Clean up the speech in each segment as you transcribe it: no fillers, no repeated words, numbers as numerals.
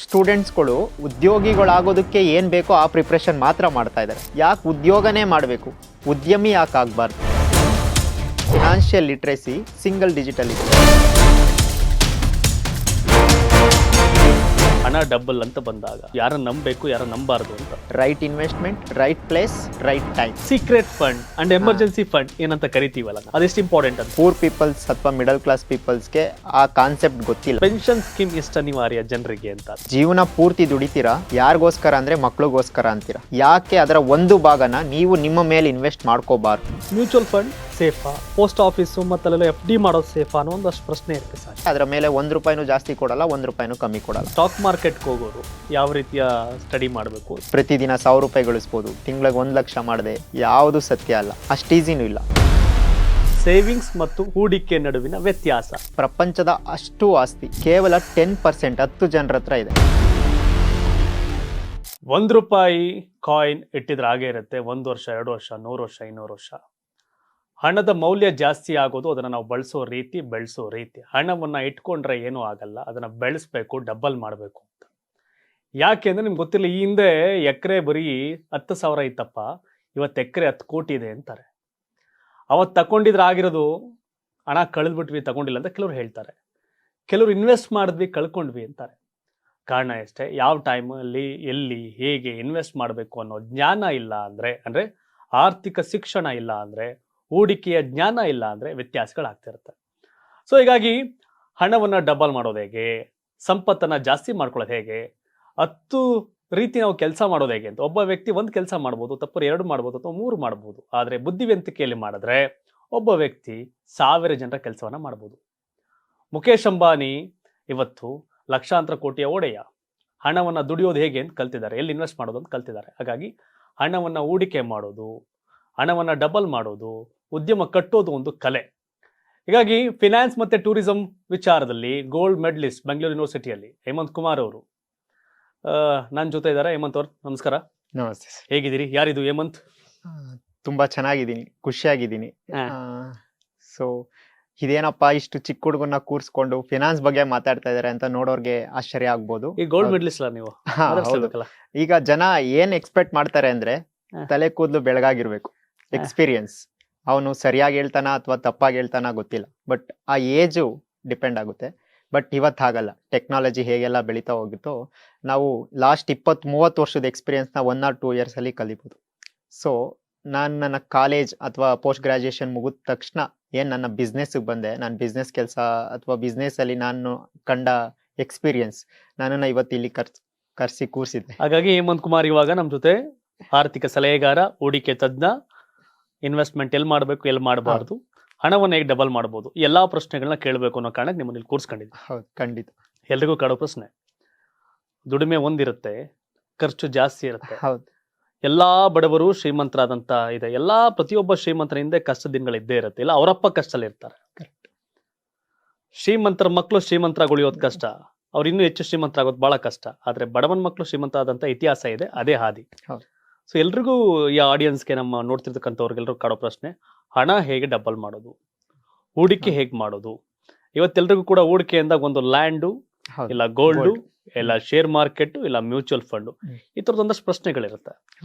ಸ್ಟೂಡೆಂಟ್ಸ್ಗಳು ಉದ್ಯೋಗಿಗಳಾಗೋದಕ್ಕೆ ಏನು ಬೇಕೋ ಆ ಪ್ರಿಪ್ರೇಷನ್ ಮಾತ್ರ ಮಾಡ್ತಾ ಇದ್ದಾರೆ. ಯಾಕೆ ಉದ್ಯೋಗನೇ ಮಾಡಬೇಕು, ಉದ್ಯಮಿ ಯಾಕೆ ಆಗಬಾರ್ದು? ಫಿನಾನ್ಷಿಯಲ್ ಲಿಟ್ರೇಸಿ, ಸಿಂಗಲ್ ಡಿಜಿಟಲ್ ಹಣ ಡಬಲ್ ಅಂತ ಬಂದಾಗ ಯಾರನ್ನ ನಂಬಬೇಕು ಯಾರನ್ನ ನಂಬಾರ್ದು ಅಂತ. Right investment, right place, right time. Secret fund and emergency fund ಏನಂತ ಕರಿತೀವಲ್ಲ, ಅದೆಷ್ಟು ಇಂಪಾರ್ಟೆಂಟ್ ಅಂತ. ಪೂರ್ ಪೀಪಲ್ಸ್ ಅಥವಾ ಮಿಡಲ್ ಕ್ಲಾಸ್ ಪೀಪಲ್ಸ್ಗೆ ಆ ಕಾನ್ಸೆಪ್ಟ್ ಗೊತ್ತಿಲ್ಲ. ಪೆನ್ಷನ್ ಸ್ಕೀಮ್ ಎಷ್ಟು ಅನಿವಾರ್ಯ ಜನರಿಗೆ ಅಂತ. ಜೀವನ ಪೂರ್ತಿ ದುಡಿತೀರಾ, ಯಾರಿಗೋಸ್ಕರ ಅಂದ್ರೆ ಮಕ್ಳಿಗೋಸ್ಕರ ಅಂತೀರಾ. ಯಾಕೆ ಅದರ ಒಂದು ಭಾಗನ ನೀವು ನಿಮ್ಮ ಮೇಲೆ ಇನ್ವೆಸ್ಟ್ ಮಾಡ್ಕೋಬಾರ್ದು? ಮ್ಯೂಚುವಲ್ ಫಂಡ್ ಸೇಫಾ, ಪೋಸ್ಟ್ ಆಫೀಸು ಮತ್ತೆಲ್ಲ FD ಮಾಡೋದು ಸೇಫಾ ಅನ್ನೋ ಒಂದಷ್ಟು ಪ್ರಶ್ನೆ ಇರುತ್ತೆ ಸರ್. ಅದರ ಮೇಲೆ ₹1 ಜಾಸ್ತಿ ಕೊಡಲ್ಲ, ₹1 ಕಮ್ಮಿ ಕೊಡಲ್ಲ. ಸ್ಟಾಕ್ ಮಾರ್ಕೆಟ್ಗೆ ಹೋಗೋರು ಯಾವ ರೀತಿಯ ಸ್ಟಡಿ ಮಾಡಬೇಕು? ಪ್ರತಿದಿನ ₹1000 ಗಳಿಸ್ಬೋದು, ತಿಂಗಳಿಗೆ 1 ಲಕ್ಷ ಮಾಡದೆ ಯಾವುದು ಸತ್ಯ ಅಲ್ಲ, ಅಷ್ಟು ಈಸಿನೂ ಇಲ್ಲ. ಸೇವಿಂಗ್ಸ್ ಮತ್ತು ಹೂಡಿಕೆ ನಡುವಿನ ವ್ಯತ್ಯಾಸ. ಪ್ರಪಂಚದ ಅಷ್ಟು ಆಸ್ತಿ ಕೇವಲ 10% 10 ಜನರ ಹತ್ರ ಇದೆ. ₹1 ಕಾಯಿನ್ ಇಟ್ಟಿದ್ರೆ ಹಾಗೆ ಇರುತ್ತೆ. 1 ವರ್ಷ, 2 ವರ್ಷ, 100 ವರ್ಷ, 200 ವರ್ಷ. ಹಣದ ಮೌಲ್ಯ ಜಾಸ್ತಿ ಆಗೋದು ಅದನ್ನು ನಾವು ಬಳಸೋ ರೀತಿ, ಬೆಳೆಸೋ ರೀತಿ. ಹಣವನ್ನು ಇಟ್ಕೊಂಡ್ರೆ ಏನೂ ಆಗಲ್ಲ, ಅದನ್ನು ಬೆಳೆಸ್ಬೇಕು, ಡಬಲ್ ಮಾಡಬೇಕು ಅಂತ. ಯಾಕೆ ಅಂದರೆ ನಿಮ್ಗೆ ಗೊತ್ತಿಲ್ಲ, ಈ ಹಿಂದೆ ಎಕರೆ ಬರೀ 10,000 ಇತ್ತಪ್ಪ, ಇವತ್ತು ಎಕರೆ 10 ಕೋಟಿ ಇದೆ ಅಂತಾರೆ. ಅವತ್ತು ತಗೊಂಡಿದ್ರೆ ಆಗಿರೋದು ಹಣ ಕಳೆದ್ಬಿಟ್ವಿ, ತಗೊಂಡಿಲ್ಲ ಅಂತ ಕೆಲವ್ರು ಹೇಳ್ತಾರೆ. ಕೆಲವರು ಇನ್ವೆಸ್ಟ್ ಮಾಡಿದ್ವಿ, ಕಳ್ಕೊಂಡ್ವಿ ಅಂತಾರೆ. ಕಾರಣ ಎಷ್ಟೇ, ಯಾವ ಟೈಮಲ್ಲಿ ಎಲ್ಲಿ ಹೇಗೆ ಇನ್ವೆಸ್ಟ್ ಮಾಡಬೇಕು ಅನ್ನೋ ಜ್ಞಾನ ಇಲ್ಲ ಅಂದರೆ ಆರ್ಥಿಕ ಶಿಕ್ಷಣ ಇಲ್ಲ ಅಂದರೆ, ಹೂಡಿಕೆಯ ಜ್ಞಾನ ಇಲ್ಲ ಅಂದರೆ ವ್ಯತ್ಯಾಸಗಳಾಗ್ತಿರುತ್ತೆ. ಸೊ ಹೀಗಾಗಿ ಹಣವನ್ನು ಡಬಲ್ ಮಾಡೋದು ಹೇಗೆ, ಸಂಪತ್ತನ್ನು ಜಾಸ್ತಿ ಮಾಡ್ಕೊಳ್ಳೋದು ಹೇಗೆ, 10 ರೀತಿ ನಾವು ಕೆಲಸ ಮಾಡೋದು ಹೇಗೆ ಅಂತ. ಒಬ್ಬ ವ್ಯಕ್ತಿ ಒಂದು ಕೆಲಸ ಮಾಡ್ಬೋದು, ತಪ್ಪರು 2 ಮಾಡ್ಬೋದು ಅಥವಾ 3 ಮಾಡ್ಬೋದು. ಆದರೆ ಬುದ್ಧಿವಂತಿಕೆಯಲ್ಲಿ ಮಾಡಿದ್ರೆ ಒಬ್ಬ ವ್ಯಕ್ತಿ 1000 ಜನರ ಕೆಲಸವನ್ನು ಮಾಡ್ಬೋದು. ಮುಖೇಶ್ ಅಂಬಾನಿ ಇವತ್ತು ಲಕ್ಷಾಂತರ ಕೋಟಿಯ ಒಡೆಯ. ಹಣವನ್ನು ದುಡಿಯೋದು ಹೇಗೆ ಅಂತ ಕಲ್ತಿದ್ದಾರೆ, ಎಲ್ಲಿ ಇನ್ವೆಸ್ಟ್ ಮಾಡೋದು ಅಂತ ಕಲ್ತಿದ್ದಾರೆ. ಹಾಗಾಗಿ ಹಣವನ್ನು ಹೂಡಿಕೆ ಮಾಡೋದು, ಹಣವನ್ನು ಡಬಲ್ ಮಾಡೋದು, ಉದ್ಯಮ ಕಟ್ಟೋದು ಒಂದು ಕಲೆ. ಹೀಗಾಗಿ ಫಿನಾನ್ಸ್ ಮತ್ತು ಟೂರಿಸಂ ವಿಚಾರದಲ್ಲಿ ಗೋಲ್ಡ್ ಮೆಡಲಿಸ್ಟ್ ಬೆಂಗಳೂರು ಯೂನಿವರ್ಸಿಟಿಯಲ್ಲಿ ಹೇಮಂತ್ ಕುಮಾರ್ ಅವರು ನನ್ನ ಜೊತೆ ಇದ್ದಾರೆ. ಹೇಮಂತ್ ಅವ್ರು ನಮಸ್ಕಾರ. ನಮಸ್ತೆ. ಹೇಗಿದ್ದೀರಿ? ಯಾರಿದು ಹೇಮಂತ್? ತುಂಬಾ ಚೆನ್ನಾಗಿದ್ದೀನಿ, ಖುಷಿಯಾಗಿದ್ದೀನಿ. ಸೊ ಇದೇನಪ್ಪ, ಇಷ್ಟು ಚಿಕ್ಕ ಹುಡುಗನ್ನ ಕೂರಿಸ್ಕೊಂಡು ಫಿನಾನ್ಸ್ ಬಗ್ಗೆ ಮಾತಾಡ್ತಾ ಇದಾರೆ ಅಂತ ನೋಡೋರ್ಗೆ ಆಶ್ಚರ್ಯ ಆಗ್ಬೋದು. ಈ ಗೋಲ್ಡ್ ಮೆಡಲಿಸ್ಟ್ ನೀವು ಈಗ ಜನ ಏನ್ ಎಕ್ಸ್ಪೆಕ್ಟ್ ಮಾಡ್ತಾರೆ ಅಂದ್ರೆ, ತಲೆ ಕೂದಲು ಬೆಳಗಾಗಿರ್ಬೇಕು, ಎಕ್ಸ್ಪೀರಿಯನ್ಸ್. ಅವನು ಸರಿಯಾಗಿ ಹೇಳ್ತಾನ ಅಥವಾ ತಪ್ಪಾಗಿ ಹೇಳ್ತಾನ ಗೊತ್ತಿಲ್ಲ, ಬಟ್ ಆ ಏಜು ಡಿಪೆಂಡ್ ಆಗುತ್ತೆ. ಬಟ್ ಇವತ್ತು ಹಾಗಲ್ಲ. ಟೆಕ್ನಾಲಜಿ ಹೇಗೆಲ್ಲ ಬೆಳೀತಾ ಹೋಗುತ್ತೋ, ನಾವು ಲಾಸ್ಟ್ 20-30 ವರ್ಷದ ಎಕ್ಸ್ಪೀರಿಯನ್ಸ್ನ 1 or 2 years ಅಲ್ಲಿ ಕಲಿಬೋದು. ಸೊ ನಾನು ನನ್ನ ಕಾಲೇಜ್ ಅಥವಾ ಪೋಸ್ಟ್ ಗ್ರಾಜುಯೇಷನ್ ಮುಗಿದ ತಕ್ಷಣ ಏನು ನನ್ನ ಬಿಸ್ನೆಸ್ಗೆ ಬಂದೆ, ನಾನು ಬಿಸ್ನೆಸ್ ಕೆಲಸ ಅಥವಾ ಬಿಸ್ನೆಸ್ಸಲ್ಲಿ ನಾನು ಕಂಡ ಎಕ್ಸ್ಪೀರಿಯನ್ಸ್ ನನ್ನನ್ನು ಇವತ್ತು ಇಲ್ಲಿ ಕರೆಸಿ ಕೂರಿಸಿದೆ. ಹಾಗಾಗಿ ಹೇಮಂತ್ ಕುಮಾರ್ ಇವಾಗ ನಮ್ಮ ಜೊತೆ ಆರ್ಥಿಕ ಸಲಹೆಗಾರ, ಹೂಡಿಕೆ ತಜ್ಞ, ಇನ್ವೆಸ್ಟ್ಮೆಂಟ್ ಎಲ್ಲಿ ಮಾಡಬೇಕು, ಎಲ್ಲಿ ಮಾಡಬಾರ್ದು, ಹಣವನ್ನು ಹೇಗೆ ಡಬಲ್ ಮಾಡ್ಬೋದು, ಎಲ್ಲಾ ಪ್ರಶ್ನೆಗಳನ್ನ ಕೇಳಬೇಕು ಅನ್ನೋ ಕಾರಣಕ್ಕೆ ನಿಮ್ಮನ್ನು ಇಲ್ಲಿ ಕೂರಿಸ್ಕೊಂಡಿದ್ದೆ. ಹೌದು, ಖಂಡಿತ. ಎಲ್ರಿಗೂ ಕಾಡೋ ಪ್ರಶ್ನೆ, ದುಡಿಮೆ ಒಂದಿರುತ್ತೆ, ಖರ್ಚು ಜಾಸ್ತಿ ಇರುತ್ತೆ. ಹೌದು. ಎಲ್ಲಾ ಬಡವರು ಶ್ರೀಮಂತರಾದಂತ ಇದೆ, ಎಲ್ಲಾ ಪ್ರತಿಯೊಬ್ಬ ಶ್ರೀಮಂತರ ಹಿಂದೆ ಕಷ್ಟದ ದಿನಗಳಿದ್ದೇ ಇರುತ್ತೆ, ಇಲ್ಲ ಅವರಪ್ಪ ಕಷ್ಟದಲ್ಲಿ ಇರ್ತಾರೆ. ಶ್ರೀಮಂತರ ಮಕ್ಕಳು ಶ್ರೀಮಂತರಾಗಿ ಉಳಿಯೋದು ಕಷ್ಟ, ಅವ್ರು ಇನ್ನೂ ಹೆಚ್ಚು ಶ್ರೀಮಂತರಾಗೋದು ಬಹಳ ಕಷ್ಟ. ಆದ್ರೆ ಬಡವನ ಮಕ್ಕಳು ಶ್ರೀಮಂತ ಇತಿಹಾಸ ಇದೆ, ಅದೇ ಹಾದಿ. ಸೊ ಎಲ್ರಿಗೂ, ಈ ಆಡಿಯನ್ಸ್ಗೆ, ನಮ್ಮ ನೋಡ್ತಿರ್ತಕ್ಕಂಥವ್ರಿಗೆಲ್ರಿಗೂ ಕಾಡೋ ಪ್ರಶ್ನೆ, ಹಣ ಹೇಗೆ ಡಬಲ್ ಮಾಡೋದು, ಹೂಡಿಕೆ ಹೇಗೆ ಮಾಡೋದು. ಇವತ್ತೆಲ್ರಿಗೂ ಕೂಡ ಹೂಡಿಕೆ ಅಂದಾಗ ಒಂದು ಲ್ಯಾಂಡು, ಇಲ್ಲ ಗೋಲ್ಡು, ಇಲ್ಲ ಶೇರ್ ಮಾರ್ಕೆಟ್, ಇಲ್ಲ ಮ್ಯೂಚುವಲ್ ಫಂಡ್, ಈ ತರದ ಒಂದಷ್ಟು ಪ್ರಶ್ನೆಗಳಿರುತ್ತೆ.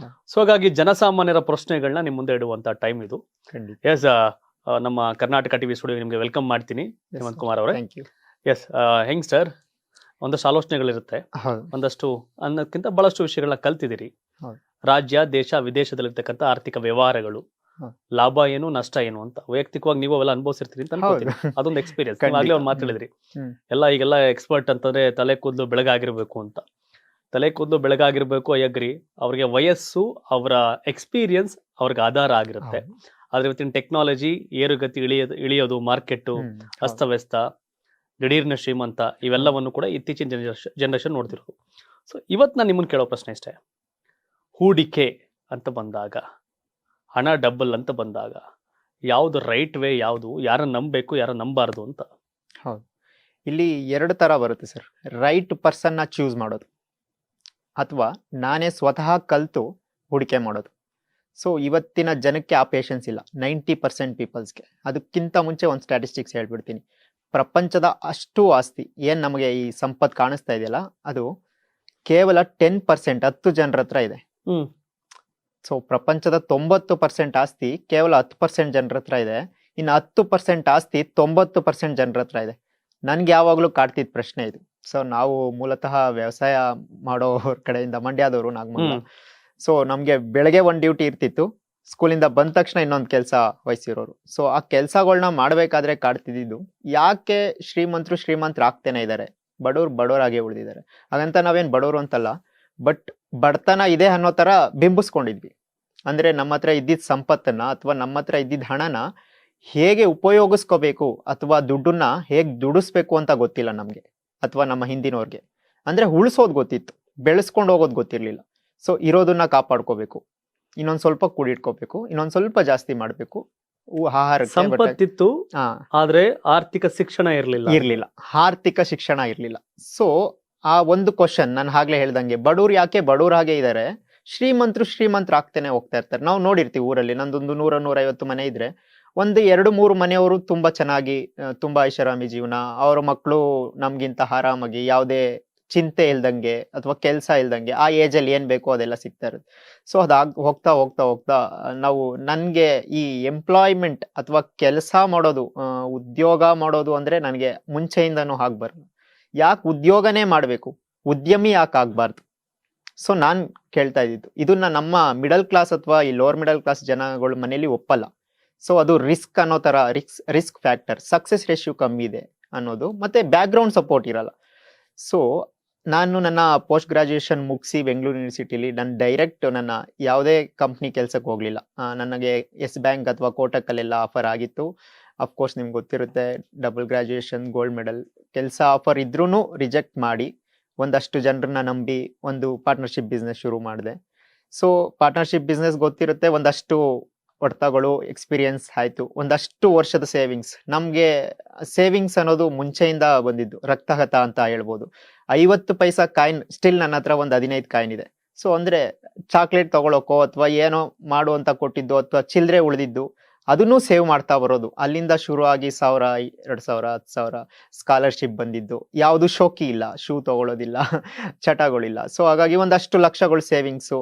ಸೊ ಹಾಗಾಗಿ ಜನಸಾಮಾನ್ಯರ ಪ್ರಶ್ನೆಗಳನ್ನ ನಿಮ್ ಮುಂದೆ ಇಡುವಂತ ಟೈಮ್ ಇದು. ಎಸ್, ನಮ್ಮ ಕರ್ನಾಟಕ ಟಿವಿ ಸ್ಟುಡಿಯೋ ನಿಮ್ಗೆ ವೆಲ್ಕಮ್ ಮಾಡ್ತೀನಿ ಹೇಮಂತ್ ಕುಮಾರ್ ಅವರೇ. ಎಸ್, ಹೆಂಗ್ ಸರ್, ಒಂದಷ್ಟು ಆಲೋಚನೆಗಳಿರುತ್ತೆ, ಒಂದಷ್ಟು ಅನ್ನೋದಕ್ಕಿಂತ ಬಹಳಷ್ಟು ವಿಷಯಗಳನ್ನ ಕಲ್ತಿದ್ದೀರಿ. ರಾಜ್ಯ, ದೇಶ, ವಿದೇಶದಲ್ಲಿರ್ತಕ್ಕಂಥ ಆರ್ಥಿಕ ವ್ಯವಹಾರಗಳು, ಲಾಭ ಏನು, ನಷ್ಟ ಏನು ಅಂತ ವೈಯಕ್ತಿಕವಾಗಿ ನೀವು ಅವೆಲ್ಲ ಅನುಭವಿಸಿರ್ತೀರಿ ಅಂತ ಅನ್ಕೋತೀನಿ. ಅದೊಂದು ಎಕ್ಸ್ಪೀರಿಯನ್ಸ್. ಆಗ್ಲೇ ಒಂದು ಮಾತು ಹೇಳಿದ್ರಿ, ಈಗೆಲ್ಲ ಎಕ್ಸ್ಪರ್ಟ್ ಅಂತಂದ್ರೆ ತಲೆ ಕೂದಲು ಬೆಳಗಾಗಿರ್ಬೇಕು ಅಂತ. ತಲೆ ಕೂದಲು ಬೆಳಗಾಗಿರ್ಬೇಕು, ಅಯ್ಯಗ್ರಿ. ಅವ್ರಿಗೆ ವಯಸ್ಸು, ಅವರ ಎಕ್ಸ್ಪೀರಿಯನ್ಸ್ ಅವ್ರಿಗೆ ಆಧಾರ ಆಗಿರುತ್ತೆ. ಆದ್ರೆ ಇವತ್ತಿನ ಟೆಕ್ನಾಲಜಿ ಏರುಗತಿ ಇಳಿಯೋದು, ಮಾರ್ಕೆಟ್ ಅಸ್ತವ್ಯಸ್ತ, ದಿಢೀರ್ನ ಶ್ರೀಮಂತ, ಇವೆಲ್ಲವನ್ನು ಕೂಡ ಇತ್ತೀಚಿನ ಜನರೇಷನ್ ನೋಡ್ತಿರೋದು. ಸೊ ಇವತ್ತು ನಾನು ನಿಮ್ಮನ್ನು ಕೇಳೋ ಪ್ರಶ್ನೆ ಇಷ್ಟೇ, ಹೂಡಿಕೆ ಅಂತ ಬಂದಾಗ, ಹಣ ಡಬಲ್ ಅಂತ ಬಂದಾಗ ಯಾವುದು ರೈಟ್ ವೇ, ಯಾವುದು, ಯಾರನ್ನ ನಂಬಬೇಕು, ಯಾರನ್ನ ನಂಬಾರ್ದು ಅಂತ. ಹೌದು, ಇಲ್ಲಿ 2 ತರ ಬರುತ್ತೆ ಸರ್. ರೈಟ್ ಪರ್ಸನ್ನ ಚೂಸ್ ಮಾಡೋದು, ಅಥವಾ ನಾನೇ ಸ್ವತಃ ಕಲಿತು ಹೂಡಿಕೆ ಮಾಡೋದು. ಸೊ ಇವತ್ತಿನ ಜನಕ್ಕೆ ಆ ಪೇಷನ್ಸ್ ಇಲ್ಲ, 90% ಪೀಪಲ್ಸ್ಗೆ. ಅದಕ್ಕಿಂತ ಮುಂಚೆ ಒಂದು ಸ್ಟ್ಯಾಟಿಸ್ಟಿಕ್ಸ್ ಹೇಳ್ಬಿಡ್ತೀನಿ. ಪ್ರಪಂಚದ ಅಷ್ಟು ಆಸ್ತಿ ಏನು ನಮಗೆ ಈ ಸಂಪತ್ತು ಕಾಣಿಸ್ತಾ ಇದೆಯಲ್ಲ, ಅದು ಕೇವಲ 10% 10 ಜನರ ಹತ್ರ ಇದೆ. ಹ್ಮ್ ಸೊ ಪ್ರಪಂಚದ 90% ಆಸ್ತಿ ಕೇವಲ 10% ಜನರ ಹತ್ರ ಇದೆ. ಇನ್ನು 10% ಆಸ್ತಿ 90% ಜನರ ಹತ್ರ ಇದೆ. ನನ್ಗೆ ಯಾವಾಗ್ಲೂ ಕಾಡ್ತಿದ್ ಪ್ರಶ್ನೆ ಇದು. ಸೊ ನಾವು ಮೂಲತಃ ವ್ಯವಸಾಯ ಮಾಡೋರ್ ಕಡೆಯಿಂದ ಮಂಡ್ಯದವರು, ನಾಗಮಂಗಲ. ಹ್ಮ್. ಸೊ ನಮ್ಗೆ ಬೆಳಗ್ಗೆ ಒಂದ್ ಡ್ಯೂಟಿ ಇರ್ತಿತ್ತು, ಸ್ಕೂಲಿಂದ ಬಂದ ತಕ್ಷಣ ಇನ್ನೊಂದು ಕೆಲಸ ವಹಿಸಿರೋರು. ಸೊ ಆ ಕೆಲ್ಸಗಳನ್ನ ಮಾಡ್ಬೇಕಾದ್ರೆ ಕಾಡ್ತಿದ್ದು, ಯಾಕೆ ಶ್ರೀಮಂತರು ಆಗ್ತೇನೆ ಇದಾರೆ, ಬಡವರಾಗೆ ಉಳಿದಿದ್ದಾರೆ. ಹಾಗಂತ ನಾವೇನ್ ಬಡವರು ಅಂತಲ್ಲ, ಬಟ್ ಬಡತನ ಇದೆ ಅನ್ನೋ ತರ ಬಿಂಬಿಸ್ಕೊಂಡಿದ್ವಿ. ಅಂದ್ರೆ ನಮ್ಮ ಹತ್ರ ಇದ್ದಿದ್ ಸಂಪತ್ತನ್ನ ಅಥವಾ ನಮ್ಮ ಹತ್ರ ಇದ್ದಿದ್ ಹಣನ ಹೇಗೆ ಉಪಯೋಗಿಸ್ಕೋಬೇಕು ಅಥವಾ ದುಡ್ಡನ್ನ ಹೇಗ್ ದುಡಿಸ್ಬೇಕು ಅಂತ ಗೊತ್ತಿಲ್ಲ ನಮ್ಗೆ ಅಥವಾ ನಮ್ಮ ಹಿಂದಿನವ್ರಿಗೆ. ಅಂದ್ರೆ ಉಳಿಸೋದ್ ಗೊತ್ತಿತ್ತು, ಬೆಳೆಸ್ಕೊಂಡು ಹೋಗೋದ್ ಗೊತ್ತಿರ್ಲಿಲ್ಲ. ಸೊ ಇರೋದನ್ನ ಕಾಪಾಡ್ಕೋಬೇಕು, ಇನ್ನೊಂದ್ ಸ್ವಲ್ಪ ಕೂಡಿಟ್ಕೋಬೇಕು, ಇನ್ನೊಂದ್ ಸ್ವಲ್ಪ ಜಾಸ್ತಿ ಮಾಡ್ಬೇಕು, ಆಹಾರಕ್ಕೆ ಸಂಪತ್ತಿತ್ತು ಆದ್ರೆ ಆರ್ಥಿಕ ಶಿಕ್ಷಣ ಇರ್ಲಿಲ್ಲ. ಆರ್ಥಿಕ ಶಿಕ್ಷಣ ಇರ್ಲಿಲ್ಲ. ಸೊ ಆ ಒಂದು ಕ್ವಶನ್ ನಾನು ಆಗ್ಲೇ ಹೇಳ್ದಂಗೆ, ಬಡವ್ರು ಯಾಕೆ ಬಡವ್ರಾಗೆ ಇದಾರೆ, ಶ್ರೀಮಂತರು ಆಗ್ತೇನೆ ಹೋಗ್ತಾ ಇರ್ತಾರೆ. ನಾವು ನೋಡಿರ್ತೀವಿ ಊರಲ್ಲಿ, ನಂದೊಂದು 100-150 ಮನೆ ಇದ್ರೆ ಒಂದು 2-3 ಮನೆಯವರು ತುಂಬಾ ಚೆನ್ನಾಗಿ, ತುಂಬಾ ಐಷಾರಾಮಿ ಜೀವನ, ಅವ್ರ ಮಕ್ಕಳು ನಮ್ಗಿಂತ ಆರಾಮಾಗಿ, ಯಾವುದೇ ಚಿಂತೆ ಇಲ್ದಂಗೆ ಅಥವಾ ಕೆಲಸ ಇಲ್ದಂಗೆ ಆ ಏಜ್ ಅಲ್ಲಿ ಏನ್ ಬೇಕೋ ಅದೆಲ್ಲ ಸಿಗ್ತಾ ಇರುತ್ತೆ. ಸೊ ಹೋಗ್ತಾ ಹೋಗ್ತಾ ಹೋಗ್ತಾ ನಾವು, ನನ್ಗೆ ಈ ಎಂಪ್ಲಾಯ್ಮೆಂಟ್ ಅಥವಾ ಕೆಲಸ ಮಾಡೋದು, ಉದ್ಯೋಗ ಮಾಡೋದು ಅಂದ್ರೆ ನನಗೆ ಮುಂಚೆಯಿಂದನೂ ಆಗ್ಬಾರ್ದು. ಯಾಕೆ ಉದ್ಯೋಗನೇ ಮಾಡ್ಬೇಕು, ಉದ್ಯಮಿ ಯಾಕೆ ಆಗ್ಬಾರ್ದು? ಸೊ ನಾನ್ ಕೇಳ್ತಾ ಇದ್ದಿದ್ದು ಇದನ್ನ ನಮ್ಮ ಮಿಡಲ್ ಕ್ಲಾಸ್ ಅಥವಾ ಈ ಲೋವರ್ ಮಿಡಲ್ ಕ್ಲಾಸ್ ಜನಗಳ ಮನೇಲಿ ಒಪ್ಪಲ್ಲ. ಸೊ ಅದು ರಿಸ್ಕ್ ಅನ್ನೋ ತರ, ರಿಸ್ಕ್ ಫ್ಯಾಕ್ಟರ್, ಸಕ್ಸಸ್ ರೇಷಿಯೋ ಕಮ್ಮಿ ಇದೆ ಅನ್ನೋದು, ಮತ್ತೆ ಬ್ಯಾಕ್ ಗ್ರೌಂಡ್ ಸಪೋರ್ಟ್ ಇರಲ್ಲ. ಸೊ ನಾನು ನನ್ನ ಪೋಸ್ಟ್ ಗ್ರಾಜುಯೇಷನ್ ಮುಗಿಸಿ ಬೆಂಗಳೂರು ಯೂನಿವರ್ಸಿಟಿಲಿ ನಾನು ಡೈರೆಕ್ಟ್ ನನ್ನ ಯಾವುದೇ ಕಂಪ್ನಿ ಕೆಲ್ಸಕ್ಕೆ ಹೋಗ್ಲಿಲ್ಲ. ನನಗೆ ಎಸ್ ಬ್ಯಾಂಕ್ ಅಥವಾ ಕೋಟಕ್ಕಲ್ಲೆಲ್ಲ ಆಫರ್ ಆಗಿತ್ತು. ಅಫ್ಕೋರ್ಸ್ ನಿಮ್ಗೆ ಗೊತ್ತಿರುತ್ತೆ, ಡಬಲ್ ಗ್ರಾಜುಯೇಷನ್, ಗೋಲ್ಡ್ ಮೆಡಲ್, ಕೆಲಸ ಆಫರ್ ಇದ್ರೂ ರಿಜೆಕ್ಟ್ ಮಾಡಿ ಒಂದಷ್ಟು ಜನರನ್ನ ನಂಬಿ ಒಂದು ಪಾರ್ಟ್ನರ್ಶಿಪ್ ಬಿಸ್ನೆಸ್ ಶುರು ಮಾಡಿದೆ. ಸೊ ಪಾರ್ಟ್ನರ್ಶಿಪ್ ಬಿಸ್ನೆಸ್ ಗೊತ್ತಿರುತ್ತೆ, ಒಂದಷ್ಟು ಹೊಡೆತಗಳು, ಎಕ್ಸ್ಪೀರಿಯನ್ಸ್ ಆಯ್ತು, ಒಂದಷ್ಟು ವರ್ಷದ ಸೇವಿಂಗ್ಸ್. ನಮ್ಗೆ ಸೇವಿಂಗ್ಸ್ ಅನ್ನೋದು ಮುಂಚೆಯಿಂದ ಬಂದಿದ್ದು, ರಕ್ತಗತ ಅಂತ ಹೇಳ್ಬೋದು. 50 ಪೈಸಾ ಕಾಯಿನ್ ಸ್ಟಿಲ್ ನನ್ನ ಹತ್ರ ಒಂದು 15 ಕಾಯಿನ್ ಇದೆ. ಸೊ ಅಂದ್ರೆ ಚಾಕ್ಲೇಟ್ ತಗೊಳಕೋ ಅಥವಾ ಏನೋ ಮಾಡು ಅಂತ ಕೊಟ್ಟಿದ್ದು ಅಥವಾ ಚಿಲ್ಲರೆ ಉಳಿದಿದ್ದು ಅದನ್ನು ಸೇವ್ ಮಾಡ್ತಾ ಬರೋದು. ಅಲ್ಲಿಂದ ಶುರು ಆಗಿ 1000, 2000, 10,000 ಸ್ಕಾಲರ್ಶಿಪ್ ಬಂದಿದ್ದು. ಯಾವುದು ಶೋಕಿ ಇಲ್ಲ, ಶೂ ತಗೊಳ್ಳೋದಿಲ್ಲ, ಚಟಗಳಿಲ್ಲ. ಸೊ ಹಾಗಾಗಿ ಒಂದಷ್ಟು ಲಕ್ಷಗಳು ಸೇವಿಂಗ್ಸು,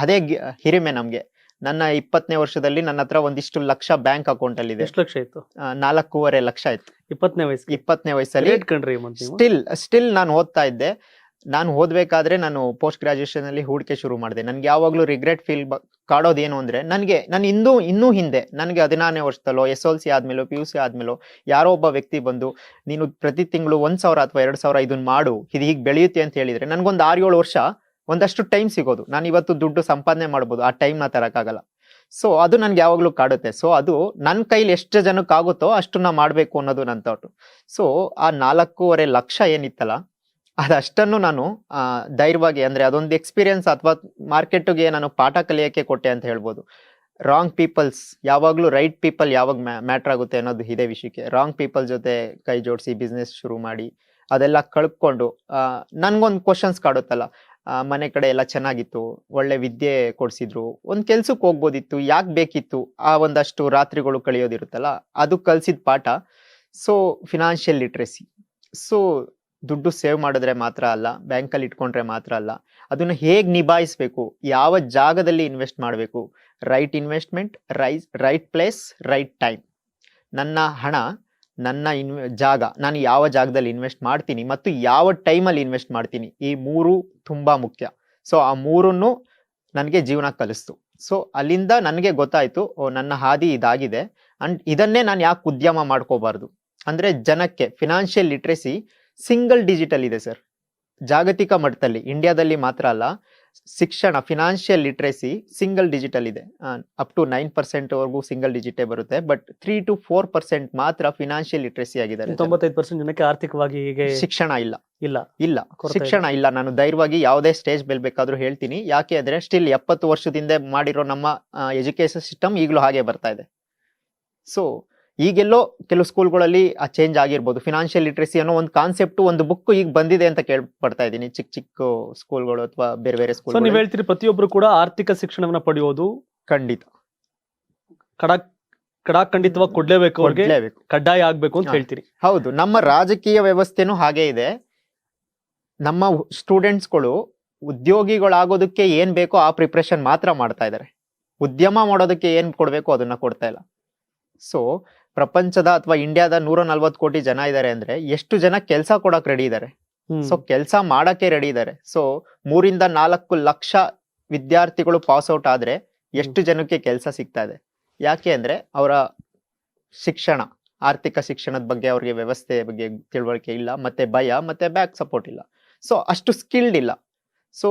ಅದೇ ಹಿರಿಮೆ ನಮ್ಗೆ. ನನ್ನ 20ನೇ ವರ್ಷದಲ್ಲಿ ನನ್ನ ಹತ್ರ ಒಂದಿಷ್ಟು ಲಕ್ಷ ಬ್ಯಾಂಕ್ ಅಕೌಂಟ್ ಅಲ್ಲಿ ಇದೆ. ಎಷ್ಟು ಲಕ್ಷ ಇತ್ತು? 4.5 ಲಕ್ಷ ಇತ್ತು 20ನೇ ವಯಸ್ಸಲ್ಲಿ. ಸ್ಟಿಲ್ ನಾನು ಓದ್ತಾ ಇದ್ದೆ. ನಾನು ಓದ್ಬೇಕಾದ್ರೆ ನಾನು ಪೋಸ್ಟ್ ಗ್ರಾಜುಯೇಷನ್ ಅಲ್ಲಿ ಹೂಡಿಕೆ ಶುರು ಮಾಡಿದೆ. ನನ್ಗೆ ಯಾವಾಗ್ಲೂ ರಿಗ್ರೆಟ್ ಫೀಲ್ ಕಾಡೋದೇನು ಅಂದ್ರೆ, ನಾನು ಇನ್ನೂ ಹಿಂದೆ, ನನಗೆ 16ನೇ ವರ್ಷದಲ್ಲೋ, SLC ಆದ್ಮೇಲೋ, PUC ಆದ್ಮೇಲೋ ಯಾರೋ ಒಬ್ಬ ವ್ಯಕ್ತಿ ಬಂದು ನೀನು ಪ್ರತಿ ತಿಂಗಳು 1,000 ಅಥವಾ 2,000 ಇದನ್ನ ಮಾಡು, ಇದು ಹೀಗೆ ಬೆಳೆಯುತ್ತೆ ಅಂತ ಹೇಳಿದ್ರೆ ನನ್ಗೊಂದು 6-7 ವರ್ಷ ಒಂದಷ್ಟು ಟೈಮ್ ಸಿಗೋದು. ನಾನು ಇವತ್ತು ದುಡ್ಡು ಸಂಪಾದನೆ ಮಾಡ್ಬೋದು, ಆ ಟೈಮ್ ನ ತರಕ್ಕಾಗಲ್ಲ. ಸೊ ಅದು ನನ್ಗೆ ಯಾವಾಗ್ಲೂ ಕಾಡುತ್ತೆ. ಸೊ ಅದು ನನ್ನ ಕೈಲಿ ಎಷ್ಟು ಜನಕ್ಕೆ ಆಗುತ್ತೋ ಅಷ್ಟನ್ನ ಮಾಡ್ಬೇಕು ಅನ್ನೋದು ನನ್ನ ಥಾಟು. ಸೊ ಆ 4.5 ಲಕ್ಷ ಏನಿತ್ತಲ್ಲ, ಅದಷ್ಟನ್ನು ನಾನು ಧೈರ್ಯವಾಗಿ, ಅಂದ್ರೆ ಅದೊಂದು ಎಕ್ಸ್ಪೀರಿಯನ್ಸ್ ಅಥವಾ ಮಾರ್ಕೆಟ್ಗೆ ನಾನು ಪಾಠ ಕಲಿಯಕ್ಕೆ ಕೊಟ್ಟೆ ಅಂತ ಹೇಳ್ಬೋದು. ರಾಂಗ್ ಪೀಪಲ್ಸ್ ಯಾವಾಗ್ಲೂ, ರೈಟ್ ಪೀಪಲ್ ಯಾವಾಗ ಮ್ಯಾಟರ್ ಆಗುತ್ತೆ ಅನ್ನೋದು ಇದೇ ವಿಷಯಕ್ಕೆ. ರಾಂಗ್ ಪೀಪಲ್ ಜೊತೆ ಕೈ ಜೋಡಿಸಿ ಬಿಸ್ನೆಸ್ ಶುರು ಮಾಡಿ ಅದೆಲ್ಲ ಕಳ್ಕೊಂಡು, ನನ್ಗೊಂದು ಕ್ವಶನ್ಸ್ ಕಾಡುತ್ತಲ್ಲ, ಮನೆ ಕಡೆ ಎಲ್ಲ ಚೆನ್ನಾಗಿತ್ತು, ಒಳ್ಳೆ ವಿದ್ಯೆ ಕೊಡ್ಸಿದ್ರು, ಒಂದ್ ಕೆಲ್ಸಕ್ಕೆ ಹೋಗ್ಬೋದಿತ್ತು, ಯಾಕೆ ಬೇಕಿತ್ತು, ಆ ಒಂದಷ್ಟು ರಾತ್ರಿಗಳು ಕಳಿಯೋದಿರುತ್ತಲ್ಲ, ಅದು ಕಲ್ಸಿದ ಪಾಠ. So financial literacy. ಸೊ ದುಡ್ಡು ಸೇವ್ ಮಾಡಿದ್ರೆ ಮಾತ್ರ ಅಲ್ಲ, ಬ್ಯಾಂಕಲ್ಲಿ ಇಟ್ಕೊಂಡ್ರೆ ಮಾತ್ರ ಅಲ್ಲ, ಅದನ್ನ ಹೇಗ್ ನಿಭಾಯಿಸ್ಬೇಕು, ಯಾವ ಜಾಗದಲ್ಲಿ ಇನ್ವೆಸ್ಟ್ ಮಾಡಬೇಕು, right investment, right place, right time. ನನ್ನ ಹಣ, ನನ್ನ ಜಾಗ, ನಾನು ಯಾವ ಜಾಗದಲ್ಲಿ ಇನ್ವೆಸ್ಟ್ ಮಾಡ್ತೀನಿ ಮತ್ತು ಯಾವ ಟೈಮಲ್ಲಿ ಇನ್ವೆಸ್ಟ್ ಮಾಡ್ತೀನಿ, ಈ 3 ತುಂಬಾ ಮುಖ್ಯ. ಸೊ ಆ 3 ನನಗೆ ಜೀವನ ಕಲಿಸ್ತು. ಸೊ ಅಲ್ಲಿಂದ ನನಗೆ ಗೊತ್ತಾಯ್ತು, ನನ್ನ ಹಾದಿ ಇದಾಗಿದೆ, ಅಂಡ್ ಇದನ್ನೇ ನಾನು ಯಾಕೆ ಉದ್ಯಮ ಮಾಡ್ಕೋಬಾರ್ದು. ಅಂದ್ರೆ ಜನಕ್ಕೆ ಫಿನಾನ್ಷಿಯಲ್ ಲಿಟ್ರಸಿ ಸಿಂಗಲ್ ಡಿಜಿಟಲ್ ಇದೆ ಸರ್, ಜಾಗತಿಕ ಮಟ್ಟದಲ್ಲಿ, ಇಂಡಿಯಾದಲ್ಲಿ ಮಾತ್ರ ಅಲ್ಲ. ಶಿಕ್ಷಣ, ಫಿನಾನ್ಷಿಯಲ್ ಲಿಟ್ರಸಿ ಸಿಂಗಲ್ ಡಿಜಿಟಲ್ ಇದೆ. ಅಪ್ ಟು 9% ವರೆಗೂ ಸಿಂಗಲ್ ಡಿಜಿಟೇ ಬರುತ್ತೆ, ಬಟ್ 3 to 4% ಮಾತ್ರ ಫಿನಾನ್ಷಿಯಲ್ ಲಿಟ್ರಸಿ ಆಗಿದ್ದಾರೆ. 95% ಜನಕ್ಕೆ ಆರ್ಥಿಕವಾಗಿ ಶಿಕ್ಷಣ ಇಲ್ಲ, ಶಿಕ್ಷಣ ಇಲ್ಲ. ನಾನು ಧೈರ್ಯವಾಗಿ ಯಾವುದೇ ಸ್ಟೇಜ್ ಮೇಲೆ ಬೇಕಾದ್ರೂ ಹೇಳ್ತೀನಿ. ಯಾಕೆ ಅಂದ್ರೆ ಸ್ಟಿಲ್ 70 ವರ್ಷದಿಂದ ಮಾಡಿರೋ ನಮ್ಮ ಎಜುಕೇಶನ್ ಸಿಸ್ಟಮ್ ಈಗಲೂ ಹಾಗೆ ಬರ್ತಾ ಇದೆ. ಸೊ ಈಗೆಲ್ಲೋ ಕೆಲವು ಸ್ಕೂಲ್ಗಳಲ್ಲಿ ಆ ಚೇಂಜ್ ಆಗಿರ್ಬೋದು. ಫಿನಾನ್ಷಿಯಲ್ ಲಿಟ್ರಸಿ ಅನ್ನೋ ಒಂದು ಕಾನ್ಸೆಪ್ಟ್, ಒಂದು ಬುಕ್ ಈಗ ಬಂದಿದೆ ಅಂತ ಕೇಳ್ಪಡ್ತಾ ಇದ್ದೀನಿ, ಚಿಕ್ಕ ಸ್ಕೂಲ್ಗಳು ಅಥವಾ ಬೇರೆ ಸ್ಕೂಲ್. ನೀವು ಹೇಳ್ತೀರಿ ಪ್ರತಿಯೊಬ್ರು ಕೂಡ ಆರ್ಥಿಕ ಶಿಕ್ಷಣವನ್ನ ಪಡೆಯೋದು ಖಂಡಿತ ಖಂಡಿತವಾಗಿ ಕೊಡ್ಲೇಬೇಕು, ಅವ್ರಿಗೆ ಕಡ್ಡಾಯ ಆಗ್ಬೇಕು ಅಂತ ಹೇಳ್ತೀರಿ. ಹೌದು, ನಮ್ಮ ರಾಜಕೀಯ ವ್ಯವಸ್ಥೆನೂ ಹಾಗೆ ಇದೆ. ನಮ್ಮ ಸ್ಟೂಡೆಂಟ್ಸ್ಗಳು ಉದ್ಯೋಗಿಗಳಾಗೋದಕ್ಕೆ ಏನ್ ಬೇಕೋ ಆ ಪ್ರಿಪ್ರೇಷನ್ ಮಾತ್ರ ಮಾಡ್ತಾ ಇದ್ದಾರೆ. ಉದ್ಯಮ ಮಾಡೋದಕ್ಕೆ ಏನ್ ಕೊಡ್ಬೇಕು ಅದನ್ನ ಕೊಡ್ತಾ ಇಲ್ಲ. ಸೊ ಪ್ರಪಂಚದ ಅಥವಾ ಇಂಡಿಯಾದ 140 ಕೋಟಿ ಜನ ಇದ್ದಾರೆ ಅಂದ್ರೆ ಎಷ್ಟು ಜನ ಕೆಲಸ ಕೊಡಕ್ ರೆಡಿ ಇದ್ದಾರೆ? ಸೊ ಕೆಲಸ ಮಾಡಕ್ಕೆ ರೆಡಿ ಇದ್ದಾರೆ. ಸೊ 3 ರಿಂದ 4 ಲಕ್ಷ ವಿದ್ಯಾರ್ಥಿಗಳು ಪಾಸ್ ಔಟ್ ಆದ್ರೆ ಎಷ್ಟು ಜನಕ್ಕೆ ಕೆಲಸ ಸಿಗ್ತಾ ಇದೆ? ಯಾಕೆ ಅಂದ್ರೆ ಅವರ ಶಿಕ್ಷಣ, ಆರ್ಥಿಕ ಶಿಕ್ಷಣದ ಬಗ್ಗೆ ಅವ್ರಿಗೆ ವ್ಯವಸ್ಥೆ ಬಗ್ಗೆ ತಿಳುವಳಿಕೆ ಇಲ್ಲ, ಮತ್ತೆ ಭಯ, ಮತ್ತೆ ಬ್ಯಾಕ್ ಸಪೋರ್ಟ್ ಇಲ್ಲ. ಸೊ ಅಷ್ಟು ಸ್ಕಿಲ್ಡ್ ಇಲ್ಲ. ಸೊ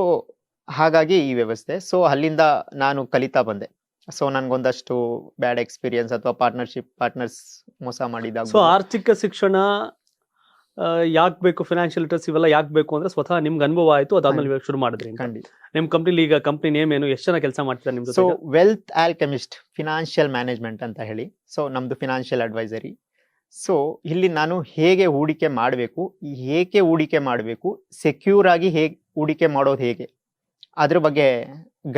ಹಾಗಾಗಿ ಈ ವ್ಯವಸ್ಥೆ. ಸೊ ಅಲ್ಲಿಂದ ನಾನು ಕಲಿತಾ ಬಂದೆ. ಸೊ ನನ್ಗೊಂದಷ್ಟು ಬ್ಯಾಡ್ ಎಕ್ಸ್ಪೀರಿಯನ್ಸ್ ಅಥವಾ ಪಾರ್ಟ್ನರ್ಸ್ ಮೋಸ ಮಾಡಿದಾಗ. ಸೊ ಆರ್ಥಿಕ ಶಿಕ್ಷಣ ಯಾಕೆ ಬೇಕು, ಫಿನಾನ್ಷಿಯಲ್ ಲಿಟರಸಿ ಇವೆಲ್ಲ ಯಾಕೆ ಬೇಕು ಅಂದ್ರೆ ಸ್ವತಃ ನಿಮ್ಗೆ ಅನುಭವ ಆಯ್ತು, ಅದಾದ್ಮೇಲೆ ಇವಾಗ ಶುರು ಮಾಡಿದ್ರಿ. ಖಂಡಿತ. ನಿಮ್ ಕಂಪ್ನಿಲಿ ಈಗ ಕಂಪ್ನಿ ನೇಮ್ ಏನು, ಎಷ್ಟು ಜನ ಕೆಲಸ ಮಾಡ್ತಾರೆ ನಿಮ್ದು? So wealth alchemist financial management ಅಂತ ಹೇಳಿ. ಸೊ ನಮ್ದು ಫಿನಾನ್ಷಿಯಲ್ ಅಡ್ವೈಸರಿ. ಸೊ ಇಲ್ಲಿ ನಾನು ಹೇಗೆ ಹೂಡಿಕೆ ಮಾಡಬೇಕು, ಹೇಗೆ ಹೂಡಿಕೆ ಮಾಡಬೇಕು, ಸೆಕ್ಯೂರ್ ಆಗಿ ಹೇಗೆ ಹೂಡಿಕೆ ಮಾಡೋದು ಹೇಗೆ, ಅದ್ರ ಬಗ್ಗೆ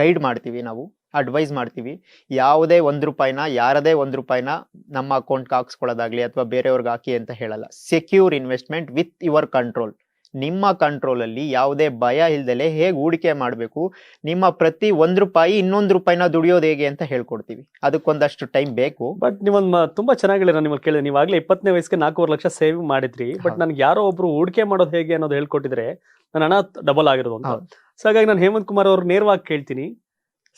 ಗೈಡ್ ಮಾಡ್ತೀವಿ, ನಾವು ಅಡ್ವೈಸ್ ಮಾಡ್ತೀವಿ. ಯಾವುದೇ ₹1 ಯಾರದೇ ₹1 ನಮ್ಮ ಅಕೌಂಟ್ಗೆ ಹಾಕ್ಸ್ಕೊಳ್ಳೋದಾಗ್ಲಿ ಅಥವಾ ಬೇರೆಯವ್ರಿಗೆ ಹಾಕಿ ಅಂತ ಹೇಳಲ್ಲ. Secure investment with your control. ನಿಮ್ಮ ಕಂಟ್ರೋಲ್ ಅಲ್ಲಿ ಯಾವುದೇ ಭಯ ಇಲ್ದಲೆ ಹೇಗೆ ಹೂಡಿಕೆ ಮಾಡಬೇಕು, ನಿಮ್ಮ ಪ್ರತಿ ₹1 ಇನ್ನೊಂದು ದುಡಿಯೋದು ಹೇಗೆ ಅಂತ ಹೇಳ್ಕೊಡ್ತೀವಿ. ಅದಕ್ಕೊಂದಷ್ಟು ಟೈಮ್ ಬೇಕು. ಬಟ್ ನೀವೊಂದು ತುಂಬಾ ಚೆನ್ನಾಗಿಲ್ಲ, ನಿಮ್ಮಲ್ಲಿ ಕೇಳಿದ್ರೆ ನೀವಾಗಲೇ 20ನೇ ವಯಸ್ಸಿಗೆ 4.5 ಲಕ್ಷ ಸೇವ್ ಮಾಡಿದ್ರಿ. ಬಟ್ ನನ್ಗೆ ಯಾರೋ ಒಬ್ರು ಹೂಡಿಕೆ ಮಾಡೋದು ಹೇಗೆ ಅನ್ನೋದು ಹೇಳ್ಕೊಟ್ಟಿದ್ರೆ ನನ್ನ ಹಣ ಡಬಲ್ ಆಗಿರೋದು ಅಂತ. ಸೊ ಹಾಗಾಗಿ ನಾನು ಹೇಮಂತ್ ಕುಮಾರ್ ಅವ್ರು ನೇರವಾಗಿ ಕೇಳ್ತೀನಿ,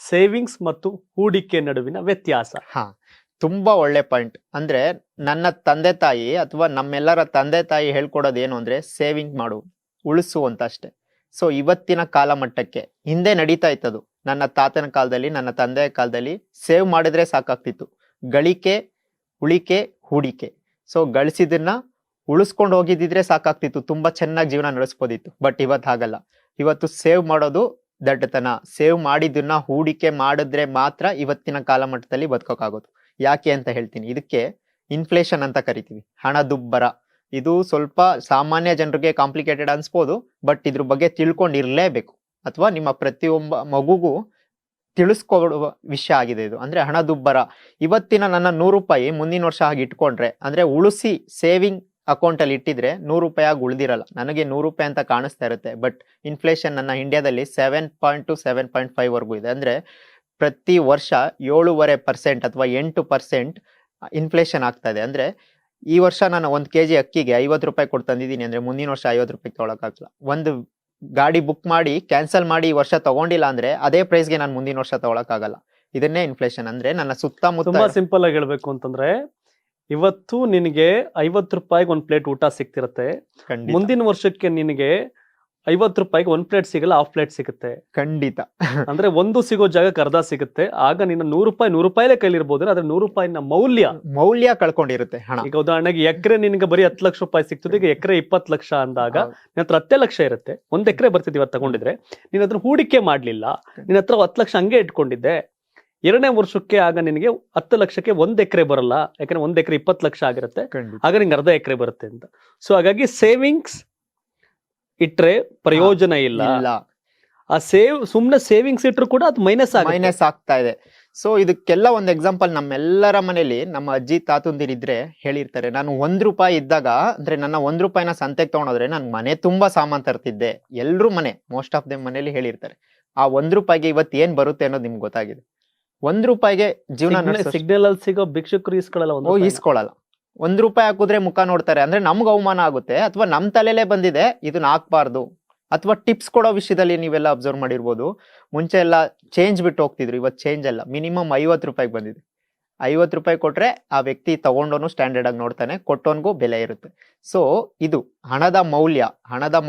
ಸೇವಿಂಗ್ಸ್ ಮತ್ತು ಹೂಡಿಕೆ ನಡುವಿನ ವ್ಯತ್ಯಾಸ. ತುಂಬಾ ಒಳ್ಳೆ ಪಾಯಿಂಟ್. ಅಂದ್ರೆ ನನ್ನ ತಂದೆ ತಾಯಿ ಅಥವಾ ನಮ್ಮೆಲ್ಲರ ತಂದೆ ತಾಯಿ ಹೇಳ್ಕೊಡೋದು ಏನು ಅಂದ್ರೆ ಸೇವಿಂಗ್ ಮಾಡು, ಉಳಿಸು ಅಂತ ಅಷ್ಟೇ. ಸೊ ಇವತ್ತಿನ ಕಾಲಮಟ್ಟಕ್ಕೆ ಹಿಂದೆ ನಡೀತಾ ಇತ್ತದು. ನನ್ನ ತಾತನ ಕಾಲದಲ್ಲಿ, ನನ್ನ ತಂದೆಯ ಕಾಲದಲ್ಲಿ ಸೇವ್ ಮಾಡಿದ್ರೆ ಸಾಕಾಗ್ತಿತ್ತು. ಗಳಿಕೆ, ಉಳಿಕೆ, ಹೂಡಿಕೆ. ಸೊ ಗಳಿಸಿದನ್ನ ಉಳಿಸ್ಕೊಂಡು ಹೋಗಿದ್ದಿದ್ರೆ ಸಾಕಾಗ್ತಿತ್ತು, ತುಂಬಾ ಚೆನ್ನಾಗಿ ಜೀವನ ನಡೆಸ್ಬೋದಿತ್ತು. ಬಟ್ ಇವತ್ತು ಹಾಗಲ್ಲ. ಇವತ್ತು ಸೇವ್ ಮಾಡೋದು ದಡ್ಡತನ. ಸೇವ್ ಮಾಡಿದ್ದನ್ನ ಹೂಡಿಕೆ ಮಾಡಿದ್ರೆ ಮಾತ್ರ ಇವತ್ತಿನ ಕಾಲಮಟ್ಟದಲ್ಲಿ ಬದುಕೋಕ್ಕಾಗೋದು. ಯಾಕೆ ಅಂತ ಹೇಳ್ತೀನಿ. ಇದಕ್ಕೆ ಇನ್ಫ್ಲೇಷನ್ ಅಂತ ಕರಿತೀವಿ, ಹಣದುಬ್ಬರ. ಇದು ಸ್ವಲ್ಪ ಸಾಮಾನ್ಯ ಜನರಿಗೆ ಕಾಂಪ್ಲಿಕೇಟೆಡ್ ಅನ್ಸ್ಬೋದು, ಬಟ್ ಇದ್ರ ಬಗ್ಗೆ ತಿಳ್ಕೊಂಡಿರ್ಲೇಬೇಕು, ಅಥವಾ ನಿಮ್ಮ ಪ್ರತಿಯೊಬ್ಬ ಮಗುಗೂ ತಿಳಿಸ್ಕೊಡುವ ವಿಷಯ ಆಗಿದೆ ಇದು. ಅಂದ್ರೆ ಹಣದುಬ್ಬರ. ಇವತ್ತಿನ ನನ್ನ ₹100 ಮುಂದಿನ ವರ್ಷ ಹಾಗೆ ಇಟ್ಕೊಂಡ್ರೆ, ಅಂದ್ರೆ ಉಳಿಸಿ ಸೇವಿಂಗ್ ಅಕೌಂಟ್ ಅಲ್ಲಿ ಇಟ್ಟಿದ್ರೆ ₹100 ಆಗಿ ಉಳಿದಿರಲ್ಲ. ನನಗೆ ₹100 ಅಂತ ಕಾಣಿಸ್ತಾ ಇರುತ್ತೆ, ಬಟ್ ಇನ್ಫ್ಲೇಷನ್ ನನ್ನ ಇಂಡಿಯಾದಲ್ಲಿ 7.2 7.5 ವರ್ಗೂ ಇದೆ. ಅಂದ್ರೆ ಪ್ರತಿ ವರ್ಷ 7.5% ಅಥವಾ 8% ಇನ್ಫ್ಲೇಷನ್ ಆಗ್ತಾ ಇದೆ. ಅಂದ್ರೆ ಈ ವರ್ಷ ನಾನು 1 kg ಅಕ್ಕಿಗೆ ₹50 ಕೊಟ್ಟು ತಂದಿದ್ದೀನಿ ಅಂದ್ರೆ ಮುಂದಿನ ವರ್ಷ ₹50 ತಗೊಳಕ್ಕಾಗಲ್ಲ. ಒಂದು ಗಾಡಿ ಬುಕ್ ಮಾಡಿ ಕ್ಯಾನ್ಸಲ್ ಮಾಡಿ ಈ ವರ್ಷ ತಗೊಂಡಿಲ್ಲ ಅಂದ್ರೆ ಅದೇ ಪ್ರೈಸ್ಗೆ ನಾನು ಮುಂದಿನ ವರ್ಷ ತಗೊಳಕ್ಕಾಗಲ್ಲ. ಇದನ್ನೇ ಇನ್ಫ್ಲೇಷನ್ ಅಂದ್ರೆ. ನನ್ನ ಸುತ್ತಮುತ್ತ ತುಂಬಾ ಸಿಂಪಲ್ ಆಗಿ ಹೇಳ್ಬೇಕು ಅಂತಂದ್ರೆ, ಇವತ್ತು ನಿನಗೆ ₹50 ಒಂದು ಪ್ಲೇಟ್ ಊಟ ಸಿಗ್ತಿರತ್ತೆ, ಮುಂದಿನ ವರ್ಷಕ್ಕೆ ನಿನಗೆ ₹50 ಒಂದು ಪ್ಲೇಟ್ ಸಿಗಲ್ಲ, ಹಾಫ್ ಪ್ಲೇಟ್ ಸಿಗುತ್ತೆ. ಖಂಡಿತ. ಅಂದ್ರೆ ಒಂದು ಸಿಗೋ ಜಾಗಕ್ಕೆ ಅರ್ಧ ಸಿಗುತ್ತೆ. ಆಗ ನಿನ್ನ ₹100 ಕೈಲಿರ್ಬೋದು, ಆದ್ರೆ ₹100 ಮೌಲ್ಯ ಕಳ್ಕೊಂಡಿರುತ್ತೆ ಹಣ. ಈಗ ಉದಾಹರಣೆಗೆ ಎಕರೆ ನಿನ್ಗೆ ಬರೀ ₹10 ಲಕ್ಷ ಸಿಗ್ತದೆ, ಈಗ ಎಕರೆ 20 ಲಕ್ಷ ಅಂದಾಗ ನಿನ್ನ ಹತ್ರ 10 ಲಕ್ಷ ಇರುತ್ತೆ. 1 ಎಕರೆ ಬರ್ತಿದ್ ಇವತ್ತು ತಗೊಂಡಿದ್ರೆ, ನಿನ್ನ ಹತ್ರ ಹೂಡಿಕೆ ಮಾಡ್ಲಿಲ್ಲ, ನಿನ್ನ ಹತ್ರ 10 ಲಕ್ಷ ಹಂಗೆ ಇಟ್ಕೊಂಡಿದ್ದೆ. 2ನೇ ವರ್ಷಕ್ಕೆ ಆಗ ನಿನಗೆ 10 ಲಕ್ಷಕ್ಕೆ 1 ಎಕರೆ ಬರಲ್ಲ, ಯಾಕಂದ್ರೆ 1 ಎಕರೆ 20 ಲಕ್ಷ ಆಗಿರುತ್ತೆ, ಆಗ ನಿಂಗೆ ಅರ್ಧ ಎಕರೆ ಬರುತ್ತೆ ಅಂತ. ಸೊ ಹಾಗಾಗಿ ಸೇವಿಂಗ್ಸ್ ಇಟ್ರೆ ಪ್ರಯೋಜನ ಇಲ್ಲ. ಆ ಸುಮ್ನೆ ಸೇವಿಂಗ್ಸ್ ಇಟ್ರು ಕೂಡ ಅದು ಮೈನಸ್ ಆಗ್ತಾ ಇದೆ. ಸೊ ಇದಕ್ಕೆಲ್ಲ ಒಂದು ಎಕ್ಸಾಂಪಲ್ ನಮ್ಮೆಲ್ಲರ ಮನೇಲಿ ನಮ್ಮ ಅಜ್ಜಿ ತಾತಂದಿರಿದ್ರೆ ಹೇಳಿರ್ತಾರೆ. ನಾನು ₹1 ಇದ್ದಾಗ, ಅಂದ್ರೆ ನನ್ನ ₹1 ಸಂತೆಗೆ ತಗೊಂಡೋದ್ರೆ ನಾನು ಮನೆ ತುಂಬಾ ಸಾಮಾನ್ ತರ್ತಿದ್ದೆ. ಎಲ್ರು ಮೋಸ್ಟ್ ಆಫ್ ದಮ್ ಮನೇಲಿ ಹೇಳಿರ್ತಾರೆ. ಆ ₹1 ಇವತ್ತು ಏನ್ ಬರುತ್ತೆ ಅನ್ನೋದು ನಿಮ್ಗೆ ಗೊತ್ತಾಗಿದೆ. ₹1 ಜೀವನ ಸಿಗ್ನಲ್ ಅಲ್ಲಿ ಸಿಗೋ ಭಿಕ್ಷುಕರು ಇಸ್ಕೊಳ್ಳಲ್ಲ. ₹1 ಹಾಕಿದ್ರೆ ಮುಖ ನೋಡ್ತಾರೆ. ಅಂದ್ರೆ ನಮ್ಗೆ ಅವಮಾನ ಆಗುತ್ತೆ, ಅಥವಾ ನಮ್ ತಲೆಲೇ ಬಂದಿದೆ ಇದನ್ನ ಹಾಕ್ಬಾರ್ದು. ಅಥವಾ ಟಿಪ್ಸ್ ಕೊಡೋ ವಿಷಯದಲ್ಲಿ ನೀವೆಲ್ಲ ಅಬ್ಸರ್ವ್ ಮಾಡಿರ್ಬೋದು. ಮುಂಚೆ ಎಲ್ಲ ಚೇಂಜ್ ಬಿಟ್ಟು ಹೋಗ್ತಿದ್ರು, ಇವತ್ತು ಚೇಂಜ್ ಅಲ್ಲ, ಮಿನಿಮಮ್ ₹50 ಬಂದಿದೆ. ₹50 ಕೊಟ್ರೆ ಆ ವ್ಯಕ್ತಿ ತಗೊಂಡೋನು ಸ್ಟ್ಯಾಂಡರ್ಡ್ ಆಗಿ ನೋಡ್ತಾನೆ, ಕೊಟ್ಟೋನ್ಗೂ ಬೆಲೆ ಇರುತ್ತೆ. ಸೊ ಇದು ಹಣದ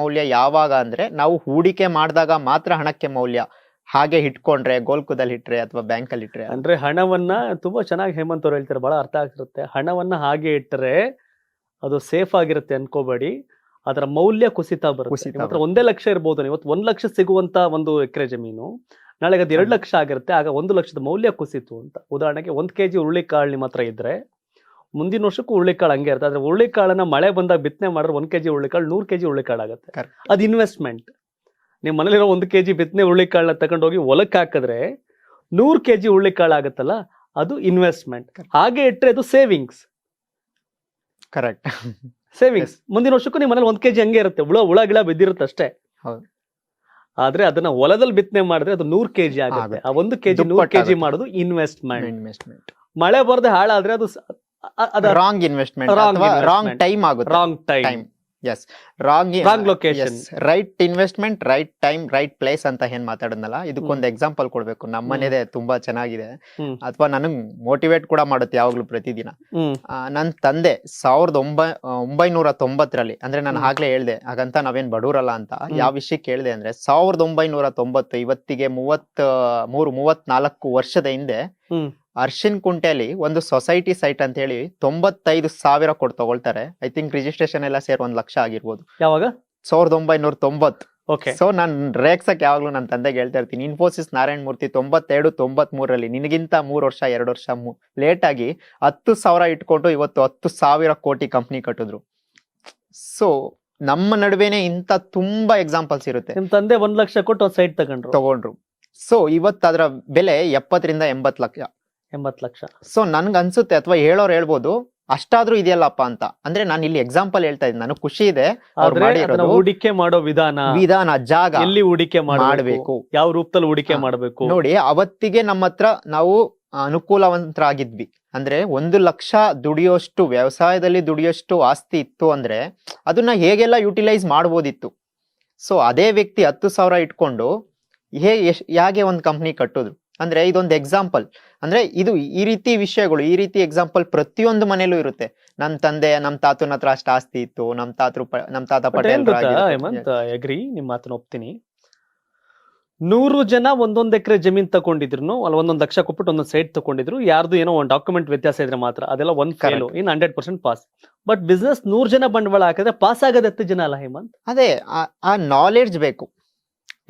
ಮೌಲ್ಯ ಯಾವಾಗ ಅಂದ್ರೆ ನಾವು ಹೂಡಿಕೆ ಮಾಡಿದಾಗ ಮಾತ್ರ ಹಣಕ್ಕೆ ಮೌಲ್ಯ. ಹಾಗೆ ಇಟ್ಕೊಂಡ್ರೆ, ಗೋಲ್ಕುದಲ್ಲಿ ಇಟ್ರೆ ಅಥವಾ ಬ್ಯಾಂಕ್ ಅಲ್ಲಿ ಇಟ್ರೆ, ಅಂದ್ರೆ ಹಣವನ್ನ ತುಂಬಾ ಚೆನ್ನಾಗಿ ಹೇಮಂತ್ ಅವ್ರು ಹೇಳ್ತಾರೆ, ಬಹಳ ಅರ್ಥ ಆಗ್ತಿರುತ್ತೆ. ಹಣವನ್ನ ಹಾಗೆ ಇಟ್ಟರೆ ಅದು ಸೇಫ್ ಆಗಿರುತ್ತೆ ಅನ್ಕೋಬೇಡಿ, ಅದರ ಮೌಲ್ಯ ಕುಸಿತಾ ಬರುತ್ತೆ. ಮಾತ್ರ 1 ಲಕ್ಷ ಇರ್ಬೋದು, ಇವತ್ತು 1 ಲಕ್ಷ ಸಿಗುವಂತ 1 ಎಕರೆ ಜಮೀನು ನಾಳೆಗೆ ಅದು 2 ಲಕ್ಷ ಆಗಿರುತ್ತೆ, ಆಗ 1 ಲಕ್ಷದ ಮೌಲ್ಯ ಕುಸಿತು ಅಂತ. ಉದಾಹರಣೆಗೆ 1 kg ಹುರುಳಿಕಾಳು ನಿಮ್ಮ ಹತ್ರ ಇದ್ರೆ ಮುಂದಿನ ವರ್ಷಕ್ಕೂ ಹುರುಳಿಕಾಳು ಹಂಗೆ ಇರುತ್ತೆ. ಆದ್ರೆ ಹುರುಳಿಕಾಳನ್ನ ಮಳೆ ಬಂದಾಗ ಬಿತ್ತನೆ ಮಾಡಿದ್ರೆ 1 kg ಹುರುಳಿಕಾಳು 100 kg ಹುರುಳಿಕಾಳು ಆಗುತ್ತೆ. ಅದು ಇನ್ವೆಸ್ಟ್ಮೆಂಟ್. ನಿಮ್ ಮನೇಲಿರೋ 1 kg ಬಿತ್ತನೆ ಹುರುಳಿಕಾಳನ್ನ ತಗೊಂಡೋಗಿ ಹೊಲಕ್ಕೆ ಹಾಕಿದ್ರೆ 100 kg ಹುರುಳಿಕಾಳು ಆಗುತ್ತಲ್ಲ, ಅದು ಇನ್ವೆಸ್ಟ್ಮೆಂಟ್. ಹಾಗೆ ಇಟ್ಟರೆ ಅದು ಸೇವಿಂಗ್ಸ್. ಕರೆಕ್ಟ್. ಸೇವಿಂಗ್ಸ್ ಮುಂದಿನ ವರ್ಷಕ್ಕೂ ನಿಮ್ಮ ಮನೇಲಿ 1 kg ಹಂಗೆ ಇರುತ್ತೆ, ಹುಳ ಗಿಳ ಬಿದ್ದಿರುತ್ತೆ ಅಷ್ಟೇ. ಆದ್ರೆ ಅದನ್ನ ಹೊಲದಲ್ಲಿ ಬಿತ್ತನೆ ಮಾಡಿದ್ರೆ ಅದು 100 ಕೆಜಿ ಆಗುತ್ತೆ. ಆಗುತ್ತೆ. ಆ 1 ಕೆಜಿ 100 ದುಪ್ಪಟ್ಟಾಗುತ್ತೆ. ಕೆಜಿ ಮಾಡೋದು ಇನ್ವೆಸ್ಟ್ಮೆಂಟ್. ಇನ್ವೆಸ್ಟ್ಮೆಂಟ್ ಮಳೆ ಬರದೆ ಹಾಳಾದ್ರೆ ಅದು ರಾಂಗ್ ಇನ್ವೆಸ್ಟ್ಮೆಂಟ್ Wrong ಅಥವಾ ರಾಂಗ್ investment. ಟೈಮ್ ಆಗುತ್ತೆ. Wrong time, time is wrong Wrong location. Right investment right time right place ಅಂತ ಏನ್ ಮಾತಾಡದ್ನಲ್ಲ, ಇದಕ್ಕೊಂದು ಎಕ್ಸಾಂಪಲ್ ಕೊಡ್ಬೇಕು. ನಮ್ಮನೇದೇ ತುಂಬಾ ಚೆನ್ನಾಗಿದೆ, ಹ್ಮ್. ಅಥವಾ ನನಗ್ ಮೋಟಿವೇಟ್ ಕೂಡ ಮಾಡುತ್ತೆ ಯಾವಾಗ್ಲೂ ಪ್ರತಿದಿನ. ಹ್ಮ್ ನನ್ ತಂದೆ 1990ರಲ್ಲಿ, ಅಂದ್ರೆ ನಾನು ಆಗ್ಲೇ ಹೇಳ್ದೆ ಹಾಗಂತ ನಾವೇನ್ ಬಡವರಲ್ಲ ಅಂತ. ಯಾವ ವಿಷಯಕ್ಕೆ ಹೇಳ್ದೆ ಅಂದ್ರೆ 1990, ಇವತ್ತಿಗೆ 34 ವರ್ಷದ ಹಿಂದೆ ಹ್ಮ್ ಅರ್ಶಿನ್ ಕುಂಟೆಲಿ ಒಂದು ಸೊಸೈಟಿ ಸೈಟ್ ಅಂತ ಹೇಳಿ 95,000 ಕೊಟ್ಟು ತಗೊಳ್ತಾರೆ. ಐ ಥಿಂಕ್ ರಿಜಿಸ್ಟ್ರೇಷನ್ ಎಲ್ಲ ಸೇರಿ 1 ಲಕ್ಷ ಆಗಿರ್ಬೋದು. ಯಾವಾಗ? 1990. ಓಕೆ. ಸೊ ನಾನ್ ರೇಕ್ಸಕ್ ಯಾವಾಗ್ಲೂ ನನ್ನ ತಂದೆಗೆ ಹೇಳ್ತಾ ಇರ್ತೀನಿ, ಇನ್ಫೋಸಿಸ್ ನಾರಾಯಣ ಮೂರ್ತಿ 92, 93ರಲ್ಲಿ ನಿನಗಿಂತ 3 ವರ್ಷ 2 ವರ್ಷ ಲೇಟ್ ಆಗಿ 10,000 ಇಟ್ಕೊಂಡು ಇವತ್ತು 10,000 ಕೋಟಿ ಕಂಪ್ನಿ ಕಟ್ಟಿದ್ರು. ಸೊ ನಮ್ಮ ನಡುವೆನೆ ಇಂತ ತುಂಬಾ ಎಕ್ಸಾಂಪಲ್ಸ್ ಇರುತ್ತೆ. ನಿಮ್ ತಂದೆ 1 ಲಕ್ಷ ಕೊಟ್ಟು ಒಂದು ಸೈಟ್ ತಗೊಂಡ್ರು. ಸೊ ಇವತ್ತು ಅದರ ಬೆಲೆ 70 ರಿಂದ 80 ಲಕ್ಷ. 80 ಲಕ್ಷ. ಸೊ ನನ್ಗೆ ಅನ್ಸುತ್ತೆ, ಅಥವಾ ಹೇಳೋರು ಹೇಳ್ಬೋದು, ಅಷ್ಟಾದ್ರೂ ಇದೆಯಲ್ಲಪ್ಪ ಅಂತ. ಅಂದ್ರೆ ನಾನು ಇಲ್ಲಿ ಎಕ್ಸಾಂಪಲ್ ಹೇಳ್ತಾ ಇದ್ದೀನಿ, ನನಗೆ ಖುಷಿ ಇದೆ. ಅವ್ರು ಆದ್ರೆ ಅದನ್ನ ಮಾಡಿರೋದು ಹೂಡಿಕೆ ಮಾಡೋ ವಿಧಾನ, ಜಾಗ ಎಲ್ಲಿ ಹೂಡಿಕೆ ಮಾಡ್ಬೇಕು. ಮಾಡಬೇಕು, ಯಾವ ರೂಪದಲ್ಲಿ ಹೂಡಿಕೆ ಹಾ. ಮಾಡಬೇಕು. ನೋಡಿ, ಅವತ್ತಿಗೆ ನಮ್ಮ ಹತ್ರ ನಾವು ಅನುಕೂಲವಂತರಾಗಿದ್ವಿ. ಅಂದ್ರೆ 1 ಲಕ್ಷ ದುಡಿಯೋಷ್ಟು, ವ್ಯವಸಾಯದಲ್ಲಿ ದುಡಿಯೋಷ್ಟು ಆಸ್ತಿ ಇತ್ತು ಅಂದ್ರೆ ಅದನ್ನ ಹೇಗೆಲ್ಲ ಯುಟಿಲೈಸ್ ಮಾಡ್ಬೋದಿತ್ತು. ಸೊ ಅದೇ ವ್ಯಕ್ತಿ 10,000 ಇಟ್ಕೊಂಡು ಹೇಗೆ ಒಂದು ಕಂಪ್ನಿ ಕಟ್ಟೋದು ಅಂದ್ರೆ ಇದೊಂದು ಎಕ್ಸಾಂಪಲ್. ಅಂದ್ರೆ ಇದು ಈ ರೀತಿ ವಿಷಯಗಳು, ಈ ರೀತಿ ಎಕ್ಸಾಂಪಲ್ ಪ್ರತಿಯೊಂದು ಮನೇಲೂ ಇರುತ್ತೆ. ನಮ್ ತಂದೆ ನಮ್ ತಾತನ ಹತ್ರ ಅಷ್ಟು ಆಸ್ತಿ ಇತ್ತು, ನಮ್ ತಾತ ಪಟೇಲ್ ಹೇಮಂತ್, ಅಗ್ರಿ, ನಿಮ್ ಮಾತನ್ನ ಒಪ್ತೀನಿ. 100 ಜನ ಒಂದೊಂದ್ ಎಕರೆ ಜಮೀನ್ ತಗೊಂಡಿದ್ರು, ಅಲ್ಲಿ 1 ಲಕ್ಷ ಕೊಟ್ಬಿಟ್ಟು ಒಂದೊಂದು ಸೈಟ್ ತಗೊಂಡಿದ್ರು. ಯಾರ್ದು ಏನೋ ಒಂದು ಡಾಕ್ಯುಮೆಂಟ್ ವ್ಯತ್ಯಾಸ ಇದ್ರೆ ಮಾತ್ರ ಅದೆಲ್ಲ ಒಂದ್ fail, in 100% pass. But business 100 ಜನ ಬಂಡವಾಳ ಹಾಕಿದ್ರೆ ಪಾಸ್ ಆಗೋದು 10 ಜನ ಅಲ್ಲ ಹೇಮಂತ್? ಅದೇ ಆ ನಾಲೆಡ್ಜ್ ಬೇಕು,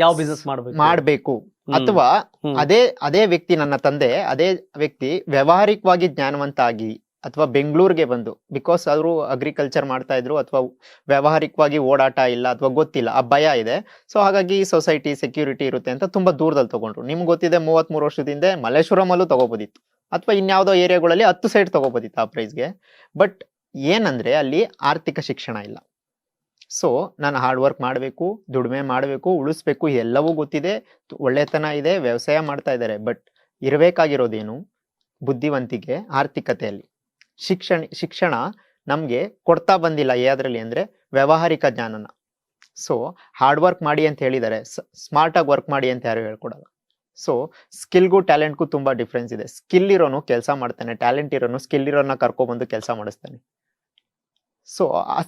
ಯಾವ ಬಿಸ್ನೆಸ್ ಮಾಡ್ಬೇಕು. ಅಥವಾ ಅದೇ ವ್ಯಕ್ತಿ, ನನ್ನ ತಂದೆ ಅದೇ ವ್ಯಕ್ತಿ ವ್ಯಾವಹಾರಿಕವಾಗಿ ಜ್ಞಾನವಂತ ಆಗಿ, ಅಥವಾ ಬೆಂಗಳೂರಿಗೆ ಬಂದು, ಬಿಕಾಸ್ ಅವರು ಅಗ್ರಿಕಲ್ಚರ್ ಮಾಡ್ತಾ ಇದ್ರು, ಅಥವಾ ವ್ಯಾವಹಾರಿಕವಾಗಿ ಓಡಾಟ ಇಲ್ಲ, ಅಥವಾ ಗೊತ್ತಿಲ್ಲ, ಆ ಭಯ ಇದೆ. ಸೊ ಹಾಗಾಗಿ ಸೊಸೈಟಿ ಸೆಕ್ಯೂರಿಟಿ ಇರುತ್ತೆ ಅಂತ ತುಂಬಾ ದೂರದಲ್ಲಿ ತಗೊಂಡ್ರು. ನಿಮ್ಗೆ ಗೊತ್ತಿದೆ, 33 ವರ್ಷದಿಂದ ಮಲ್ಲೇಶ್ವರಂ ಅಲ್ಲೂ ತಗೋಬೋದಿತ್ತು, ಅಥವಾ ಇನ್ಯಾವುದೋ ಏರಿಯಾಗಳಲ್ಲಿ 10 ಸೈಟ್ ತಗೋಬೋದಿತ್ತು ಆ ಪ್ರೈಸ್ಗೆ. ಬಟ್ ಏನಂದ್ರೆ ಅಲ್ಲಿ ಆರ್ಥಿಕ ಶಿಕ್ಷಣ ಇಲ್ಲ. ಸೊ ನಾನು ಹಾರ್ಡ್ ವರ್ಕ್ ಮಾಡಬೇಕು, ದುಡಿಮೆ ಮಾಡಬೇಕು, ಉಳಿಸ್ಬೇಕು, ಎಲ್ಲವೂ ಗೊತ್ತಿದೆ, ಒಳ್ಳೆತನ ಇದೆ, ವ್ಯವಸಾಯ ಮಾಡ್ತಾ ಇದ್ದಾರೆ. ಬಟ್ ಇರಬೇಕಾಗಿರೋದೇನು? ಬುದ್ಧಿವಂತಿಕೆ ಆರ್ಥಿಕತೆಯಲ್ಲಿ. ಶಿಕ್ಷಣ ನಮ್ಗೆ ಕೊಡ್ತಾ ಬಂದಿಲ್ಲ ಯಾವ್ದ್ರಲ್ಲಿ ಅಂದ್ರೆ ವ್ಯಾವಹಾರಿಕ ಜ್ಞಾನನ. ಸೊ ಹಾರ್ಡ್ ವರ್ಕ್ ಮಾಡಿ ಅಂತ ಹೇಳಿದ್ದಾರೆ, ಸ್ಮಾರ್ಟ್ ಆಗಿ ವರ್ಕ್ ಮಾಡಿ ಅಂತ ಯಾರು ಹೇಳ್ಕೊಡಲ್ಲ. ಸೊ ಸ್ಕಿಲ್ಗೂ ಟ್ಯಾಲೆಂಟ್ಗೂ ತುಂಬಾ ಡಿಫ್ರೆನ್ಸ್ ಇದೆ. ಸ್ಕಿಲ್ ಇರೋನು ಕೆಲಸ ಮಾಡ್ತಾನೆ, ಟ್ಯಾಲೆಂಟ್ ಇರೋನು ಸ್ಕಿಲ್ ಇರೋನ ಕರ್ಕೊಬಂದು ಕೆಲಸ ಮಾಡಿಸ್ತಾನೆ. ಸೊ ಆ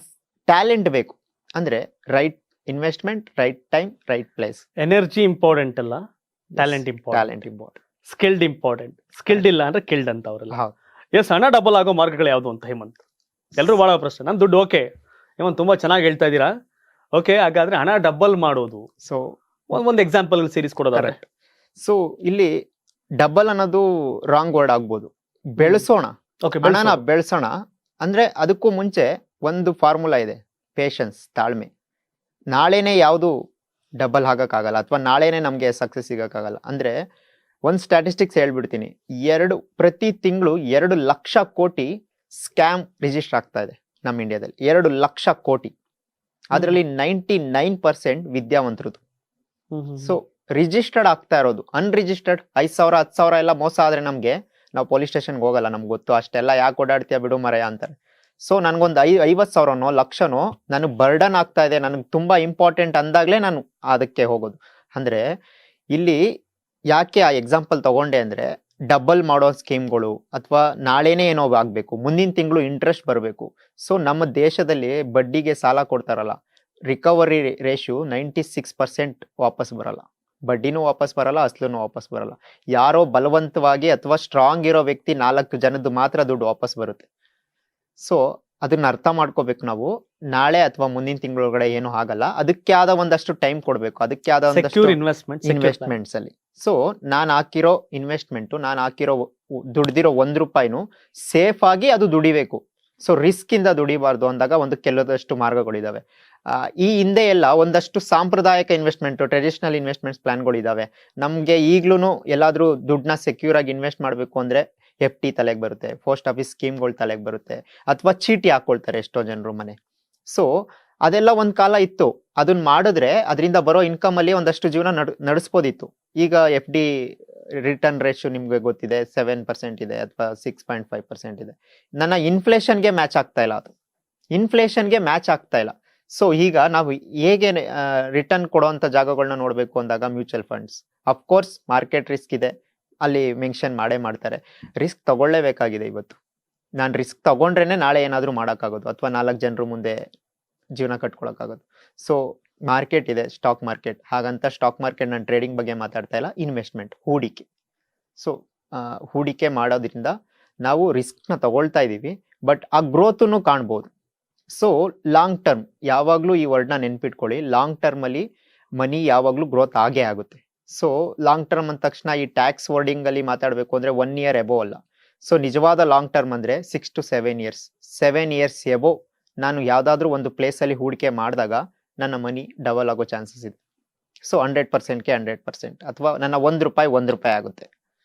ಟ್ಯಾಲೆಂಟ್ ಬೇಕು ಅಂದ್ರೆ right investment, right time, right place. Energy important ಅಲ್ಲ, talent important. Skilled important. Skilled ಇಲ್ಲ ಅಂದ್ರೆ ಕಿಲ್ಡ್ ಅಂತ ಅವರೆಲ್ಲ. ಎಸ್, ಹಣ ಡಬಲ್ ಆಗೋ ಮಾರ್ಗಗಳು ಯಾವ್ದು ಅಂತ ಹೇಮಂತ್? ಎಲ್ರು ಬಹಳ ಪ್ರಶ್ನೆ. ನನ್ ದುಡ್ಡು ಓಕೆ ಹೇಮಂತ್, ತುಂಬಾ ಚೆನ್ನಾಗಿ ಹೇಳ್ತಾ ಇದ್ದೀರಾ. ಓಕೆ, ಹಾಗಾದ್ರೆ ಹಣ ಡಬಲ್ ಮಾಡೋದು, ಸೊ ಒಂದು ಎಕ್ಸಾಂಪಲ್ ಸೀರೀಸ್ ಕೊಡೋದಾದ್ರೆ? ಸೊ ಇಲ್ಲಿ ಡಬಲ್ ಅನ್ನೋದು ರಾಂಗ್ ವರ್ಡ್ ಆಗ್ಬೋದು. ಬೆಳೆಸೋಣ, ಹಣನ ಬೆಳೆಸೋಣ ಅಂದ್ರೆ ಅದಕ್ಕೂ ಮುಂಚೆ ಒಂದು ಫಾರ್ಮುಲಾ ಇದೆ, ಪೇಷನ್ಸ್, ತಾಳ್ಮೆ. ನಾಳೆನೆ ಯಾವುದು ಡಬಲ್ ಆಗಕ್ಕಾಗಲ್ಲ, ಅಥವಾ ನಾಳೆನೆ ನಮ್ಗೆ ಸಕ್ಸಸ್ ಸಿಗಕ್ಕಾಗಲ್ಲ. ಅಂದ್ರೆ ಒಂದು ಸ್ಟ್ಯಾಟಿಸ್ಟಿಕ್ಸ್ ಹೇಳ್ಬಿಡ್ತೀನಿ, ಪ್ರತಿ ತಿಂಗಳು 2 ಲಕ್ಷ ಕೋಟಿ ಸ್ಕ್ಯಾಮ್ ರಿಜಿಸ್ಟರ್ ಆಗ್ತಾ ಇದೆ ನಮ್ಮ ಇಂಡಿಯಾದಲ್ಲಿ. 2 ಲಕ್ಷ ಕೋಟಿ, ಅದರಲ್ಲಿ 99% ವಿದ್ಯಾವಂತರದು. ಸೊ ರಿಜಿಸ್ಟರ್ಡ್ ಆಗ್ತಾ ಇರೋದು, ಅನ್ರಿಜಿಸ್ಟರ್ಡ್ 5,000 10,000 ಎಲ್ಲ ಮೋಸ ಆದ್ರೆ ನಮ್ಗೆ, ನಾವು ಪೊಲೀಸ್ ಸ್ಟೇಷನ್ಗೆ ಹೋಗಲ್ಲ, ನಮ್ಗೆ ಗೊತ್ತು, ಅಷ್ಟೆಲ್ಲ ಯಾಕೆ ಓಡಾಡ್ತೀಯ ಬಿಡು ಮರೆಯ ಅಂತಾರೆ. ಸೊ ನನ್ಗೊಂದು 50,000ನೋ ಲಕ್ಷನೋ ನನಗೆ ಬರ್ಡನ್ ಆಗ್ತಾ ಇದೆ, ನನಗೆ ತುಂಬಾ ಇಂಪಾರ್ಟೆಂಟ್ ಅಂದಾಗ್ಲೇ ನಾನು ಅದಕ್ಕೆ ಹೋಗೋದು. ಅಂದ್ರೆ ಇಲ್ಲಿ ಯಾಕೆ ಆ ಎಕ್ಸಾಂಪಲ್ ತಗೊಂಡೆ ಅಂದ್ರೆ, ಡಬಲ್ ಮಾಡೋ ಸ್ಕೀಮ್ಗಳು, ಅಥವಾ ನಾಳೆನೇ ಏನೋ ಆಗ್ಬೇಕು, ಮುಂದಿನ ತಿಂಗಳು ಇಂಟ್ರೆಸ್ಟ್ ಬರಬೇಕು. ಸೊ ನಮ್ಮ ದೇಶದಲ್ಲಿ ಬಡ್ಡಿಗೆ ಸಾಲ ಕೊಡ್ತಾರಲ್ಲ, ರಿಕವರಿ ರೇಷಿಯೋ 96% ವಾಪಸ್ ಬರಲ್ಲ. ಬಡ್ಡಿನೂ ವಾಪಸ್ ಬರಲ್ಲ, ಅಸ್ಲೂ ವಾಪಸ್ ಬರಲ್ಲ. ಯಾರೋ ಬಲವಂತವಾಗಿ ಅಥವಾ ಸ್ಟ್ರಾಂಗ್ ಇರೋ ವ್ಯಕ್ತಿ 4 ಜನದ್ದು ಮಾತ್ರ ದುಡ್ಡು ವಾಪಸ್ ಬರುತ್ತೆ. ಸೊ ಅದನ್ನ ಅರ್ಥ ಮಾಡ್ಕೋಬೇಕು ನಾವು. ನಾಳೆ ಅಥವಾ ಮುಂದಿನ ತಿಂಗಳೊಳಗಡೆ ಏನು ಆಗಲ್ಲ, ಅದಕ್ಕೆ ಆದ ಒಂದಷ್ಟು ಟೈಮ್ ಕೊಡ್ಬೇಕು, ಅದಕ್ಕೆ ಆದ ಒಂದಷ್ಟು ಇನ್ವೆಸ್ಟ್ಮೆಂಟ್ಸ್ ಅಲ್ಲಿ. ಸೊ ನಾನು ಹಾಕಿರೋ ಇನ್ವೆಸ್ಟ್ಮೆಂಟ್, ನಾನು ಹಾಕಿರೋ ದುಡ್ದಿರೋ 1 ರೂಪಾಯಿನೂ ಸೇಫ್ ಆಗಿ ಅದು ದುಡಿಬೇಕು. ಸೊ ರಿಸ್ಕ್ ಇಂದ ದುಡಿಬಾರ್ದು ಅಂದಾಗ ಒಂದು ಕೆಲವಷ್ಟು ಮಾರ್ಗಗಳಿದಾವೆ. ಈ ಹಿಂದೆ ಎಲ್ಲ ಒಂದಷ್ಟು ಸಾಂಪ್ರದಾಯಿಕ ಇನ್ವೆಸ್ಟ್ಮೆಂಟ್, ಟ್ರೆಡಿಷನಲ್ ಇನ್ವೆಸ್ಟ್ಮೆಂಟ್ಸ್ ಪ್ಲಾನ್ಗಳು ಇದಾವೆ. ನಮ್ಗೆ ಈಗ್ಲೂ ಎಲ್ಲಾದ್ರೂ ದುಡ್ಡನ್ನ ಸೆಕ್ಯೂರ್ ಆಗಿ ಇನ್ವೆಸ್ಟ್ ಮಾಡ್ಬೇಕು ಅಂದ್ರೆ FD ತಲೆಗೆ ಬರುತ್ತೆ, ಪೋಸ್ಟ್ ಆಫೀಸ್ ಸ್ಕೀಮ್ಗಳು ತಲೆಗೆ ಬರುತ್ತೆ, ಅಥವಾ ಚೀಟಿ ಹಾಕೊಳ್ತಾರೆ ಎಷ್ಟೋ ಜನರು ಮನೆ. ಸೊ ಅದೆಲ್ಲ ಒಂದ್ ಕಾಲ ಇತ್ತು. ಅದನ್ನ ಮಾಡಿದ್ರೆ ಅದರಿಂದ ಬರೋ ಇನ್ಕಮ್ ಅಲ್ಲಿ ಒಂದಷ್ಟು ಜೀವನ ನಡೆಸ್ಬೋದಿತ್ತು. ಈಗ FD ರಿಟರ್ನ್ ರೇಷಿಯೋ ನಿಮ್ಗೆ ಗೊತ್ತಿದೆ, 7% ಇದೆ ಅಥವಾ 6.5% ಇದೆ. ನನ್ನ ಇನ್ಫ್ಲೇಷನ್ಗೆ ಮ್ಯಾಚ್ ಆಗ್ತಾ ಇಲ್ಲ, ಅದು ಇನ್ಫ್ಲೇಷನ್ಗೆ ಮ್ಯಾಚ್ ಆಗ್ತಾ ಇಲ್ಲ. ಸೊ ಈಗ ನಾವು ಹೇಗೆ ರಿಟರ್ನ್ ಕೊಡುವಂತ ಜಾಗಗಳನ್ನ ನೋಡ್ಬೇಕು ಅಂದಾಗ mutual funds, of course market risk ಇದೆ, ಅಲ್ಲಿ ಮೆನ್ಷನ್ ಮಾಡೇ ಮಾಡ್ತಾರೆ. ರಿಸ್ಕ್ ತಗೊಳ್ಳೇಬೇಕಾಗಿದೆ. ಇವತ್ತು ನಾನು ರಿಸ್ಕ್ ತಗೊಂಡ್ರೇನೆ ನಾಳೆ ಏನಾದ್ರೂ ಮಾಡೋಕ್ಕಾಗೋದು ಅಥವಾ 4 ಜನರು ಮುಂದೆ ಜೀವನ ಕಟ್ಕೊಳಕ್ಕಾಗೋದು. ಸೊ ಮಾರ್ಕೆಟ್ ಇದೆ, ಸ್ಟಾಕ್ ಮಾರ್ಕೆಟ್. ಹಾಗಂತ ಸ್ಟಾಕ್ ಮಾರ್ಕೆಟ್ ನಾನು ಟ್ರೇಡಿಂಗ್ ಬಗ್ಗೆ ಮಾತಾಡ್ತಾ ಇಲ್ಲ, ಇನ್ವೆಸ್ಟ್ಮೆಂಟ್, ಹೂಡಿಕೆ. ಸೊ ಹೂಡಿಕೆ ಮಾಡೋದ್ರಿಂದ ನಾವು ರಿಸ್ಕ್ನ ತಗೊಳ್ತಾ ಇದ್ದೀವಿ, ಬಟ್ ಆ ಗ್ರೋತನ್ನು ಕಾಣ್ಬೋದು. ಸೊ ಲಾಂಗ್ ಟರ್ಮ್, ಯಾವಾಗಲೂ ಈ ವರ್ಡ್ನ ನೆನ್ಪಿಟ್ಕೊಳ್ಳಿ, ಲಾಂಗ್ ಟರ್ಮ್ ಅಲ್ಲಿ ಮನಿ ಯಾವಾಗಲೂ ಗ್ರೋತ್ ಆಗೇ ಆಗುತ್ತೆ. ಸೊ ಲಾಂಗ್ ಟರ್ಮ್ ಅಂದ ತಕ್ಷಣ ಈ ಟ್ಯಾಕ್ಸ್ ವರ್ಡಿಂಗ್ ಅಲ್ಲಿ ಮಾತಾಡಬೇಕು ಅಂದ್ರೆ 1 year ಎಬೋ ಅಲ್ಲ. ಸೊ ನಿಜವಾದ ಲಾಂಗ್ ಟರ್ಮ್ ಅಂದ್ರೆ 6 to 7 years. 7 years ಎಬೋ ನಾನು ಯಾವ್ದಾದ್ರು ಒಂದು ಪ್ಲೇಸ್ ಅಲ್ಲಿ ಹೂಡಿಕೆ ಮಾಡಿದಾಗ ನನ್ನ ಮನಿ ಡಬಲ್ ಆಗೋ ಚಾನ್ಸಸ್ ಇದೆ. ಸೊ 100%ಗೆ 100%, ಅಥವಾ ನನ್ನ ₹1 ಆಗುತ್ತೆ.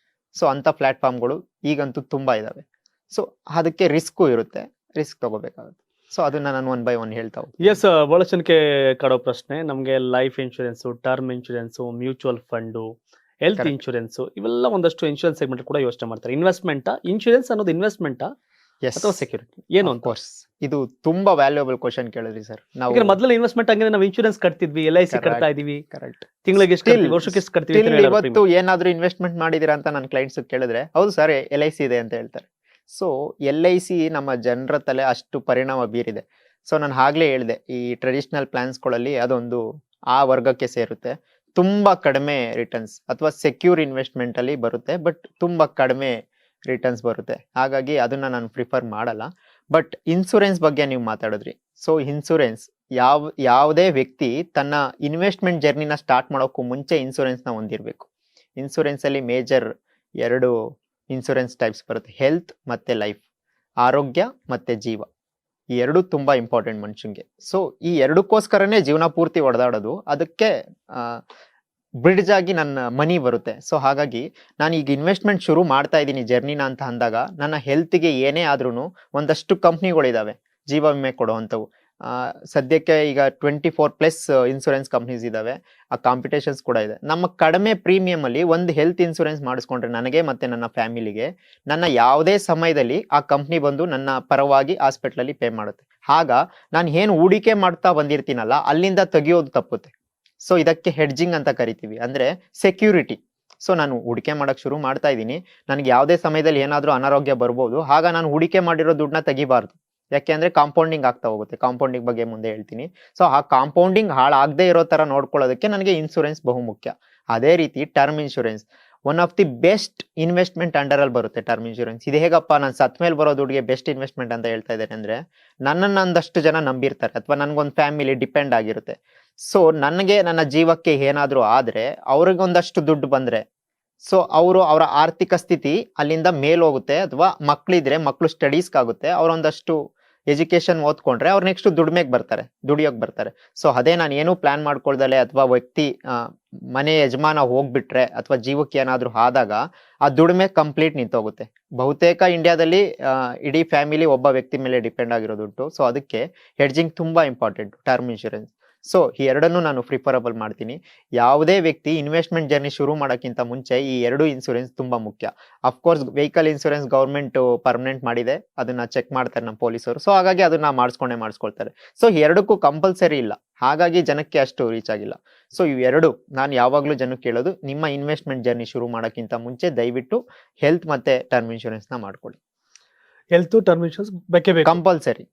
ಸೊ ಅಂತ ಪ್ಲಾಟ್ಫಾರ್ಮ್ಗಳು ಈಗಂತೂ ತುಂಬಾ ಇದಾವೆ. ಸೊ ಅದಕ್ಕೆ ರಿಸ್ಕು ಇರುತ್ತೆ, ರಿಸ್ಕ್ ತಗೋಬೇಕಾಗುತ್ತೆ. ಸೊ ಅದನ್ನ ನಾನು 1 by 1 ಹೇಳ್ತಾ ಹೋಗ್ತೀನಿ. ಎಸ್, ಬಹಳ ಜನಕ್ಕೆ ಕಾಡೋ ಪ್ರಶ್ನೆ, ನಮಗೆ life insurance, term insurance, mutual fund, health Correct. Insurance, ಇವೆಲ್ಲ ಒಂದಷ್ಟು ಇನ್ಶೂರೆನ್ಸ್ ಸೆಗ್ಮೆಂಟ್ ಕೂಡ ಯೋಚನೆ ಮಾಡ್ತಾರೆ. ಇನ್ವೆಸ್ಟ್ಮೆಂಟಾ, ಇನ್ಶೂರೆನ್ಸ್ ಅನ್ನೋದು ಇನ್ವೆಸ್ಟ್ಮೆಂಟಾ Yes. ಅಥವಾ ಸೆಕ್ಯೂರಿಟಿ ಏನು ಅಂತ? ಕೋರ್ಸ್ ಇದು ತುಂಬಾ ವ್ಯಾಲ್ಯೂಬಲ್ ಕ್ವಶನ್ ಕೇಳಿದ್ರಿ ಸರ್. ನಾವು ಯಾಕಂದ್ರೆ ಮೊದಲ ಇನ್ವೆಸ್ಟ್ಮೆಂಟ್ ಹಂಗೆ ನಾವು ಇನ್ಶೂರೆನ್ಸ್ ಕಟ್ತಿದ್ವಿ, LIC Correct. ಕಟ್ತಾ ಇದೀವಿ, ಕರೆಕ್ಟ್. ತಿಂಗಳಿಗೆ ಎಷ್ಟು ಕಟ್ತೀವಿ, ವರ್ಷಕ್ಕೆ ಎಷ್ಟು ಕಟ್ತೀವಿ ಅಂತ ಹೇಳೋರು ಇವತ್ತು ಏನಾದ್ರೂ ಇನ್ವೆಸ್ಟ್ಮೆಂಟ್ ಮಾಡಿದೀರಾ ಅಂತ ನನ್ನ ಕ್ಲೈಂಟ್ಸ್ ಕೇಳಿದ್ರೆ ಹೌದು ಸರ್ LIC ಇದೆ ಅಂತ ಹೇಳ್ತಾರೆ. ಸೊ LIC ನಮ್ಮ ಜನರ ತಲೆ ಅಷ್ಟು ಪರಿಣಾಮ ಬೀರಿದೆ. ಸೊ ನಾನು ಆಗ್ಲೇ ಹೇಳಿದೆ, ಈ ಟ್ರೆಡಿಷನಲ್ ಪ್ಲಾನ್ಸ್ಗಳಲ್ಲಿ ಅದೊಂದು ಆ ವರ್ಗಕ್ಕೆ ಸೇರುತ್ತೆ. ತುಂಬಾ ಕಡಿಮೆ ರಿಟರ್ನ್ಸ್, ಅಥವಾ ಸೆಕ್ಯೂರ್ ಇನ್ವೆಸ್ಟ್ಮೆಂಟ್ ಅಲ್ಲಿ ಬರುತ್ತೆ, ಬಟ್ ತುಂಬಾ ಕಡಿಮೆ ರಿಟರ್ನ್ಸ್ ಬರುತ್ತೆ. ಹಾಗಾಗಿ ಅದನ್ನ ನಾನು ಪ್ರಿಫರ್ ಮಾಡಲ್ಲ. ಬಟ್ ಇನ್ಸೂರೆನ್ಸ್ ಬಗ್ಗೆ ನೀವು ಮಾತಾಡಿದ್ರಿ. ಸೊ ಇನ್ಸೂರೆನ್ಸ್ ಯಾವುದೇ ವ್ಯಕ್ತಿ ತನ್ನ ಇನ್ವೆಸ್ಟ್ಮೆಂಟ್ ಜರ್ನಿನ ಸ್ಟಾರ್ಟ್ ಮಾಡೋಕ್ಕೂ ಮುಂಚೆ ಇನ್ಸೂರೆನ್ಸ್ನ ಹೊಂದಿರಬೇಕು. ಇನ್ಸೂರೆನ್ಸ್ ಅಲ್ಲಿ ಮೇಜರ್ 2 ಇನ್ಸೂರೆನ್ಸ್ ಟೈಪ್ಸ್ ಬರುತ್ತೆ, ಹೆಲ್ತ್ ಮತ್ತೆ ಲೈಫ್, ಆರೋಗ್ಯ ಮತ್ತೆ ಜೀವ. ಈ 2 ತುಂಬಾ ಇಂಪಾರ್ಟೆಂಟ್ ಮನುಷ್ಯಂಗೆ. ಸೊ ಈ 2ಕ್ಕೋಸ್ಕರನೇ ಜೀವನ ಪೂರ್ತಿ ಹೊಡೆದಾಡೋದು. ಅದಕ್ಕೆ ಬ್ರಿಡ್ಜ್ ಆಗಿ ನನ್ನ ಮನಿ ಬರುತ್ತೆ. ಸೊ ಹಾಗಾಗಿ ನಾನು ಈಗ ಇನ್ವೆಸ್ಟ್ಮೆಂಟ್ ಶುರು ಮಾಡ್ತಾ ಇದ್ದೀನಿ ಜರ್ನಿನ ಅಂತ ಅಂದಾಗ, ನನ್ನ ಹೆಲ್ತ್ಗೆ ಏನೇ ಆದ್ರೂ ಒಂದಷ್ಟು ಕಂಪ್ನಿಗಳಿದಾವೆ ಜೀವ ವಿಮೆ ಕೊಡುವಂಥವು. ಸದ್ಯಕ್ಕೆ ಈಗ 24+ ಇನ್ಸೂರೆನ್ಸ್ ಕಂಪ್ನೀಸ್ ಇದಾವೆ. ಆ ಕಾಂಪಿಟೇಷನ್ಸ್ ಕೂಡ ಇದೆ. ನಮ್ಮ ಕಡಿಮೆ ಪ್ರೀಮಿಯಂ ಅಲ್ಲಿ ಒಂದು ಹೆಲ್ತ್ ಇನ್ಸೂರೆನ್ಸ್ ಮಾಡಿಸ್ಕೊಂಡ್ರೆ ನನಗೆ ಮತ್ತೆ ನನ್ನ ಫ್ಯಾಮಿಲಿಗೆ, ನನ್ನ ಯಾವುದೇ ಸಮಯದಲ್ಲಿ ಆ ಕಂಪ್ನಿ ಬಂದು ನನ್ನ ಪರವಾಗಿ ಹಾಸ್ಪಿಟಲ್ ಅಲ್ಲಿ ಪೇ ಮಾಡುತ್ತೆ. ಆಗ ನಾನು ಏನು ಹೂಡಿಕೆ ಮಾಡ್ತಾ ಬಂದಿರ್ತೀನಲ್ಲ ಅಲ್ಲಿಂದ ತೆಗಿಯೋದು ತಪ್ಪುತ್ತೆ. ಸೊ ಇದಕ್ಕೆ ಹೆಡ್ಜಿಂಗ್ ಅಂತ ಕರಿತೀವಿ, ಅಂದ್ರೆ ಸೆಕ್ಯೂರಿಟಿ. ಸೊ ನಾನು ಹೂಡಿಕೆ ಮಾಡಕ್ ಶುರು ಮಾಡ್ತಾ ಇದ್ದೀನಿ, ನನಗೆ ಯಾವುದೇ ಸಮಯದಲ್ಲಿ ಏನಾದ್ರೂ ಅನಾರೋಗ್ಯ ಬರ್ಬೋದು, ಆಗ ನಾನು ಹೂಡಿಕೆ ಮಾಡಿರೋ ದುಡ್ಡನ್ನ ತೆಗಿಬಾರ್ದು. ಯಾಕೆ ಅಂದ್ರೆ ಕಾಂಪೌಂಡಿಂಗ್ ಆಗ್ತಾ ಹೋಗುತ್ತೆ. ಕಾಂಪೌಂಡಿಂಗ್ ಬಗ್ಗೆ ಮುಂದೆ ಹೇಳ್ತೀನಿ. ಸೊ ಆ ಕಾಂಪೌಂಡಿಂಗ್ ಹಾಳಾಗದೆ ಇರೋ ತರ ನೋಡ್ಕೊಳ್ಳೋದಕ್ಕೆ ನನಗೆ ಇನ್ಸೂರೆನ್ಸ್ ಬಹುಮುಖ್ಯ. ಅದೇ ರೀತಿ term insurance one of the best investment under ಅಲ್ಲಿ ಬರುತ್ತೆ ಟರ್ಮ್ ಇನ್ಶೂರೆನ್ಸ್. ಇದು ಹೇಗಪ್ಪ ನಾನು ಸತ್ ಮೇಲೆ ಬರೋ ದುಡ್ಡಿಗೆ ಬೆಸ್ಟ್ ಇನ್ವೆಸ್ಟ್ಮೆಂಟ್ ಅಂತ ಹೇಳ್ತಾ ಇದ್ದೇನೆ ಅಂದ್ರೆ, ನನ್ನನ್ನು ಒಂದಷ್ಟು ಜನ ನಂಬಿರ್ತಾರೆ, ಅಥವಾ ನನ್ಗೊಂದು ಫ್ಯಾಮಿಲಿ ಡಿಪೆಂಡ್ ಆಗಿರುತ್ತೆ. ಸೊ ನನಗೆ ನನ್ನ ಜೀವಕ್ಕೆ ಏನಾದ್ರೂ ಆದ್ರೆ ಅವ್ರಿಗೊಂದಷ್ಟು ದುಡ್ಡು ಬಂದ್ರೆ, ಸೊ ಅವರ ಆರ್ಥಿಕ ಸ್ಥಿತಿ ಅಲ್ಲಿಂದ ಮೇಲೋಗುತ್ತೆ. ಅಥವಾ ಮಕ್ಳಿದ್ರೆ ಮಕ್ಳು ಸ್ಟಡೀಸ್ಗಾಗುತ್ತೆ, ಅವ್ರೊಂದಷ್ಟು ಎಜುಕೇಶನ್ ಓದ್ಕೊಂಡ್ರೆ ಅವ್ರು ನೆಕ್ಸ್ಟ್ ದುಡಿಯೋಕ್ ಬರ್ತಾರೆ. ಸೊ ಅದೇ ನಾನು ಏನೂ ಪ್ಲಾನ್ ಮಾಡ್ಕೊಳ್ದಲೆ, ಅಥವಾ ವ್ಯಕ್ತಿ ಮನೆ ಯಜಮಾನ ಹೋಗ್ಬಿಟ್ರೆ ಅಥವಾ ಜೀವಕ್ಕೆ ಏನಾದ್ರೂ ಆದಾಗ ಆ ದುಡಿಮೆ ಕಂಪ್ಲೀಟ್ ನಿಂತೋಗುತ್ತೆ. ಬಹುತೇಕ ಇಂಡಿಯಾದಲ್ಲಿ ಇಡೀ ಫ್ಯಾಮಿಲಿ ಒಬ್ಬ ವ್ಯಕ್ತಿ ಮೇಲೆ ಡಿಪೆಂಡ್ ಆಗಿರೋದುಂಟು. ಸೊ ಅದಕ್ಕೆ ಹೆಡ್ಜಿಂಗ್ ತುಂಬಾ ಇಂಪಾರ್ಟೆಂಟ್ ಟರ್ಮ್ ಇನ್ಶೂರೆನ್ಸ್. ಸೊ ಈ 2 ನಾನು ಪ್ರಿಫರಬಲ್ ಮಾಡ್ತೀನಿ. ಯಾವುದೇ ವ್ಯಕ್ತಿ ಇನ್ವೆಸ್ಟ್ಮೆಂಟ್ ಜರ್ನಿ ಶುರು ಮಾಡೋಕ್ಕಿಂತ ಮುಂಚೆ ಈ 2 ಇನ್ಸೂರೆನ್ಸ್ ತುಂಬಾ ಮುಖ್ಯ. Of course vehicle insurance government permanent ಮಾಡಿದೆ, ಅದನ್ನ ಚೆಕ್ ಮಾಡ್ತಾರೆ ನಮ್ಮ ಪೊಲೀಸರು. ಸೊ ಹಾಗಾಗಿ ಅದನ್ನ ಮಾಡಿಸ್ಕೊಳ್ತಾರೆ. ಸೊ ಈ 2ಕ್ಕೂ ಕಂಪಲ್ಸರಿ ಇಲ್ಲ, ಹಾಗಾಗಿ ಜನಕ್ಕೆ ಅಷ್ಟು ರೀಚ್ ಆಗಿಲ್ಲ. ಸೊ ಇವು 2 ನಾನು ಯಾವಾಗ್ಲೂ ಜನಕ್ಕೆ ಹೇಳೋದು, ನಿಮ್ಮ ಇನ್ವೆಸ್ಟ್ಮೆಂಟ್ ಜರ್ನಿ ಶುರು ಮಾಡೋಕ್ಕಿಂತ ಮುಂಚೆ ದಯವಿಟ್ಟು ಹೆಲ್ತ್ ಮತ್ತೆ ಟರ್ಮ್ ಇನ್ಶೂರೆನ್ಸ್ ನ ಮಾಡ್ಕೊಳ್ಳಿ. ಹೆಲ್ತ್, ಟರ್ಮ್ ಇನ್ಶೂರೆನ್ಸ್ ಬೇಕೇ ಬೇಕು, ಕಂಪಲ್ಸರಿ.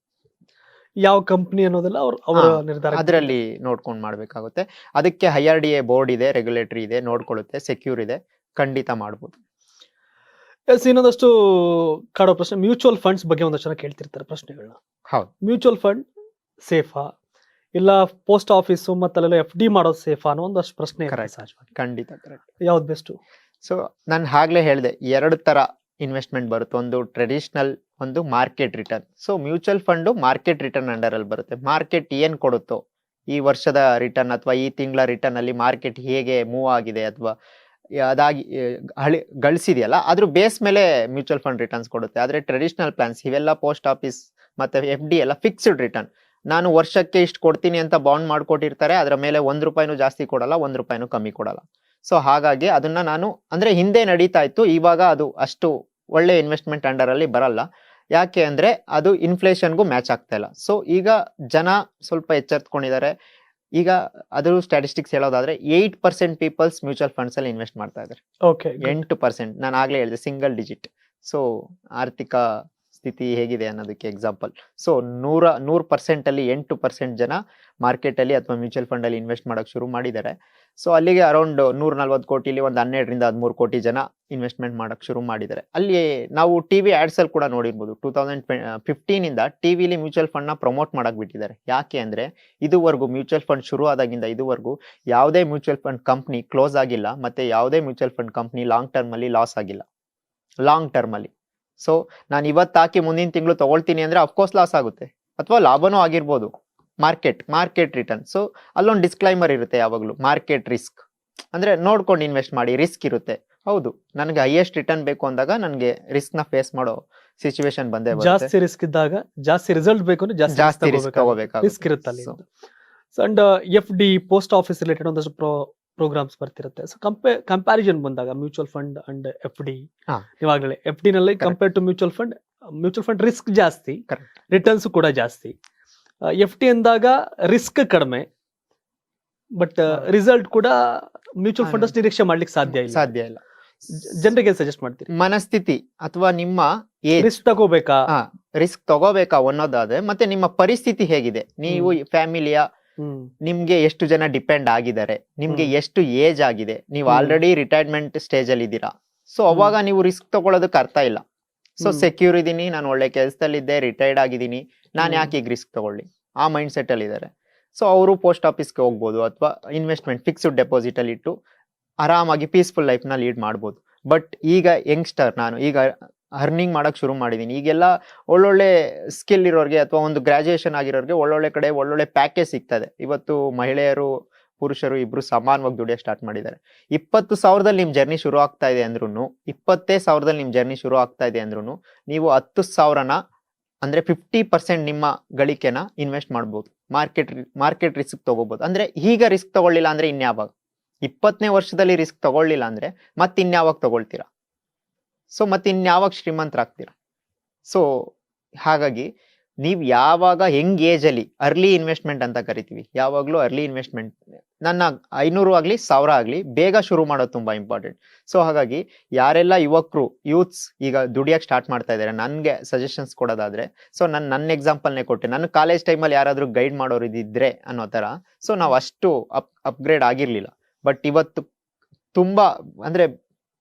ಯಾವ ಕಂಪ್ನಿ ಅನ್ನೋದೆಲ್ಲ ಅವರ ನಿರ್ಧಾರ ಅದರಲ್ಲಿ ನೋಡ್ಕೊಂಡು ಮಾಡ್ಬೇಕಾಗುತ್ತೆ. ಅದಕ್ಕೆ IRDA ಬೋರ್ಡ್ ಇದೆ, ರೆಗ್ಯುಲೇಟರಿ ಇದೆ, ನೋಡ್ಕೊಳ್ಳುತ್ತೆ, ಸೆಕ್ಯೂರ್ ಇದೆ, ಖಂಡಿತ ಮಾಡ್ಬೋದು. ಎಸ್, ಇನ್ನೊಂದಷ್ಟು ಕಾಡೋ ಪ್ರಶ್ನೆ, ಮ್ಯೂಚುವಲ್ ಫಂಡ್ಸ್ ಬಗ್ಗೆ ಒಂದಷ್ಟು ಜನ ಕೇಳ್ತಿರ್ತಾರೆ ಪ್ರಶ್ನೆಗಳನ್ನ. ಹೌದು. ಮ್ಯೂಚುವಲ್ ಫಂಡ್ ಸೇಫಾ, ಇಲ್ಲ ಪೋಸ್ಟ್ ಆಫೀಸ್ ಮತ್ತಲ್ಲೆಲ್ಲ FD ಮಾಡೋದು ಸೇಫಾ ಅನ್ನೋ ಒಂದಷ್ಟು ಪ್ರಶ್ನೆ ಇರುತ್ತೆ Correct. ಸಹಜವಾಗಿ. ಖಂಡಿತ ಕರೆಕ್ಟ್. ಯಾವ್ದು ಬೆಸ್ಟ್? ಸೊ ನಾನು ಆಗ್ಲೇ ಹೇಳಿದೆ, 2 ತರ ಇನ್ವೆಸ್ಟ್ಮೆಂಟ್ ಬರುತ್ತೆ, ಒಂದು ಟ್ರೆಡಿಷನಲ್, ಒಂದು market return. So mutual fund market return under ಅಲ್ಲಿ ಬರುತ್ತೆ. ಮಾರ್ಕೆಟ್ ಏನ್ ಕೊಡುತ್ತೋ, ಈ ವರ್ಷದ ರಿಟರ್ನ್ ಅಥವಾ ಈ ತಿಂಗಳ ರಿಟರ್ನ್ ಅಲ್ಲಿ ಮಾರ್ಕೆಟ್ ಹೇಗೆ ಮೂವ್ ಆಗಿದೆ ಅಥವಾ ಅದಾಗಿ ಗಳಿಸಿದೆಯಲ್ಲ, ಅದ್ರ ಬೇಸ್ ಮೇಲೆ ಮ್ಯೂಚುವಲ್ ಫಂಡ್ ರಿಟರ್ನ್ಸ್ ಕೊಡುತ್ತೆ. ಆದ್ರೆ ಟ್ರೆಡಿಷನಲ್ ಪ್ಲಾನ್ಸ್ ಇವೆಲ್ಲ ಪೋಸ್ಟ್ ಆಫೀಸ್ ಮತ್ತೆ FD ಎಲ್ಲ ಫಿಕ್ಸ್ಡ್ ರಿಟರ್ನ್. ನಾನು ವರ್ಷಕ್ಕೆ ಇಷ್ಟು ಕೊಡ್ತೀನಿ ಅಂತ ಬಾಂಡ್ ಮಾಡ್ಕೊಟ್ಟಿರ್ತಾರೆ, ಅದರ ಮೇಲೆ ₹1 ಜಾಸ್ತಿ ಕೊಡಲ್ಲ, ₹1 ಕಮ್ಮಿ ಕೊಡಲ್ಲ. ಸೊ ಹಾಗಾಗಿ ಅದನ್ನ ನಾನು ಅಂದ್ರೆ ಹಿಂದೆ ನಡೀತಾ ಇತ್ತು, ಇವಾಗ ಅದು ಅಷ್ಟು ಒಳ್ಳೆ ಇನ್ವೆಸ್ಟ್ಮೆಂಟ್ ಅಂಡರ್ ಅಲ್ಲಿ ಬರಲ್ಲ. ಯಾಕೆ ಅಂದ್ರೆ ಅದು ಇನ್ಫ್ಲೇಷನ್ಗೂ ಮ್ಯಾಚ್ ಆಗ್ತಾ ಇಲ್ಲ. ಸೊ ಈಗ ಜನ ಸ್ವಲ್ಪ ಎಚ್ಚೆತ್ಕೊಂಡಿದ್ದಾರೆ. ಈಗ ಅದ್ರ ಸ್ಟ್ಯಾಟಿಸ್ಟಿಕ್ಸ್ ಹೇಳೋದಾದ್ರೆ 8% ಪೀಪಲ್ಸ್ ಮ್ಯೂಚುವಲ್ ಫಂಡ್ಸ್ ಅಲ್ಲಿ ಇನ್ವೆಸ್ಟ್ ಮಾಡ್ತಾ ಇದ್ದಾರೆ. ಓಕೆ 8%, ನಾನು ಆಗ್ಲೇ ಹೇಳಿದೆ ಸಿಂಗಲ್ ಡಿಜಿಟ್. ಸೊ ಆರ್ಥಿಕ ಸ್ಥಿತಿ ಹೇಗಿದೆ ಅನ್ನೋದಕ್ಕೆ ಎಕ್ಸಾಂಪಲ್. ಸೊ 100% ಅಲ್ಲಿ 8% ಜನ ಮಾರ್ಕೆಟ್ ಅಲ್ಲಿ ಅಥವಾ ಮ್ಯೂಚುವಲ್ ಫಂಡ್ ಅಲ್ಲಿ ಇನ್ವೆಸ್ಟ್ ಮಾಡಕ್ ಶುರು ಮಾಡಿದ್ದಾರೆ. ಸೊ ಅಲ್ಲಿಗೆ ಅರೌಂಡ್ 140 ಕೋಟಿಲಿ ಒಂದು 12ರಿಂದ 13 ಕೋಟಿ ಜನ ಇನ್ವೆಸ್ಟ್ಮೆಂಟ್ ಮಾಡಕ್ ಶುರು ಮಾಡಿದ್ದಾರೆ. ಅಲ್ಲಿ ನಾವು ಟಿವಿ ಆಡ್ಸ್ ಅಲ್ಲಿ ಕೂಡ ನೋಡಿರ್ಬೋದು, 2015 ಇಂದ ಟಿವಿಲಿ ಮ್ಯೂಚುವಲ್ ಫಂಡ್ ನ ಪ್ರಮೋಟ್ ಮಾಡಕ್ ಬಿಟ್ಟಿದ್ದಾರೆ. ಯಾಕೆ ಅಂದ್ರೆ ಇದುವರೆಗೂ ಮ್ಯೂಚುವಲ್ ಫಂಡ್ ಶುರು ಆದಾಗಿಂದ ಇದುವರೆಗೂ ಯಾವುದೇ ಮ್ಯೂಚುವಲ್ ಫಂಡ್ ಕಂಪ್ನಿ ಕ್ಲೋಸ್ ಆಗಿಲ್ಲ, ಮತ್ತೆ ಯಾವುದೇ mutual fund company long term ಅಲ್ಲಿ ಲಾಸ್ ಆಗಿಲ್ಲ, ಲಾಂಗ್ ಟರ್ಮ್ ಅಲ್ಲಿ. ಸೊ ನಾನು ಇವತ್ತು ಹಾಕಿ ಮುಂದಿನ ತಿಂಗಳು ತಗೊಳ್ತೀನಿ ಅಂದ್ರೆ ಅಫ್ಕೋರ್ಸ್ ಲಾಸ್ ಆಗುತ್ತೆ, ಅಥವಾ ಲಾಭನೂ ಆಗಿರ್ಬೋದು. Market return. ಸೊ ಅಲ್ಲೊಂದು ಡಿಸ್ಕ್ಲೈಮರ್ ಇರುತ್ತೆ ಯಾವಾಗಲೂ, ಮಾರ್ಕೆಟ್ ರಿಸ್ಕ್ ಅಂದ್ರೆ ನೋಡ್ಕೊಂಡು ಇನ್ವೆಸ್ಟ್ ಮಾಡಿ, ರಿಸ್ಕ್ ಇರುತ್ತೆ. ಹೌದು, ನನಗೆ ಹೈಯೆಸ್ಟ್ ರಿಟರ್ನ್ ಬೇಕು ಅಂದಾಗ ನನಗೆ ರಿಸ್ಕ್ ನ ಫೇಸ್ ಮಾಡೋ ಸಿಚುವೇಶನ್ ಬಂದೇ ಬರುತ್ತೆ. ಜಾಸ್ತಿ ರಿಸ್ಕ್ ಇದ್ದಾಗ ಜಾಸ್ತಿ ರಿಸಲ್ಟ್ ಬೇಕು ಅಂದ್ರೆ ಜಾಸ್ತಿ ರಿಸ್ಕ್ ತಗೋಬೇಕಾಗುತ್ತೆ. ರಿಸ್ಕ್ ಇರುತ್ತಲ್ಲ. And FD post office related ಒಂದಷ್ಟು ಪ್ರೋಗ್ರಾಮ್ಸ್ ಬರ್ತಿರುತ್ತೆ. ಸೊ ಕಂಪ್ಯಾರಿಸನ್ ಬಂದಾಗ ಮ್ಯೂಚುವಲ್ ಫಂಡ್ ಅಂಡ್ FD, ಇವಾಗಲೇ FD ನಲ್ಲಿ compare to mutual fund risk ಜಾಸ್ತಿ, ರಿಟರ್ನ್ಸ್ ಕೂಡ ಜಾಸ್ತಿ. FD ಅಂದಾಗ ರಿಸ್ಕ್ ಕಡಿಮೆ, ಬಟ್ ರಿಸಲ್ಟ್ ಕೂಡ ಮ್ಯೂಚುವಲ್ ಫಂಡ್ ಅಷ್ಟು ನಿರೀಕ್ಷೆ ಮಾಡ್ಲಿಕ್ಕೆ ಸಾಧ್ಯ ಇಲ್ಲ. ಜನರಿಗೆ ಸಜೆಸ್ಟ್ ಮಾಡ್ತೀರಿ? ಮನಸ್ಥಿತಿ ಅಥವಾ ನಿಮ್ಮ ರಿಸ್ಕ್ ತಗೋಬೇಕಾ ಅನ್ನೋದಾದ್ರೆ, ಮತ್ತೆ ನಿಮ್ಮ ಪರಿಸ್ಥಿತಿ ಹೇಗಿದೆ, ನೀವು ಫ್ಯಾಮಿಲಿಯ ನಿಮ್ಗೆ ಎಷ್ಟು ಜನ ಡಿಪೆಂಡ್ ಆಗಿದ್ದಾರೆ, ನಿಮ್ಗೆ ಎಷ್ಟು ಏಜ್ ಆಗಿದೆ, ನೀವು ಆಲ್ರೆಡಿ ರಿಟೈರ್ಮೆಂಟ್ ಸ್ಟೇಜ್ ಅಲ್ಲಿ ಇದ್ದೀರಾ. ಸೊ ಅವಾಗ ನೀವು ರಿಸ್ಕ್ ತಗೊಳ್ಳೋದಕ್ಕೆ ಅರ್ಥ ಇಲ್ಲ. ಸೊ ಸೆಕ್ಯೂರ್ ಇದೀನಿ, ನಾನು ಒಳ್ಳೆ ಕೆಲಸದಲ್ಲಿದ್ದೆ, ರಿಟೈರ್ಡ್ ಆಗಿದ್ದೀನಿ, ನಾನು ಯಾಕೆ ಈಗ ರಿಸ್ಕ್ ತಗೊಳ್ಳಿ, ಆ ಮೈಂಡ್ ಸೆಟ್ ಅಲ್ಲಿ ಇದ್ದಾರೆ. ಸೊ ಅವರು ಪೋಸ್ಟ್ ಆಫೀಸ್ಗೆ ಹೋಗ್ಬೋದು, ಅಥವಾ ಇನ್ವೆಸ್ಟ್ಮೆಂಟ್ ಫಿಕ್ಸ್ಡ್ ಡೆಪಾಸಿಟ್ ಅಲ್ಲಿ ಇಟ್ಟು ಆರಾಮಾಗಿ ಪೀಸ್ಫುಲ್ ಲೈಫ್ ನ ಲೀಡ್ ಮಾಡ್ಬೋದು. ಬಟ್ ಈಗ ಯಂಗ್ಸ್ಟರ್, ನಾನು ಈಗ ಅರ್ನಿಂಗ್ ಮಾಡಕ್ ಶುರು ಮಾಡಿದೀನಿ, ಈಗೆಲ್ಲ ಒಳ್ಳೊಳ್ಳೆ ಸ್ಕಿಲ್ ಇರೋರ್ಗೆ ಅಥವಾ ಒಂದು ಗ್ರಾಜುಯೇಷನ್ ಆಗಿರೋರ್ಗೆ ಒಳ್ಳೊಳ್ಳೆ ಕಡೆ ಒಳ್ಳೊಳ್ಳೆ ಪ್ಯಾಕೇಜ್ ಸಿಗ್ತದೆ. ಇವತ್ತು ಮಹಿಳೆಯರು ಪುರುಷರು ಇಬ್ರು ಸಮಾನವಾಗಿ ದುಡಿಯೋ ಸ್ಟಾರ್ಟ್ ಮಾಡಿದ್ದಾರೆ. 20,000ದಲ್ಲಿ ನಿಮ್ ಜರ್ನಿ ಶುರು ಆಗ್ತಾ ಇದೆ ಅಂದ್ರೂ, 20,000ದಲ್ಲಿ ನಿಮ್ ಜರ್ನಿ ಶುರು ಆಗ್ತಾ ಇದೆ ಅಂದ್ರೂ, ನೀವು 10,000ನ ಅಂದ್ರೆ 50% ನಿಮ್ಮ ಗಳಿಕೆನ ಇನ್ವೆಸ್ಟ್ ಮಾಡ್ಬೋದು. ಮಾರ್ಕೆಟ್ ರಿಸ್ಕ್ ತಗೋಬಹುದು. ಅಂದ್ರೆ ಈಗ ರಿಸ್ಕ್ ತಗೊಳ್ಳಿಲ್ಲ ಅಂದ್ರೆ ಇನ್ಯಾವಾಗ, 20ನೇ ವರ್ಷದಲ್ಲಿ ರಿಸ್ಕ್ ತಗೊಳ್ಳಿಲ್ಲ ಅಂದ್ರೆ ಮತ್ತೆ ಇನ್ಯಾವಾಗ ತಗೊಳ್ತೀರಾ? ಸೊ ಮತ್ತೆ ಇನ್ಯಾವಾಗ ಶ್ರೀಮಂತರಾಗ್ತೀರಾ? ಸೊ ಹಾಗಾಗಿ ನೀವು ಯಾವಾಗ ಹೆಂಗ್ ಏಜ್ ಅಲ್ಲಿ ಅರ್ಲಿ ಇನ್ವೆಸ್ಟ್ಮೆಂಟ್ ಅಂತ ಕರಿತೀವಿ, ಯಾವಾಗ್ಲೂ ಅರ್ಲಿ ಇನ್ವೆಸ್ಟ್ಮೆಂಟ್, ನನ್ನ 500 ಆಗ್ಲಿ 1000 ಆಗ್ಲಿ ಬೇಗ ಶುರು ಮಾಡೋದು ತುಂಬಾ ಇಂಪಾರ್ಟೆಂಟ್. ಸೊ ಹಾಗಾಗಿ ಯಾರೆಲ್ಲ ಯೂತ್ಸ್ ಈಗ ದುಡಿಯಕ್ ಸ್ಟಾರ್ಟ್ ಮಾಡ್ತಾ ಇದಾರೆ, ನನ್ಗೆ ಸಜೆಷನ್ಸ್ ಕೊಡೋದಾದ್ರೆ, ಸೊ ನನ್ನ ಎಕ್ಸಾಂಪಲ್ನೇ ಕೊಟ್ಟೆ. ನನ್ನ ಕಾಲೇಜ್ ಟೈಮಲ್ಲಿ ಯಾರಾದ್ರೂ ಗೈಡ್ ಮಾಡೋರು ಇದ್ರೆ ಅನ್ನೋ ತರ, ಸೊ ನಾವು ಅಷ್ಟು ಅಪ್ಗ್ರೇಡ್ ಆಗಿರ್ಲಿಲ್ಲ. ಬಟ್ ಇವತ್ತು ತುಂಬಾ ಅಂದ್ರೆ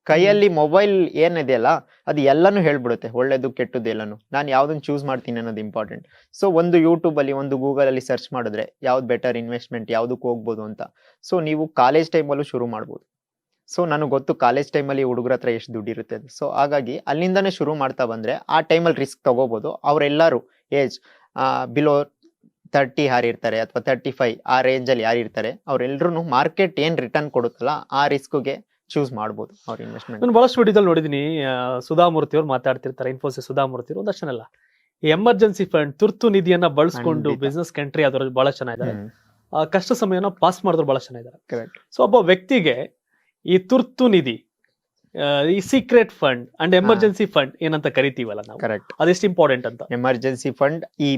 ಕೈಯಲ್ಲಿ ಮೊಬೈಲ್ ಏನಿದೆಯಲ್ಲ, ಅದು ಎಲ್ಲಾನು ಹೇಳ್ಬಿಡುತ್ತೆ, ಒಳ್ಳೇದು ಕೆಟ್ಟದ್ದು ಎಲ್ಲಾನು. ನಾನು ಯಾವ್ದನ್ನ ಚೂಸ್ ಮಾಡ್ತೀನಿ ಅನ್ನೋದು ಇಂಪಾರ್ಟೆಂಟ್. ಸೊ ಒಂದು ಯೂಟ್ಯೂಬ್ ಅಲ್ಲಿ, ಒಂದು ಗೂಗಲ್ ಅಲ್ಲಿ ಸರ್ಚ್ ಮಾಡಿದ್ರೆ ಯಾವ್ದು ಬೆಟರ್ ಇನ್ವೆಸ್ಟ್ಮೆಂಟ್, ಯಾವ್ದಕ್ಕೆ ಹೋಗ್ಬೋದು ಅಂತ. ಸೊ ನೀವು ಕಾಲೇಜ್ ಟೈಮಲ್ಲೂ ಶುರು ಮಾಡ್ಬೋದು. ಸೊ ನನಗೆ ಗೊತ್ತು ಕಾಲೇಜ್ ಟೈಮಲ್ಲಿ ಹುಡುಗರ ಹತ್ರ ಎಷ್ಟು ದುಡ್ಡು ಇರುತ್ತೆ. ಸೊ ಹಾಗಾಗಿ ಅಲ್ಲಿಂದಾನೇ ಶುರು ಮಾಡ್ತಾ ಬಂದ್ರೆ ಆ ಟೈಮಲ್ಲಿ ರಿಸ್ಕ್ ತಗೋಬಹುದು. ಅವರೆಲ್ಲರೂ ಏಜ್ ಬಿಲೋ 30 ಯಾರಿರ್ತಾರೆ ಅಥವಾ 35 ಆ ರೇಂಜ್ ಅಲ್ಲಿ ಯಾರಿರ್ತಾರೆ, ಅವ್ರೆಲ್ರು ಮಾರ್ಕೆಟ್ ಏನ್ ರಿಟರ್ನ್ ಕೊಡುತ್ತಲ್ಲ ಆ ರಿಸ್ಕ್ಗೆ ಚೂಸ್ ಮಾಡ್ಬೋದು ಅವ್ರ ಇನ್ವೆಸ್ಟ್ಮೆಂಟ್. ನಾನು ಬಹಳಷ್ಟು ವಿಡಿಯೋದಲ್ಲಿ ನೋಡಿದೀನಿ, ಸುಧಾಮೂರ್ತಿ ಅವ್ರು ಮಾತಾಡ್ತಿರ್ತಾರೆ, ಇನ್ಫೋಸಿಸ್ ಸುಧಾಮೂರ್ತಿ ಅವರು ಒಂದಷ್ಟನಲ್ಲ ಎಮರ್ಜೆನ್ಸಿ ಫಂಡ್, ತುರ್ತು ನಿಧಿಯನ್ನ ಬಳಸ್ಕೊಂಡು ಬಿಸ್ನೆಸ್ ಕಂಟ್ರಿ ಆದವ್ರು ಬಹಳ ಚೆನ್ನಾಗಿದ್ದಾರೆ, ಕಷ್ಟ ಸಮಯನ ಪಾಸ್ ಮಾಡಿದ್ರು ಬಹಳ ಚೆನ್ನಾಗಿದ್ದಾರೆ. ಸೊ ಒಬ್ಬ ವ್ಯಕ್ತಿಗೆ ಈ ತುರ್ತು ನಿಧಿ, ಈ secret fund and emergency fund ಏನಂತ ಕರಿತೀವಲ್ಲ ನಾವು, ಕರೆಕ್ಟ್, ಅದೆಷ್ಟು ಇಂಪಾರ್ಟೆಂಟ್ ಅಂತ. ಎಮರ್ಜೆನ್ಸಿ ಫಂಡ್ ಈ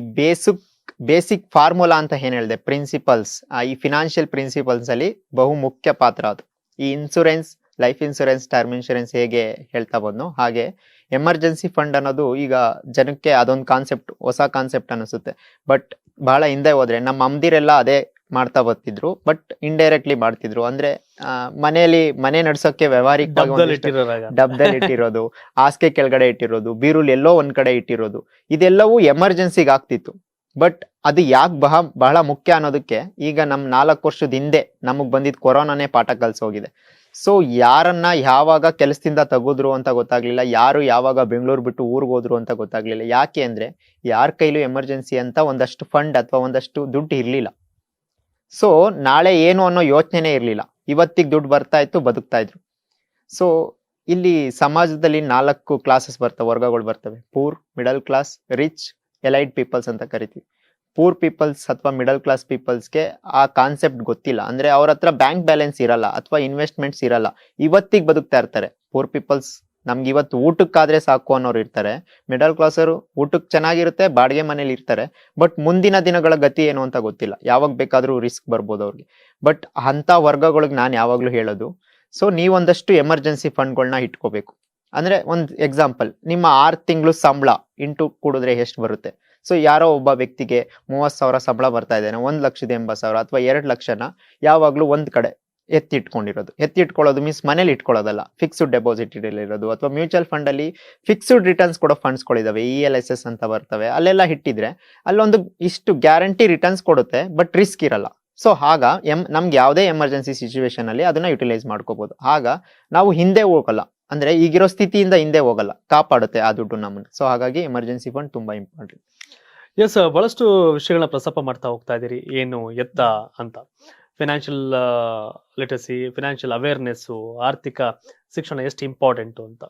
ಬೇಸಿಕ್ ಫಾರ್ಮುಲಾ ಅಂತ ಏನ್ ಹೇಳಿದೆ, ಪ್ರಿನ್ಸಿಪಲ್ಸ್, ಈ ಫಿನಾನ್ಷಿಯಲ್ ಪ್ರಿನ್ಸಿಪಲ್ಸ್ ಅಲ್ಲಿ ಬಹು ಮುಖ್ಯ ಪಾತ್ರ ಅದು. ಈ insurance, life insurance, term insurance ಹೇಗೆ ಹೇಳ್ತಾ ಬಂದು, ಹಾಗೆ ಎಮರ್ಜೆನ್ಸಿ ಫಂಡ್ ಅನ್ನೋದು ಈಗ ಜನಕ್ಕೆ ಅದೊಂದು ಕಾನ್ಸೆಪ್ಟ್, ಹೊಸ ಕಾನ್ಸೆಪ್ಟ್ ಅನಿಸುತ್ತೆ. ಬಟ್ ಬಹಳ ಹಿಂದೆ ಹೋದ್ರೆ ನಮ್ಮ ಅಮ್ಮದಿರೆಲ್ಲ ಅದೇ ಮಾಡ್ತಾ ಬರ್ತಿದ್ರು, ಬಟ್ ಇಂಡೈರೆಕ್ಟ್ಲಿ ಮಾಡ್ತಿದ್ರು. ಅಂದ್ರೆ ಮನೆ ನಡ್ಸೋಕೆ ವ್ಯವಹಾರಿಕವಾಗಿ ಡಬ್ದಲ್ಲಿ ಇಟ್ಟಿರೋದು, ಹಾಸಿಗೆ ಕೆಳಗಡೆ ಇಟ್ಟಿರೋದು, ಬೀರುಲ್ ಎಲ್ಲೋ ಒಂದ್ ಕಡೆ ಇಟ್ಟಿರೋದು, ಇದೆಲ್ಲವೂ ಎಮರ್ಜೆನ್ಸಿಗೆ ಆಗ್ತಿತ್ತು. ಬಟ್ ಅದು ಯಾಕೆ ಬಹಳ ಮುಖ್ಯ ಅನ್ನೋದಕ್ಕೆ ಈಗ ನಮ್ 4 ವರ್ಷದ ಹಿಂದೆ ನಮಗ್ ಬಂದಿದ್ ಕೊರೋನಾನೇ ಪಾಠ ಕಲ್ಸೋಗಿದೆ. ಸೊ ಯಾರನ್ನ ಯಾವಾಗ ಕೆಲಸದಿಂದ ತೆಗೆದ್ರು ಅಂತ ಗೊತ್ತಾಗ್ಲಿಲ್ಲ, ಯಾರು ಯಾವಾಗ ಬೆಂಗಳೂರು ಬಿಟ್ಟು ಊರ್ಗ್ ಹೋದ್ರು ಅಂತ ಗೊತ್ತಾಗ್ಲಿಲ್ಲ. ಯಾಕೆ ಅಂದ್ರೆ ಯಾರ ಕೈಲೂ ಎಮರ್ಜೆನ್ಸಿ ಅಂತ ಒಂದಷ್ಟು ಫಂಡ್ ಅಥವಾ ಒಂದಷ್ಟು ದುಡ್ಡು ಇರ್ಲಿಲ್ಲ. ಸೊ ನಾಳೆ ಏನು ಅನ್ನೋ ಯೋಚನೆ ಇರ್ಲಿಲ್ಲ, ಇವತ್ತಿಗೆ ದುಡ್ಡು ಬರ್ತಾ ಇತ್ತು, ಬದುಕ್ತಾ ಇದ್ರು. ಸೊ ಇಲ್ಲಿ ಸಮಾಜದಲ್ಲಿ 4 ಕ್ಲಾಸಸ್ ಬರ್ತವೆ, ವರ್ಗಗಳು ಬರ್ತವೆ. Poor, middle class, rich, elite peoples ಅಂತ ಕರಿತೀವಿ. ಪೂರ್ ಪೀಪಲ್ಸ್ ಅಥವಾ ಮಿಡಲ್ ಕ್ಲಾಸ್ ಪೀಪಲ್ಸ್ಗೆ ಆ ಕಾನ್ಸೆಪ್ಟ್ ಗೊತ್ತಿಲ್ಲ. ಅಂದ್ರೆ ಅವ್ರ ಹತ್ರ ಬ್ಯಾಂಕ್ ಬ್ಯಾಲೆನ್ಸ್ ಇರಲ್ಲ ಅಥವಾ ಇನ್ವೆಸ್ಟ್ಮೆಂಟ್ಸ್ ಇರಲ್ಲ, ಇವತ್ತಿಗೆ ಬದುಕ್ತಾ ಇರ್ತಾರೆ. ಪೂರ್ ಪೀಪಲ್ಸ್ ನಮ್ಗೆ ಇವತ್ತು ಊಟಕ್ಕಾದ್ರೆ ಸಾಕು ಅನ್ನೋರು ಇರ್ತಾರೆ. ಮಿಡಲ್ ಕ್ಲಾಸ್ ಅವರು ಊಟಕ್ಕೆ ಚೆನ್ನಾಗಿರುತ್ತೆ, ಬಾಡಿಗೆ ಮನೇಲಿ ಇರ್ತಾರೆ, ಬಟ್ ಮುಂದಿನ ದಿನಗಳ ಗತಿ ಏನು ಅಂತ ಗೊತ್ತಿಲ್ಲ, ಯಾವಾಗ ಬೇಕಾದ್ರೂ ರಿಸ್ಕ್ ಬರ್ಬೋದು ಅವ್ರಿಗೆ. ಬಟ್ ಅಂತ ವರ್ಗಗಳಿಗೆ ನಾನು ಯಾವಾಗ್ಲೂ ಹೇಳೋದು, ಸೊ ನೀವೊಂದಷ್ಟು ಎಮರ್ಜೆನ್ಸಿ ಫಂಡ್ಗಳನ್ನ ಇಟ್ಕೋಬೇಕು. ಅಂದ್ರೆ ಒಂದ್ ಎಕ್ಸಾಂಪಲ್, ನಿಮ್ಮ 6 ತಿಂಗಳು ಸಂಬಳ ಇಂಟು ಕೂಡಿದ್ರೆ ಎಷ್ಟು ಬರುತ್ತೆ? ಸೊ ಯಾರೋ ಒಬ್ಬ ವ್ಯಕ್ತಿಗೆ 30,000 ಸಂಬಳ ಬರ್ತಾ ಇದ್ದಾನೆ, 1,80,000 ಅಥವಾ 2 ಲಕ್ಷನ ಯಾವಾಗ್ಲೂ ಒಂದ್ ಕಡೆ ಎತ್ತಿಟ್ಕೊಳ್ಳೋದು ಮೀನ್ಸ್ ಮನೇಲಿ ಇಟ್ಕೊಳ್ಳೋದಲ್ಲ, ಫಿಕ್ಸ್ಡ್ ಡೆಪಾಸಿಟ್ ಇರೋದು ಅಥವಾ ಮ್ಯೂಚುವಲ್ ಫಂಡ್ ಅಲ್ಲಿ ಫಿಕ್ಸ್ಡ್ ರಿಟರ್ನ್ಸ್ ಕೊಡೋ ಫಂಡ್ಸ್ಗಳಿದಾವೆ, ELSS ಅಂತ ಬರ್ತವೆ, ಅಲ್ಲೆಲ್ಲ ಇಟ್ಟಿದ್ರೆ ಅಲ್ಲೊಂದು ಇಷ್ಟು ಗ್ಯಾರಂಟಿ ರಿಟರ್ನ್ಸ್ ಕೊಡುತ್ತೆ, ಬಟ್ ರಿಸ್ಕ್ ಇರಲ್ಲ. ಸೊ ಆಗ ನಮ್ಗೆ ಯಾವುದೇ ಎಮರ್ಜೆನ್ಸಿ ಸಿಚುವೇಶನ್ ಅಲ್ಲಿ ಅದನ್ನ ಯುಟಿಲೈಸ್ ಮಾಡ್ಕೋಬಹುದು. ಆಗ ನಾವು ಹಿಂದೆ ಹೋಗಲ್ಲ, ಅಂದ್ರೆ ಈಗಿರೋ ಸ್ಥಿತಿಯಿಂದ ಹಿಂದೆ ಹೋಗಲ್ಲ, ಕಾಪಾಡುತ್ತೆ ಆ ದುಡ್ಡು ನಮ್ಮನ್ನು. ಸೊ ಹಾಗಾಗಿ ಎಮರ್ಜೆನ್ಸಿ ಫಂಡ್ ತುಂಬಾ ಇಂಪಾರ್ಟೆಂಟ್. ಎಸ್, ಬಹಳಷ್ಟು ವಿಷಯಗಳನ್ನ ಪ್ರಸ್ತಾಪ ಮಾಡ್ತಾ ಹೋಗ್ತಾ ಇದ್ದೀರಿ, ಏನು ಎತ್ತ ಅಂತ. ಫಿನಾನ್ಷಿಯಲ್ ಲಿಟರಸಿ, ಫಿನಾನ್ಷಿಯಲ್ ಅವೇರ್ನೆಸ್ಸು, ಆರ್ಥಿಕ ಶಿಕ್ಷಣ ಎಷ್ಟು ಇಂಪಾರ್ಟೆಂಟು ಅಂತ.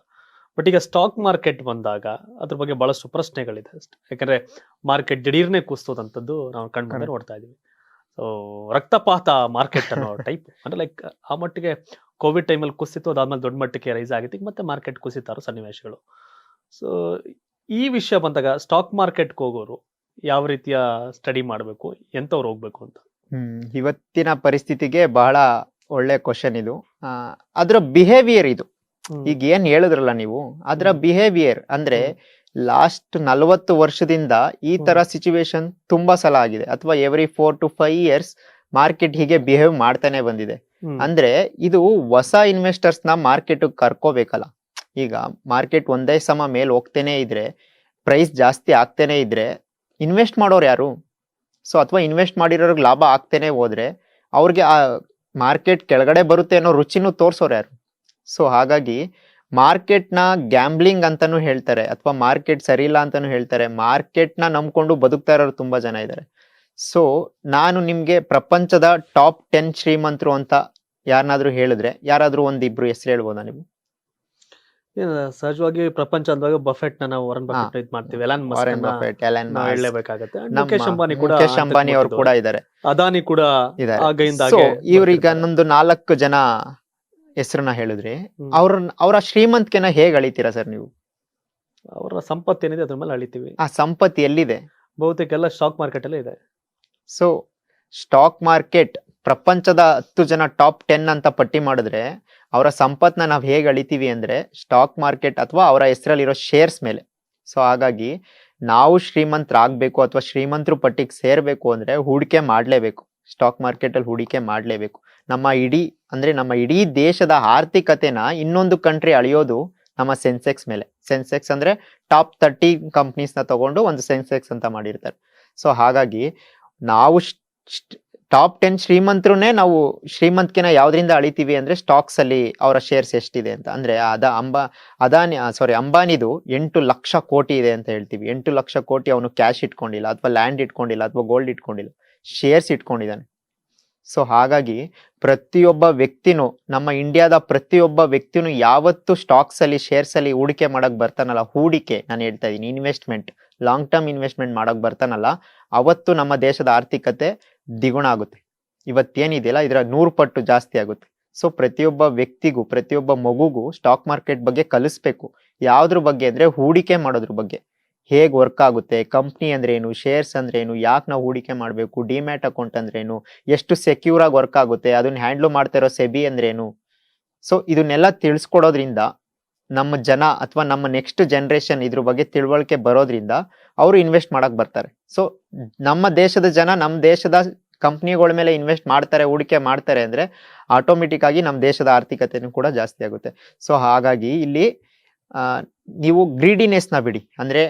ಬಟ್ ಈಗ ಸ್ಟಾಕ್ ಮಾರ್ಕೆಟ್ ಬಂದಾಗ ಅದ್ರ ಬಗ್ಗೆ ಬಹಳಷ್ಟು ಪ್ರಶ್ನೆಗಳಿದೆ ಅಷ್ಟೇ. ಯಾಕಂದ್ರೆ ಮಾರ್ಕೆಟ್ ದಿಢೀರ್ನೆ ಕುಸ್ತೋದಂಥದ್ದು ನಾವು ಕಣ್ಮುಂದೆ ನೋಡ್ತಾ ಇದೀವಿ. ಸೊ ರಕ್ತಪಾತ ಮಾರ್ಕೆಟ್ ಅನ್ನೋ ಟೈಪ್, ಅಂದ್ರೆ ಲೈಕ್ ಆ ಮಟ್ಟಿಗೆ ಕೋವಿಡ್ ಟೈಮಲ್ಲಿ ಕುಸಿತು, ಅದಾದ್ಮೇಲೆ ದೊಡ್ಡ ಮಟ್ಟಿಗೆ ರೈಸ್ ಆಗಿತ್ತು, ಈಗ ಮತ್ತೆ ಮಾರ್ಕೆಟ್ ಕುಸಿತಾರೋ ಸನ್ನಿವೇಶಗಳು. ಸೊ ಈ ವಿಷಯ ಬಂದಾಗ ಸ್ಟಾಕ್ ಮಾರ್ಕೆಟ್ಗೆ ಹೋಗೋರು ಯಾವ ರೀತಿಯ ಸ್ಟಡಿ ಮಾಡಬೇಕು, ಎಂತವ್ರು ಹೋಗ್ಬೇಕು ಅಂತ? ಇವತ್ತಿನ ಪರಿಸ್ಥಿತಿಗೆ ಬಹಳ ಒಳ್ಳೆ ಕ್ವಶನ್ ಇದು. ಅದ್ರ ಬಿಹೇವಿಯರ್ ಇದು, ಈಗ ಏನ್ ಹೇಳಿದ್ರಲ್ಲ ನೀವು, ಅದ್ರ ಬಿಹೇವಿಯರ್ ಅಂದ್ರೆ ಲಾಸ್ಟ್ 40 ವರ್ಷದಿಂದ ಈ ತರ ಸಿಚುವೇಶನ್ ತುಂಬಾ ಸಲ ಆಗಿದೆ, ಅಥವಾ ಎವ್ರಿ 4 to 5 years ಮಾರ್ಕೆಟ್ ಹೀಗೆ ಬಿಹೇವ್ ಮಾಡ್ತಾನೆ ಬಂದಿದೆ. ಅಂದ್ರೆ ಇದು ಹೊಸ ಇನ್ವೆಸ್ಟರ್ಸ್ ನ ಮಾರ್ಕೆಟ್ ಕರ್ಕೋಬೇಕಲ್ಲ. ಈಗ ಮಾರ್ಕೆಟ್ ಒಂದೇ ಸಮ ಮೇಲ್ ಹೋಗ್ತೇನೆ ಇದ್ರೆ, ಪ್ರೈಸ್ ಜಾಸ್ತಿ ಆಗ್ತೇನೆ ಇದ್ರೆ ಇನ್ವೆಸ್ಟ್ ಮಾಡೋರು ಯಾರು? ಸೊ ಅಥವಾ ಇನ್ವೆಸ್ಟ್ ಮಾಡಿರೋರ್ಗೆ ಲಾಭ ಆಗ್ತೇನೆ ಹೋದ್ರೆ ಅವ್ರಿಗೆ ಆ ಮಾರ್ಕೆಟ್ ಕೆಳಗಡೆ ಬರುತ್ತೆ ಅನ್ನೋ ರುಚಿನೂ ತೋರ್ಸೋರು ಯಾರು? ಸೊ ಹಾಗಾಗಿ ಮಾರ್ಕೆಟ್ನ ಗ್ಯಾಂಬ್ಲಿಂಗ್ ಅಂತಾನು ಹೇಳ್ತಾರೆ, ಅಥವಾ ಮಾರ್ಕೆಟ್ ಸರಿ ಇಲ್ಲ ಅಂತಾನು ಹೇಳ್ತಾರೆ. ಮಾರ್ಕೆಟ್ನ ನಂಬ್ಕೊಂಡು ಬದುಕ್ತಾ ಇರೋರು ತುಂಬಾ ಜನ ಇದ್ದಾರೆ. ಸೊ ನಾನು ನಿಮ್ಗೆ ಪ್ರಪಂಚದ ಟಾಪ್ 10 ಶ್ರೀಮಂತರು ಅಂತ ಯಾರನ್ನಾದ್ರೂ ಹೇಳಿದ್ರೆ ಯಾರಾದ್ರೂ ಒಂದಿಬ್ರು ಹೆಸರು ಹೇಳ್ಬೋದಾ ನೀವು? ಸಹಜವಾಗಿ ಪ್ರಪಂಚ ಅಂದಾಗ ಬಫೆಟ್ ನಾವು ವಾರನ್ ಬಫೆಟ್ ಇದ್ ಮಾಡ್ತೀವಿ, Elon Musk Warren Buffett, Elon ನಾವು ಮಸ್ಕ್, ಹೇಳಬೇಕಾಗತ್ತೆ. ನಮ್ಮ ಮುಖೇಶ್ ಅಂಬಾನಿ ಕೂಡ ಮುಖೇಶ್ ಅಂಬಾನಿ ಅವರು ಕೂಡ ಇದ್ದಾರೆ, ಅದಾನಿ ಕೂಡ ಇದ್ದಾರೆ. ಆಗಿಂದ ಸೊ ಹಾಗೆ ಇವ್ರೀಗ ಬರ್ತಿರ್ತಾರೆ. ನೊಂದು 4 ಜನ ಹೆಸರನ್ನ ಹೇಳಿದ್ರಿ, ಅವರ ಶ್ರೀಮಂತಿಕೆನ ಹೇಗ್ ಅಳಿತೀರಾ ಸರ್ ನೀವು? ಅವರ ಸಂಪತ್ತು ಏನಿದೆ ಅದ್ರ ಮೇಲೆ ಅಳಿತೀವಿ. ಆ ಸಂಪತ್ತು ಎಲ್ಲಿದೆ? ಬಹುತೇಕ ಎಲ್ಲ ಸ್ಟಾಕ್ ಮಾರ್ಕೆಟ್ ಅಲ್ಲೇ ಇದೆ. ಸೊ ಸ್ಟಾಕ್ ಮಾರ್ಕೆಟ್ ಪ್ರಪಂಚದ 10 ಜನ ಟಾಪ್ 10 ಅಂತ ಪಟ್ಟಿ ಮಾಡಿದ್ರೆ ಅವರ ಸಂಪತ್ನ ನಾವ್ ಹೇಗ್ ಅಳಿತೀವಿ ಅಂದ್ರೆ ಸ್ಟಾಕ್ ಮಾರ್ಕೆಟ್ ಅಥವಾ ಅವರ ಹೆಸರಲ್ಲಿರೋ ಶೇರ್ಸ್ ಮೇಲೆ. ಸೊ ಹಾಗಾಗಿ ನಾವು ಶ್ರೀಮಂತರಾಗ್ಬೇಕು ಅಥವಾ ಶ್ರೀಮಂತರು ಪಟ್ಟಿಗೆ ಸೇರ್ಬೇಕು ಅಂದ್ರೆ ಹೂಡಿಕೆ ಮಾಡ್ಲೇಬೇಕು, ಸ್ಟಾಕ್ ಮಾರ್ಕೆಟ್ ಅಲ್ಲಿ ಹೂಡಿಕೆ ಮಾಡ್ಲೇಬೇಕು. ನಮ್ಮ ಇಡೀ ದೇಶದ ಆರ್ಥಿಕತೆನ ಇನ್ನೊಂದು ಕಂಟ್ರಿ ಅಳಿಯೋದು ನಮ್ಮ ಸೆನ್ಸೆಕ್ಸ್ ಮೇಲೆ. ಸೆನ್ಸೆಕ್ಸ್ ಅಂದ್ರೆ ಟಾಪ್ 30 ಕಂಪ್ನೀಸ್ ನ ತಗೊಂಡು ಒಂದು ಸೆನ್ಸೆಕ್ಸ್ ಅಂತ ಮಾಡಿರ್ತಾರೆ. ಸೊ ಹಾಗಾಗಿ ನಾವು ಟಾಪ್ 10 ಶ್ರೀಮಂತರನ್ನೇ ನಾವು ಶ್ರೀಮಂತಿಕೆನ ಯಾವ್ದ್ರಿಂದ ಅಳಿತೀವಿ ಅಂದ್ರೆ ಸ್ಟಾಕ್ಸ್ ಅಲ್ಲಿ ಅವರ ಶೇರ್ಸ್ ಎಷ್ಟಿದೆ ಅಂತ. ಅಂದ್ರೆ ಅಂಬಾನಿದು 8 ಲಕ್ಷ ಕೋಟಿ ಇದೆ ಅಂತ ಹೇಳ್ತೀವಿ. 8 ಲಕ್ಷ ಕೋಟಿ ಅವನು ಕ್ಯಾಶ್ ಇಟ್ಕೊಂಡಿಲ್ಲ, ಅಥವಾ ಲ್ಯಾಂಡ್ ಇಟ್ಕೊಂಡಿಲ್ಲ, ಅಥವಾ ಗೋಲ್ಡ್ ಇಟ್ಕೊಂಡಿಲ್ಲ, ಶೇರ್ಸ್ ಇಟ್ಕೊಂಡಿದ್ದಾನೆ. ಸೊ ಹಾಗಾಗಿ ಪ್ರತಿಯೊಬ್ಬ ವ್ಯಕ್ತಿನೂ, ನಮ್ಮ ಇಂಡಿಯಾದ ಪ್ರತಿಯೊಬ್ಬ ವ್ಯಕ್ತಿನೂ ಯಾವತ್ತು ಸ್ಟಾಕ್ಸ್ ಅಲ್ಲಿ ಶೇರ್ಸ್ ಅಲ್ಲಿ ಹೂಡಿಕೆ ಮಾಡಕ್ ಬರ್ತಾನಲ್ಲ, ಹೂಡಿಕೆ ನಾನು ಹೇಳ್ತಾ ಇದೀನಿ, ಇನ್ವೆಸ್ಟ್ಮೆಂಟ್, ಲಾಂಗ್ ಟರ್ಮ್ ಇನ್ವೆಸ್ಟ್ಮೆಂಟ್ ಮಾಡಕ್ ಬರ್ತಾನಲ್ಲ, ಅವತ್ತು ನಮ್ಮ ದೇಶದ ಆರ್ಥಿಕತೆ ದ್ವಿಗುಣ ಆಗುತ್ತೆ. ಇವತ್ತೇನಿದೆಯಲ್ಲ ಇದರ 100 ಪಟ್ಟು ಜಾಸ್ತಿ ಆಗುತ್ತೆ. ಸೊ ಪ್ರತಿಯೊಬ್ಬ ವ್ಯಕ್ತಿಗೂ, ಪ್ರತಿಯೊಬ್ಬ ಮಗುಗೂ ಸ್ಟಾಕ್ ಮಾರ್ಕೆಟ್ ಬಗ್ಗೆ ಕಲಿಸ್ಬೇಕು. ಯಾವ್ದ್ರ ಬಗ್ಗೆ ಅಂದ್ರೆ ಹೂಡಿಕೆ ಮಾಡೋದ್ರ ಬಗ್ಗೆ, ಹೇಗ್ ವರ್ಕ್ ಆಗುತ್ತೆ, ಕಂಪ್ನಿ ಅಂದ್ರೆ ಏನು, ಶೇರ್ಸ್ ಅಂದ್ರೆ ಏನು, ಯಾಕೆ ನಾವು ಹೂಡಿಕೆ ಮಾಡಬೇಕು, ಡಿಮ್ಯಾಟ್ ಅಕೌಂಟ್ ಅಂದ್ರೆ ಏನು, ಎಷ್ಟು ಸೆಕ್ಯೂರ್ ಆಗಿ ವರ್ಕ್ ಆಗುತ್ತೆ, ಅದನ್ನ ಹ್ಯಾಂಡ್ಲ್ ಮಾಡ್ತಾ ಇರೋ ಸೆಬಿ ಅಂದ್ರೆ ಏನು. ಸೊ ಇದನ್ನೆಲ್ಲ ತಿಳಿಸ್ಕೊಡೋದ್ರಿಂದ ನಮ್ಮ ಜನ ಅಥವಾ ನಮ್ಮ ನೆಕ್ಸ್ಟ್ ಜನರೇಷನ್ ಇದ್ರ ಬಗ್ಗೆ ತಿಳುವಳಿಕೆ ಬರೋದ್ರಿಂದ ಅವರು ಇನ್ವೆಸ್ಟ್ ಮಾಡಕ್ ಬರ್ತಾರೆ. ಸೊ ನಮ್ಮ ದೇಶದ ಜನ ನಮ್ಮ ದೇಶದ ಕಂಪ್ನಿಗಳ ಮೇಲೆ ಇನ್ವೆಸ್ಟ್ ಮಾಡ್ತಾರೆ, ಹೂಡಿಕೆ ಮಾಡ್ತಾರೆ ಅಂದ್ರೆ ಆಟೋಮೆಟಿಕ್ ಆಗಿ ನಮ್ಮ ದೇಶದ ಆರ್ಥಿಕತೆನೂ ಕೂಡ ಜಾಸ್ತಿ ಆಗುತ್ತೆ. ಸೊ ಹಾಗಾಗಿ ಇಲ್ಲಿ ನೀವು ಗ್ರೀಡಿನೆಸ್ ನ ಬಿಡಿ, ಅಂದ್ರೆ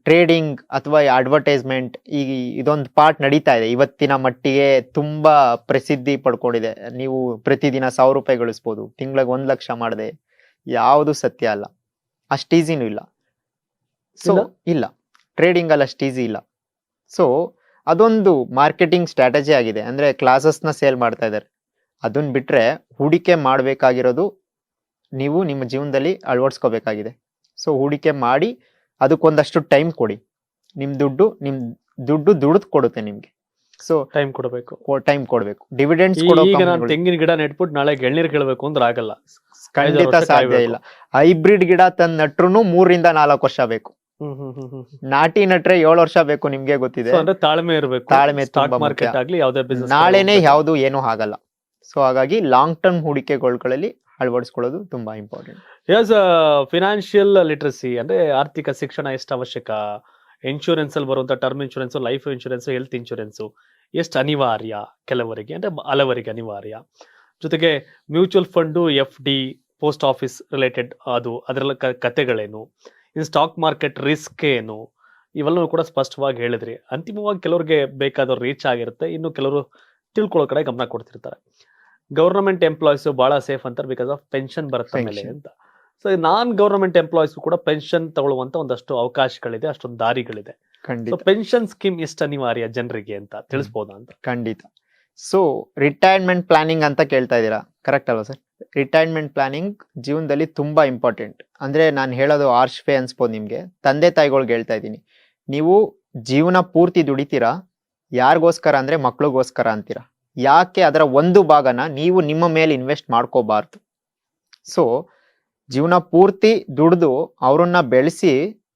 ಟ್ರೇಡಿಂಗ್ ಅಥವಾ ಅಡ್ವರ್ಟೈಸ್ಮೆಂಟ್ ಈಗ ಇದೊಂದು ಪಾರ್ಟ್ ನಡೀತಾ ಇದೆ, ಇವತ್ತಿನ ಮಟ್ಟಿಗೆ ತುಂಬಾ ಪ್ರಸಿದ್ಧಿ ಪಡ್ಕೊಂಡಿದೆ. ನೀವು ಪ್ರತಿದಿನ 1000 ರೂಪಾಯಿ ಗಳಿಸ್ಬೋದು, ತಿಂಗಳಿಗೆ 1 ಲಕ್ಷ ಮಾಡದೆ, ಯಾವುದು ಸತ್ಯ ಅಲ್ಲ, ಅಷ್ಟು ಈಸಿನೂ ಇಲ್ಲ. ಸೊ ಇಲ್ಲ, ಟ್ರೇಡಿಂಗ್ ಅಲ್ಲಿ ಅಷ್ಟು ಈಸಿ ಇಲ್ಲ. ಸೊ ಅದೊಂದು ಮಾರ್ಕೆಟಿಂಗ್ ಸ್ಟ್ರಾಟಜಿ ಆಗಿದೆ, ಅಂದ್ರೆ ಕ್ಲಾಸಸ್ನ ಸೇಲ್ ಮಾಡ್ತಾ ಇದ್ದಾರೆ. ಅದನ್ನ ಬಿಟ್ರೆ ಹೂಡಿಕೆ ಮಾಡಬೇಕಾಗಿರೋದು ನೀವು ನಿಮ್ಮ ಜೀವನದಲ್ಲಿ ಅಳವಡಿಸ್ಕೋಬೇಕಾಗಿದೆ. ಸೊ ಹೂಡಿಕೆ ಮಾಡಿ ಅದಕ್ಕೊಂದಷ್ಟು ಟೈಮ್ ಕೊಡಿ. ನಿಮ್ ದುಡ್ಡು ದುಡ್ಡು ದುಡ್ದು ಕೊಡುತ್ತೆ ನಿಮ್ಗೆ. ಸೊ ಟೈಮ್ ಕೊಡಬೇಕು. ಟೈಮ್ ಕೊಡ್ಬೇಕು. ಡಿವಿಡೆಂಡ್ಸ್ ಕೊಡೋ ಈಗ ನಾನು companyಗಳು ತೆಂಗಿನ ಗಿಡ ನೆಟ್ಬಿಟ್ಟು ನಾಳೆ ಎಳ್ನೀರ್ ಕೇಳಬೇಕು ಅಂದ್ರೆ ಆಗಲ್ಲ. ಖಂಡಿತ ವರ್ಷ ಸಾಧ್ಯ ಕಾಯ್ಬೇಕು. ಇಲ್ಲ. ಹೈಬ್ರಿಡ್ ಗಿಡ ತಂದ್ ನಟ್ರು 3 ರಿಂದ 4 ವರ್ಷ ಬೇಕು. ನಾಟಿ ನಟ್ರೆ 7 ವರ್ಷ ಬೇಕು, ನಿಮ್ಗೆ ಗೊತ್ತಿದೆ. So ಅಂದ್ರೆ ತಾಳ್ಮೆ ಇರಬೇಕು. ತಾಳ್ಮೆ ಸ್ಟಾಕ್ ತುಂಬಾ ಮಾರ್ಕೆಟ್ ಮುಖ್ಯ. ಆಗ್ಲಿ ಯಾವ್ದೇ ಬಿಸ್ನೆಸ್ ನಾಳೆನೆ ಯಾವ್ದು ಏನೂ ಆಗಲ್ಲ. ಸೊ ಹಾಗಾಗಿ ಲಾಂಗ್ ಟರ್ಮ್ ಹೂಡಿಕೆಗಳಲ್ಲಿ ಅಳವಡಿಸ್ಕೊಳ್ಳೋದು ತುಂಬಾ ಇಂಪಾರ್ಟೆಂಟ್. ಫಿನಾನ್ಷಿಯಲ್ ಲಿಟ್ರಸಿ ಅಂದ್ರೆ ಆರ್ಥಿಕ ಶಿಕ್ಷಣ ಎಷ್ಟು ಅವಶ್ಯಕ? ಇನ್ಶೂರೆನ್ಸ್ ಅಲ್ಲಿ ಬರುವಂತ term insurance, life insurance, health insurance ಎಷ್ಟು ಅನಿವಾರ್ಯ ಕೆಲವರಿಗೆ, ಅಂದ್ರೆ ಹಲವರಿಗೆ ಅನಿವಾರ್ಯ. ಜೊತೆಗೆ mutual fund, FD, post office related ಅದರ ಕತೆಗಳೇನು, ಇನ್ನು ಸ್ಟಾಕ್ ಮಾರ್ಕೆಟ್ ರಿಸ್ಕ್ ಏನು, ಇವೆಲ್ಲವೂ ಕೂಡ ಸ್ಪಷ್ಟವಾಗಿ ಹೇಳಿದ್ರಿ. ಅಂತಿಮವಾಗಿ ಕೆಲವರಿಗೆ ಬೇಕಾದವ್ರು ರೀಚ್ ಆಗಿರುತ್ತೆ, ಇನ್ನು ಕೆಲವರು ತಿಳ್ಕೊಳ್ಳೋ ಕಡೆ ಗಮನ ಕೊಡ್ತಿರ್ತಾರೆ. ಗವರ್ನಮೆಂಟ್ ಎಂಪ್ಲಾಯೀಸ್ ಬಹಳ ಸೇಫ್ ಅಂತಾರೆ, ಬಿಕಾಸ್ ಆಫ್ ಪೆನ್ಷನ್ ಬರುತ್ತೆ ಮೇಲೆ Pension. ಅಂತ. ಸೊ ನಾನ್ ಗವರ್ನಮೆಂಟ್ ಎಂಪ್ಲಾಯೀಸ್ ಕೂಡ ಪೆನ್ಷನ್ ತಗೊಳ್ಳುವಂತ ಒಂದಷ್ಟು ಅವಕಾಶಗಳಿದೆ, ಅಷ್ಟೊಂದು ದಾರಿಗಳಿದೆ. ಸೊ ಖಂಡಿತ ಪೆನ್ಷನ್ ಸ್ಕೀಮ್ ಎಷ್ಟು ಅನಿವಾರ್ಯ ಜನರಿಗೆ ಅಂತ ತಿಳಿಸ್ಬೋದಾ ಅಂತ? ಖಂಡಿತ. ಸೊ ರಿಟೈರ್ಮೆಂಟ್ ಪ್ಲಾನಿಂಗ್ ಅಂತ ಕೇಳ್ತಾ ಇದ್ದೀರಾ, ಕರೆಕ್ಟ್ ಅಲ್ವಾ ಸರ್? ರಿಟೈರ್ಮೆಂಟ್ ಪ್ಲಾನಿಂಗ್ ಜೀವನದಲ್ಲಿ ತುಂಬಾ ಇಂಪಾರ್ಟೆಂಟ್. ಅಂದ್ರೆ ನಾನು ಹೇಳೋದು ಆರ್ಶ್ವೇ ಅನ್ಸ್ಬೋದು ನಿಮ್ಗೆ. ತಂದೆ ತಾಯಿಗಳ್ಗೆ ಹೇಳ್ತಾ ಇದ್ದೀನಿ, ನೀವು ಜೀವನ ಪೂರ್ತಿ ದುಡಿತೀರಾ, ಯಾರಿಗೋಸ್ಕರ ಅಂದ್ರೆ ಮಕ್ಳಿಗೋಸ್ಕರ ಅಂತೀರಾ. ಯಾಕೆ ಅದರ ಒಂದು ಭಾಗನ ನೀವು ನಿಮ್ಮ ಮೇಲೆ ಇನ್ವೆಸ್ಟ್ ಮಾಡ್ಕೋಬಾರ್ದು? ಸೊ ಜೀವನ ಪೂರ್ತಿ ದುಡ್ದು ಅವ್ರನ್ನ ಬೆಳೆಸಿ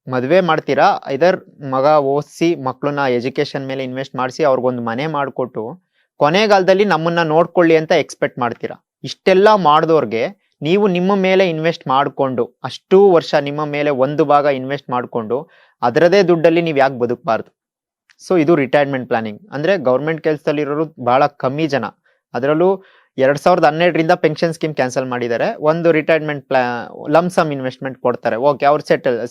ಮದುವೆ ಮಾಡ್ತೀರಾ, ಇದರ್ ಮಗ ಓದಿಸಿ ಮಕ್ಕಳನ್ನ ಎಜುಕೇಶನ್ ಮೇಲೆ ಇನ್ವೆಸ್ಟ್ ಮಾಡಿಸಿ ಅವ್ರಿಗೊಂದು ಮನೆ ಮಾಡಿಕೊಟ್ಟು ಕೊನೆಗಾಲದಲ್ಲಿ ನಮ್ಮನ್ನ ನೋಡ್ಕೊಳ್ಳಿ ಅಂತ ಎಕ್ಸ್ಪೆಕ್ಟ್ ಮಾಡ್ತೀರಾ. ಇಷ್ಟೆಲ್ಲ ಮಾಡಿದವ್ರಿಗೆ ನೀವು ನಿಮ್ಮ ಮೇಲೆ ಇನ್ವೆಸ್ಟ್ ಮಾಡಿಕೊಂಡು, ಅಷ್ಟೂ ವರ್ಷ ನಿಮ್ಮ ಮೇಲೆ ಒಂದು ಭಾಗ ಇನ್ವೆಸ್ಟ್ ಮಾಡಿಕೊಂಡು ಅದರದೇ ದುಡ್ಡಲ್ಲಿ ನೀವು ಯಾಕೆ ಬದುಕಬಾರ್ದು? ಸೊ ಇದು ರಿಟೈರ್ಮೆಂಟ್ ಪ್ಲಾನಿಂಗ್. ಅಂದ್ರೆ ಗೌರ್ಮೆಂಟ್ ಕೆಲಸದಲ್ಲಿರೋರು ಬಹಳ ಕಮ್ಮಿ ಜನ. ಅದರಲ್ಲೂ 2012ರಿಂದ ಪೆನ್ಷನ್ ಸ್ಕೀಮ್ ಕ್ಯಾನ್ಸಲ್ ಮಾಡಿದ್ದಾರೆ. ಒಂದು ರಿಟೈರ್ಮೆಂಟ್ ಲಮ್ಸಮ್ ಇನ್ವೆಸ್ಟ್ಮೆಂಟ್ ಕೊಡ್ತಾರೆ. ಓಕೆ, ಅವ್ರು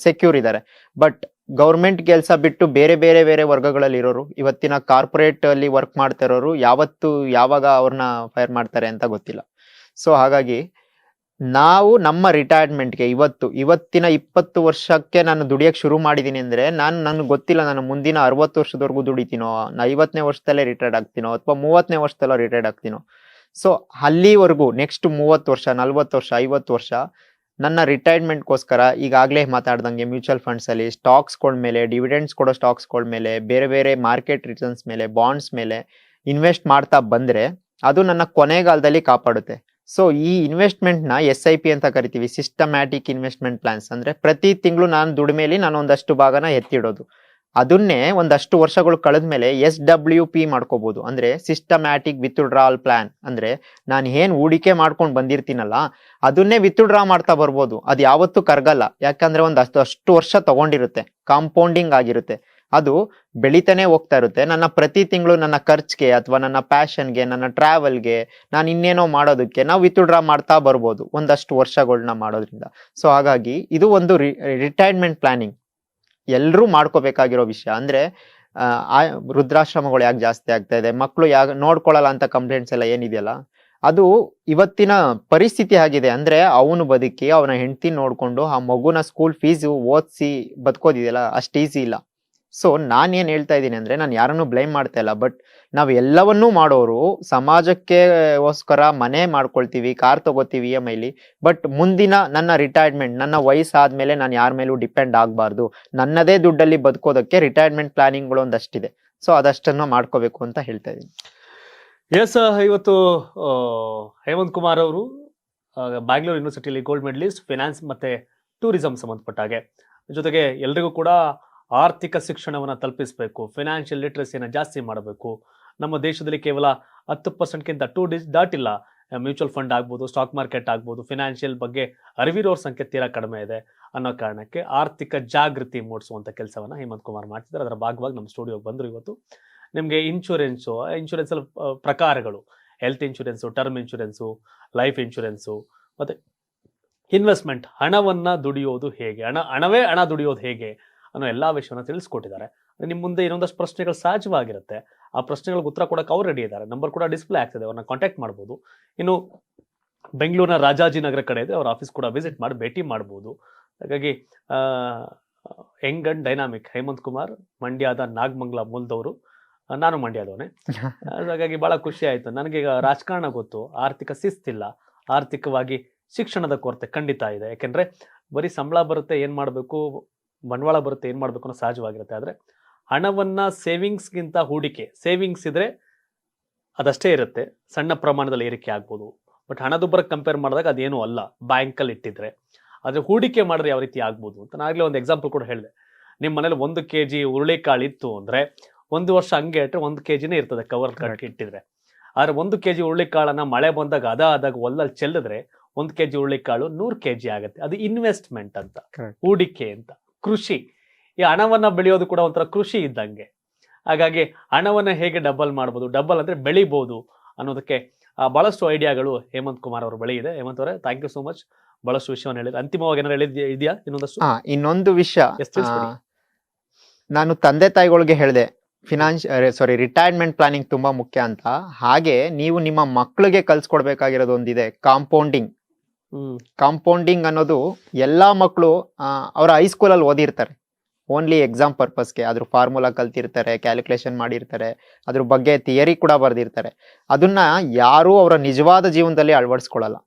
ಸೆಕ್ಯೂರ್ ಇದ್ದಾರೆ. ಬಟ್ ಗೌರ್ಮೆಂಟ್ ಕೆಲಸ ಬಿಟ್ಟು ಬೇರೆ ಬೇರೆ ಬೇರೆ ವರ್ಗಗಳಲ್ಲಿ ಇರೋರು, ಇವತ್ತಿನ ಕಾರ್ಪೊರೇಟ್ ಅಲ್ಲಿ ವರ್ಕ್ ಮಾಡ್ತಾ ಇರೋರು ಯಾವಾಗ ಅವ್ರನ್ನ ಫೈರ್ ಮಾಡ್ತಾರೆ ಅಂತ ಗೊತ್ತಿಲ್ಲ. ಸೊ ಹಾಗಾಗಿ ನಾವು ನಮ್ಮ ರಿಟೈರ್ಮೆಂಟ್ಗೆ ಇವತ್ತಿನ 20 ವರ್ಷಕ್ಕೆ ನಾನು ದುಡಿಯಕ್ಕೆ ಶುರು ಮಾಡಿದೀನಿ ಅಂದ್ರೆ ನನಗೆ ಗೊತ್ತಿಲ್ಲ ನಾನು ಮುಂದಿನ 60 ವರ್ಷದವರೆಗೂ ದುಡಿತೀನೋ, 50ನೇ ವರ್ಷದಲ್ಲೇ ರಿಟೈರ್ಡ್ ಆಗ್ತೀನೋ, ಅಥವಾ 30ನೇ ವರ್ಷದಲ್ಲೇ ರಿಟೈರ್ಡ್ ಆಗ್ತೀನೋ. ಸೊ ಅಲ್ಲಿವರೆಗೂ ನೆಕ್ಸ್ಟ್ 30 ವರ್ಷ, 40 ವರ್ಷ, 50 ವರ್ಷ ನನ್ನ ರಿಟೈರ್ಮೆಂಟ್ಗೋಸ್ಕರ ಈಗಾಗಲೇ ಮಾತಾಡ್ದಂಗೆ ಮ್ಯೂಚುವಲ್ ಫಂಡ್ಸ್ ಅಲ್ಲಿ ಸ್ಟಾಕ್ಸ್ಗಳ ಮೇಲೆ, ಡಿವಿಡೆಂಡ್ಸ್ ಕೊಡೋ ಸ್ಟಾಕ್ಸ್ಗಳ ಮೇಲೆ, ಬೇರೆ ಬೇರೆ ಮಾರ್ಕೆಟ್ ರಿಟರ್ನ್ಸ್ ಮೇಲೆ, ಬಾಂಡ್ಸ್ ಮೇಲೆ ಇನ್ವೆಸ್ಟ್ ಮಾಡ್ತಾ ಬಂದ್ರೆ ಅದು ನನ್ನ ಕೊನೆಗಾಲದಲ್ಲಿ ಕಾಪಾಡುತ್ತೆ. ಸೊ ಈ ಇನ್ವೆಸ್ಟ್ಮೆಂಟ್ನ SIP ಅಂತ ಕರಿತೀವಿ, ಸಿಸ್ಟಮ್ಯಾಟಿಕ್ ಇನ್ವೆಸ್ಟ್ಮೆಂಟ್ ಪ್ಲಾನ್ಸ್. ಅಂದ್ರೆ ಪ್ರತಿ ತಿಂಗಳು ನಾನು ದುಡಿಮೆಲಿ ನಾನು ಒಂದಷ್ಟು ಭಾಗನ ಎತ್ತಿಡೋದು. ಅದನ್ನೇ ಒಂದಷ್ಟು ವರ್ಷಗಳು ಕಳೆದ್ಮೇಲೆ SWP ಮಾಡ್ಕೋಬಹುದು. ಅಂದ್ರೆ ಸಿಸ್ಟಮ್ಯಾಟಿಕ್ ವಿತ್ಡ್ರಾಲ್ ಪ್ಲಾನ್. ಅಂದ್ರೆ ನಾನು ಏನ್ ಹೂಡಿಕೆ ಮಾಡ್ಕೊಂಡು ಬಂದಿರ್ತೀನಲ್ಲ ಅದನ್ನೇ ವಿತ್ಡ್ರಾ ಮಾಡ್ತಾ ಬರ್ಬೋದು. ಅದು ಯಾವತ್ತೂ ಕರ್ಗಲ್ಲ, ಯಾಕಂದ್ರೆ ಅಷ್ಟು ವರ್ಷ ತಗೊಂಡಿರುತ್ತೆ, ಕಾಂಪೌಂಡಿಂಗ್ ಆಗಿರುತ್ತೆ, ಅದು ಬೆಳಿತಾನೆ ಹೋಗ್ತಾ ಇರುತ್ತೆ. ನನ್ನ ಪ್ರತಿ ತಿಂಗಳು ನನ್ನ ಖರ್ಚಿಗೆ ಅಥವಾ ನನ್ನ ಪ್ಯಾಷನ್ಗೆ, ನನ್ನ ಟ್ರಾವೆಲ್ಗೆ, ನಾನು ಇನ್ನೇನೋ ಮಾಡೋದಕ್ಕೆ ನಾವು ವಿತ್ಡ್ರಾ ಮಾಡ್ತಾ ಬರ್ಬೋದು ಒಂದಷ್ಟು ವರ್ಷಗಳನ್ನ ಮಾಡೋದ್ರಿಂದ. ಸೊ ಹಾಗಾಗಿ ಇದು ಒಂದು ರಿಟೈರ್ಮೆಂಟ್ ಪ್ಲಾನಿಂಗ್ ಎಲ್ಲರೂ ಮಾಡ್ಕೋಬೇಕಾಗಿರೋ ವಿಷಯ. ಅಂದ್ರೆ ವೃದ್ಧಾಶ್ರಮಗಳು ಯಾಕೆ ಜಾಸ್ತಿ ಆಗ್ತಾ ಇದೆ, ಮಕ್ಕಳು ಯಾಕೆ ನೋಡ್ಕೊಳ್ಳಲ್ಲ ಅಂತ ಕಂಪ್ಲೇಂಟ್ಸ್ ಎಲ್ಲ ಏನಿದೆಯಲ್ಲ, ಅದು ಇವತ್ತಿನ ಪರಿಸ್ಥಿತಿ ಆಗಿದೆ. ಅಂದ್ರೆ ಅವನು ಬದುಕಿ ಅವನ ಹೆಂಡತಿ ನೋಡ್ಕೊಂಡು ಆ ಮಗುನ ಸ್ಕೂಲ್ ಫೀಸು ಓದಿಸಿ ಬದುಕೋದಿದೆಯಲ್ಲ, ಅಷ್ಟು ಈಸಿ ಇಲ್ಲ. ಸೊ ನಾನೇನ್ ಹೇಳ್ತಾ ಇದ್ದೀನಿ ಅಂದ್ರೆ, ನಾನು ಯಾರನ್ನು ಬ್ಲೇಮ್ ಮಾಡ್ತಾ ಇಲ್ಲ, ಬಟ್ ನಾವು ಎಲ್ಲವನ್ನೂ ಮಾಡೋರು ಸಮಾಜಕ್ಕೆಗೋಸ್ಕರ ಮನೆ ಮಾಡ್ಕೊಳ್ತೀವಿ, ಕಾರ್ ತಗೋತೀವಿ EMI, ಬಟ್ ಮುಂದಿನ ನನ್ನ ರಿಟೈರ್ಮೆಂಟ್, ನನ್ನ ವಯಸ್ಸಾದ್ಮೇಲೆ ನಾನು ಯಾರ ಮೇಲೂ ಡಿಪೆಂಡ್ ಆಗಬಾರ್ದು, ನನ್ನದೇ ದುಡ್ಡಲ್ಲಿ ಬದುಕೋದಕ್ಕೆ ರಿಟೈರ್ಮೆಂಟ್ ಪ್ಲಾನಿಂಗ್ಗಳು ಒಂದಷ್ಟಿದೆ. ಸೊ ಅದಷ್ಟನ್ನು ಮಾಡ್ಕೋಬೇಕು ಅಂತ ಹೇಳ್ತಾ ಇದ್ದೀನಿ. ಎಸ್, ಇವತ್ತು ಹೇಮಂತ್ ಕುಮಾರ್ ಅವರು ಬ್ಯಾಂಗ್ಳೂರ್ ಯೂನಿವರ್ಸಿಟಿಯಲ್ಲಿ ಗೋಲ್ಡ್ ಮೆಡಲಿಸ್ಟ್, ಫಿನಾನ್ಸ್ ಮತ್ತೆ ಟೂರಿಸಂ ಸಂಬಂಧಪಟ್ಟ ಹಾಗೆ. ಜೊತೆಗೆ ಎಲ್ರಿಗೂ ಕೂಡ ಆರ್ಥಿಕ ಶಿಕ್ಷಣವನ್ನು ತಲುಪಿಸಬೇಕು, ಫಿನಾನ್ಷಿಯಲ್ ಲಿಟ್ರಸಿಯನ್ನು ಜಾಸ್ತಿ ಮಾಡಬೇಕು. ನಮ್ಮ ದೇಶದಲ್ಲಿ ಕೇವಲ 10%ಗಿಂತ 2 ದಾಟಿಲ್ಲ ಮ್ಯೂಚುವಲ್ ಫಂಡ್ ಆಗ್ಬೋದು, ಸ್ಟಾಕ್ ಮಾರ್ಕೆಟ್ ಆಗ್ಬೋದು, ಫಿನಾನ್ಷಿಯಲ್ ಬಗ್ಗೆ ಅರಿವಿರೋರ ಸಂಖ್ಯೆ ತೀರಾ ಕಡಿಮೆ ಇದೆ ಅನ್ನೋ ಕಾರಣಕ್ಕೆ ಆರ್ಥಿಕ ಜಾಗೃತಿ ಮೂಡಿಸುವಂಥ ಕೆಲಸವನ್ನು ಹೇಮಂತ್ ಕುಮಾರ್ ಮಾಡ್ತಿದ್ದಾರೆ. ಅದರ ಭಾಗವಾಗಿ ನಮ್ಮ ಸ್ಟುಡಿಯೋಗೆ ಬಂದರು. ಇವತ್ತು ನಿಮಗೆ ಇನ್ಶೂರೆನ್ಸಲ್ಲಿ ಪ್ರಕಾರಗಳು, health insurance, term insurance, life insurance, ಮತ್ತು ಇನ್ವೆಸ್ಟ್ಮೆಂಟ್, ಹಣವನ್ನು ದುಡಿಯೋದು ಹೇಗೆ, ಹಣವೇ ಹಣ ದುಡಿಯೋದು ಹೇಗೆ ಅನ್ನೋ ಎಲ್ಲ ವಿಷಯವನ್ನು ತಿಳಿಸ್ಕೊಟ್ಟಿದ್ದಾರೆ. ನಿಮ್ಮ ಮುಂದೆ ಇನ್ನೊಂದಷ್ಟು ಪ್ರಶ್ನೆಗಳು ಸಹಜವಾಗಿರುತ್ತೆ. ಆ ಪ್ರಶ್ನೆಗಳಿಗೆ ಉತ್ತರ ಕೊಡೋಕೆ ಅವ್ರು ರೆಡಿ ಇದ್ದಾರೆ. ನಂಬರ್ ಕೂಡ ಡಿಸ್ಪ್ಲೇ ಆಗ್ತದೆ, ಅವ್ರನ್ನ ಕಾಂಟ್ಯಾಕ್ಟ್ ಮಾಡ್ಬೋದು. ಇನ್ನು ಬೆಂಗಳೂರಿನ ರಾಜಾಜಿನಗರ ಕಡೆ ಇದೆ, ಅವ್ರ ಆಫೀಸ್ ಕೂಡ ವಿಸಿಟ್ ಮಾಡಿ ಭೇಟಿ ಮಾಡ್ಬೋದು. ಹಾಗಾಗಿ young and dynamic Hemanth Kumar, ಮಂಡ್ಯದ ನಾಗಮಂಗಲ ಮೂಲದವರು, ನಾನು ಮಂಡ್ಯದವನೇ. ಹಾಗಾಗಿ ಬಹಳ ಖುಷಿ ಆಯಿತು. ನನಗೀಗ ರಾಜಕಾರಣ ಗೊತ್ತು, ಆರ್ಥಿಕ ಶಿಸ್ತಿಲ್ಲ, ಆರ್ಥಿಕವಾಗಿ ಶಿಕ್ಷಣದ ಕೊರತೆ ಖಂಡಿತ ಇದೆ. ಯಾಕೆಂದರೆ ಬರೀ ಸಂಬಳ ಬರುತ್ತೆ ಏನು ಮಾಡಬೇಕು, ಬಂಡವಾಳ ಬರುತ್ತೆ ಏನು ಮಾಡಬೇಕು ಅನ್ನೋ ಸಹಜವಾಗಿರುತ್ತೆ. ಆದರೆ ಹಣವನ್ನ ಸೇವಿಂಗ್ಸ್ಗಿಂತ ಹೂಡಿಕೆ, ಸೇವಿಂಗ್ಸ್ ಇದ್ರೆ ಅದಷ್ಟೇ ಇರುತ್ತೆ, ಸಣ್ಣ ಪ್ರಮಾಣದಲ್ಲಿ ಏರಿಕೆ ಆಗ್ಬೋದು. ಬಟ್ ಹಣದುಬ್ಬರ ಕಂಪೇರ್ ಮಾಡಿದಾಗ ಅದೇನು ಅಲ್ಲ ಬ್ಯಾಂಕಲ್ಲಿ ಇಟ್ಟಿದ್ರೆ. ಆದರೆ ಹೂಡಿಕೆ ಮಾಡಿದ್ರೆ ಯಾವ ರೀತಿ ಆಗ್ಬೋದು ಅಂತ ನಾಗಲೇ ಒಂದು ಎಕ್ಸಾಂಪಲ್ ಕೂಡ ಹೇಳಿದೆ. ನಿಮ್ಮ ಮನೇಲಿ 1 kg ಹುರುಳಿಕಾಳು ಇತ್ತು ಅಂದರೆ 1 ವರ್ಷ ಹಂಗೆ ಇಟ್ಟರೆ 1 kgನೇ ಇರ್ತದೆ ಕವರ್ ಕಟ್ಟಿ ಇಟ್ಟಿದ್ರೆ. ಆದರೆ 1 kg ಹುರುಳಿಕಾಳನ್ನ ಮಳೆ ಬಂದಾಗ ಆದಾಗ ಹೊಲದಲ್ಲಿ ಚೆಲ್ಲಿದ್ರೆ 1 kg ಹುರುಳಿಕಾಳು 100 kg ಆಗುತ್ತೆ. ಅದು ಇನ್ವೆಸ್ಟ್ಮೆಂಟ್ ಅಂತ, ಹೂಡಿಕೆ ಅಂತ, ಕೃಷಿ. ಈ ಹಣವನ್ನ ಬೆಳೆಯೋದು ಕೂಡ ಒಂಥರ ಕೃಷಿ ಇದ್ದಂಗೆ. ಹಾಗಾಗಿ ಹಣವನ್ನ ಹೇಗೆ ಡಬಲ್ ಮಾಡ್ಬೋದು, ಡಬಲ್ ಅಂದ್ರೆ ಬೆಳಿಬೋದು ಅನ್ನೋದಕ್ಕೆ ಬಹಳಷ್ಟು ಐಡಿಯಾಗಳು ಹೇಮಂತ್ ಕುಮಾರ್ ಅವರ ಬಳಿ ಇದೆ. ಹೇಮಂತ್ ಅವರೇ, ಥ್ಯಾಂಕ್ ಯು ಸೋ ಮಚ್. ಬಹಳಷ್ಟು ವಿಷಯವನ್ನು ಹೇಳಿದ್ರೆ. ಅಂತಿಮವಾಗಿ ಏನಾದ್ರು ಇದೆಯಾ ಇನ್ನೊಂದಷ್ಟು? ಇನ್ನೊಂದು ವಿಷಯ ನಾನು ತಂದೆ ತಾಯಿಗಳಿಗೆ ಹೇಳಿದೆ, ರಿಟೈರ್ಮೆಂಟ್ ಪ್ಲಾನಿಂಗ್ ತುಂಬಾ ಮುಖ್ಯ ಅಂತ. ಹಾಗೆ ನೀವು ನಿಮ್ಮ ಮಕ್ಕಳಿಗೆ ಕಲ್ಸ್ಕೊಡ್ಬೇಕಾಗಿರೋದು ಒಂದಿದೆ, ಕಾಂಪೌಂಡಿಂಗ್. ಕಾಂಪೌಂಡಿಂಗ್ ಅನ್ನೋದು ಎಲ್ಲಾ ಮಕ್ಕಳು ಅವರ ಹೈಸ್ಕೂಲಲ್ಲಿ ಓದಿರ್ತಾರೆ, ಓನ್ಲಿ ಎಕ್ಸಾಮ್ ಪರ್ಪಸ್ಗೆ. ಅದ್ರ ಫಾರ್ಮುಲಾ ಕಲ್ತಿರ್ತಾರೆ, ಕ್ಯಾಲ್ಕುಲೇಷನ್ ಮಾಡಿರ್ತಾರೆ, ಅದ್ರ ಬಗ್ಗೆ ಥಿಯರಿ ಕೂಡ ಬರ್ದಿರ್ತಾರೆ. ಅದನ್ನ ಯಾರು ಅವರ ನಿಜವಾದ ಜೀವನದಲ್ಲಿ ಅಳವಡಿಸ್ಕೊಳ್ಳಲ್ಲ.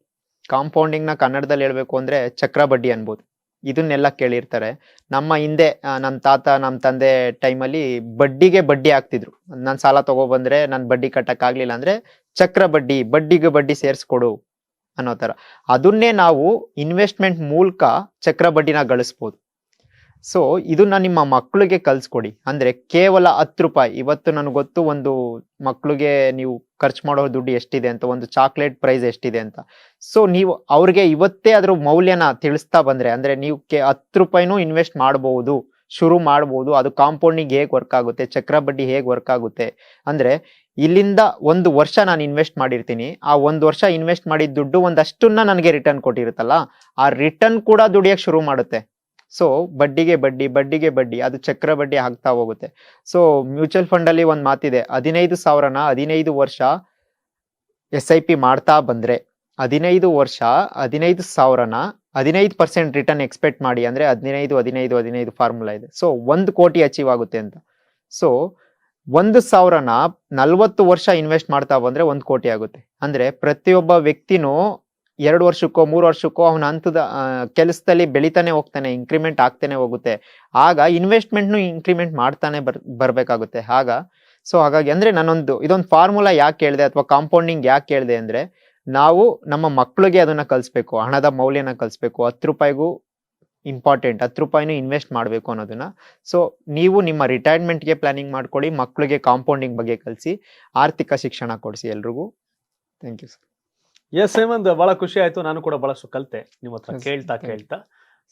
ಕಾಂಪೌಂಡಿಂಗ್ ನ ಕನ್ನಡದಲ್ಲಿ ಹೇಳ್ಬೇಕು ಅಂದ್ರೆ ಚಕ್ರ ಬಡ್ಡಿ ಅನ್ಬೋದು. ಇದನ್ನೆಲ್ಲ ಕೇಳಿರ್ತಾರೆ. ನಮ್ಮ ಹಿಂದೆ ನಮ್ಮ ತಾತ ನಮ್ಮ ತಂದೆ ಟೈಮಲ್ಲಿ ಬಡ್ಡಿಗೆ ಬಡ್ಡಿ ಹಾಕ್ತಿದ್ರು. ನಾನು ಸಾಲ ತಗೊಬಂದ್ರೆ ನಾನು ಬಡ್ಡಿ ಕಟ್ಟಕ್ ಆಗ್ಲಿಲ್ಲ ಅಂದ್ರೆ ಚಕ್ರ ಬಡ್ಡಿ, ಬಡ್ಡಿಗೆ ಬಡ್ಡಿ ಸೇರಿಸ್ಕೊಡು ಅನ್ನೋ ತರ. ಅದನ್ನೇ ನಾವು ಇನ್ವೆಸ್ಟ್ಮೆಂಟ್ ಮೂಲಕ ಚಕ್ರ ಬಡ್ಡಿನ ಗಳಿಸ್ಬೋದು. ಸೊ ಇದನ್ನ ನಿಮ್ಮ ಮಕ್ಕಳಿಗೆ ಕಲ್ಸ್ಕೊಡಿ. ಅಂದ್ರೆ ಕೇವಲ 10 ರೂಪಾಯಿ. ಇವತ್ತು ನನಗೆ ಗೊತ್ತು ಒಂದು ಮಕ್ಕಳಿಗೆ ನೀವು ಖರ್ಚು ಮಾಡೋ ದುಡ್ಡು ಎಷ್ಟಿದೆ ಅಂತ, ಒಂದು ಚಾಕ್ಲೇಟ್ ಪ್ರೈಸ್ ಎಷ್ಟಿದೆ ಅಂತ. ಸೊ ನೀವು ಅವ್ರಿಗೆ ಇವತ್ತೇ ಅದ್ರ ಮೌಲ್ಯನ ತಿಳಿಸ್ತಾ ಬಂದ್ರೆ, ಅಂದ್ರೆ ನೀವು 10 ರೂಪಾಯಿನೂ ಇನ್ವೆಸ್ಟ್ ಮಾಡಬಹುದು, ಶುರು ಮಾಡಬಹುದು. ಅದು ಕಾಂಪೌಂಡಿಂಗ್ ಹೇಗೆ ವರ್ಕ್ ಆಗುತ್ತೆ, ಚಕ್ರ ಬಡ್ಡಿ ಹೇಗೆ ವರ್ಕ್ ಆಗುತ್ತೆ ಅಂದ್ರೆ, ಇಲ್ಲಿಂದ 1 ವರ್ಷ ನಾನು ಇನ್ವೆಸ್ಟ್ ಮಾಡಿರ್ತೀನಿ. ಆ 1 ವರ್ಷ ಇನ್ವೆಸ್ಟ್ ಮಾಡಿದ ದುಡ್ಡು ಒಂದಷ್ಟನ್ನ ನನಗೆ ರಿಟರ್ನ್ ಕೊಟ್ಟಿರುತ್ತಲ್ಲ, ಆ ರಿಟರ್ನ್ ಕೂಡ ದುಡಿಯಕ್ಕೆ ಶುರು ಮಾಡುತ್ತೆ. ಸೊ ಬಡ್ಡಿಗೆ ಬಡ್ಡಿ, ಬಡ್ಡಿಗೆ ಬಡ್ಡಿ, ಅದು ಚಕ್ರ ಬಡ್ಡಿ ಆಗ್ತಾ ಹೋಗುತ್ತೆ. ಸೊ ಮ್ಯೂಚುವಲ್ ಫಂಡ್ ಅಲ್ಲಿ ಒಂದು ಮಾತಿದೆ, 15,000ನ 15 ವರ್ಷ SIP ಮಾಡ್ತಾ ಬಂದ್ರೆ 15 ವರ್ಷ 15,000ನ 15% ರಿಟರ್ನ್ ಎಕ್ಸ್ಪೆಕ್ಟ್ ಮಾಡಿ. ಅಂದ್ರೆ 15 ಫಾರ್ಮುಲಾ ಇದೆ. ಸೊ 1 ಕೋಟಿ ಅಚೀವ್ ಆಗುತ್ತೆ ಅಂತ. ಸೊ 1,000ನ 40 ವರ್ಷ ಇನ್ವೆಸ್ಟ್ ಮಾಡ್ತಾ ಬಂದ್ರೆ 1 ಕೋಟಿ ಆಗುತ್ತೆ. ಅಂದ್ರೆ ಪ್ರತಿಯೊಬ್ಬ ವ್ಯಕ್ತಿನೂ 2 ವರ್ಷಕ್ಕೋ 3 ವರ್ಷಕ್ಕೋ ಅವನ ಹಂತದ ಕೆಲಸದಲ್ಲಿ ಬೆಳಿತಾನೆ ಹೋಗ್ತಾನೆ, ಇನ್ಕ್ರಿಮೆಂಟ್ ಆಗ್ತಾನೆ ಹೋಗುತ್ತೆ. ಆಗ ಇನ್ವೆಸ್ಟ್ಮೆಂಟ್ನು ಇನ್ಕ್ರಿಮೆಂಟ್ ಮಾಡ್ತಾನೆ ಬರ್ಬೇಕಾಗುತ್ತೆ. ಹಾಗಾಗಿ ಅಂದ್ರೆ ಇದೊಂದು ಫಾರ್ಮುಲಾ ಯಾಕೆ ಹೇಳಿದೆ ಅಥವಾ ಕಾಂಪೌಂಡಿಂಗ್ ಯಾಕೆ ಹೇಳಿದೆ ಅಂದ್ರೆ, ನಾವು ನಮ್ಮ ಮಕ್ಕಳಿಗೆ ಅದನ್ನ ಕಲಿಸ್ಬೇಕು, ಹಣದ ಮೌಲ್ಯನ ಕಲಿಸ್ಬೇಕು. 10 ರೂಪಾಯಿಗೂ ಇಂಪಾರ್ಟೆಂಟ್, 10 ರೂಪಾಯಿನೂ ಇನ್ವೆಸ್ಟ್ ಮಾಡಬೇಕು ಅನ್ನೋದನ್ನ. ಸೊ ನೀವು ನಿಮ್ಮ ರಿಟೈರ್ಮೆಂಟ್ಗೆ ಪ್ಲಾನಿಂಗ್ ಮಾಡ್ಕೊಳ್ಳಿ, ಮಕ್ಕಳಿಗೆ ಕಾಂಪೌಂಡಿಂಗ್ ಬಗ್ಗೆ ಕಲಿಸಿ, ಆರ್ಥಿಕ ಶಿಕ್ಷಣ ಕೊಡಿಸಿ ಎಲ್ರಿಗೂ. Thank you sir. S Hemanth, ಬಹಳ ಖುಷಿ ಆಯ್ತು. ನಾನು ಕೂಡ ಬಹಳಷ್ಟು ಕಲಿತೆ ನಿಮ್ಮ ಹತ್ರ ಕೇಳ್ತಾ.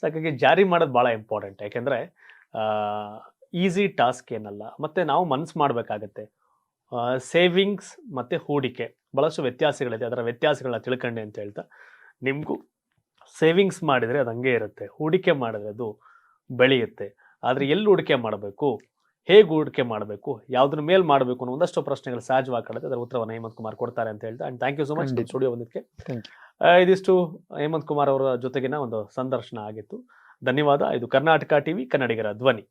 ಹಾಗಾಗಿ ಜಾರಿ ಮಾಡೋದು ಬಹಳ ಇಂಪಾರ್ಟೆಂಟ್. ಯಾಕೆಂದ್ರೆ ಈಸಿ ಟಾಸ್ಕ್ ಏನಲ್ಲ, ಮತ್ತೆ ನಾವು ಮನಸ್ಸು ಮಾಡಬೇಕಾಗತ್ತೆ. ಸೇವಿಂಗ್ಸ್ ಮತ್ತೆ ಹೂಡಿಕೆ ಬಹಳಷ್ಟು ವ್ಯತ್ಯಾಸಗಳಿದೆ, ಅದರ ವ್ಯತ್ಯಾಸಗಳನ್ನ ತಿಳ್ಕೊಂಡೆ ಅಂತ ಹೇಳ್ತಾ, ನಿಮಗೂ ಸೇವಿಂಗ್ಸ್ ಮಾಡಿದರೆ ಅದು ಹಂಗೆ ಇರುತ್ತೆ, ಹೂಡಿಕೆ ಮಾಡಿದ್ರೆ ಅದು ಬೆಳೆಯುತ್ತೆ. ಆದರೆ ಎಲ್ಲಿ ಹೂಡಿಕೆ ಮಾಡಬೇಕು, ಹೇಗೆ ಹೂಡಿಕೆ ಮಾಡಬೇಕು, ಯಾವುದ್ರ ಮೇಲೆ ಮಾಡಬೇಕು ಅನ್ನೋ ಒಂದಷ್ಟು ಪ್ರಶ್ನೆಗಳು ಸಹಜವಾಗಿ ಕಾಡುತ್ತೆ. ಅದರ ಉತ್ತರವನ್ನು ಹೇಮಂತ್ ಕುಮಾರ್ ಕೊಡ್ತಾರೆ ಅಂತ ಹೇಳ್ತಾ, and thank you so much studio ಬಂದಿದ್ದಕ್ಕೆ. ಇದಿಷ್ಟು ಹೇಮಂತ್ ಕುಮಾರ್ ಅವರ ಜೊತೆಗಿನ ಒಂದು ಸಂದರ್ಶನ ಆಗಿತ್ತು. ಧನ್ಯವಾದ. ಇದು ಕರ್ನಾಟಕ ಟಿವಿ, ಕನ್ನಡಿಗರ ಧ್ವನಿ.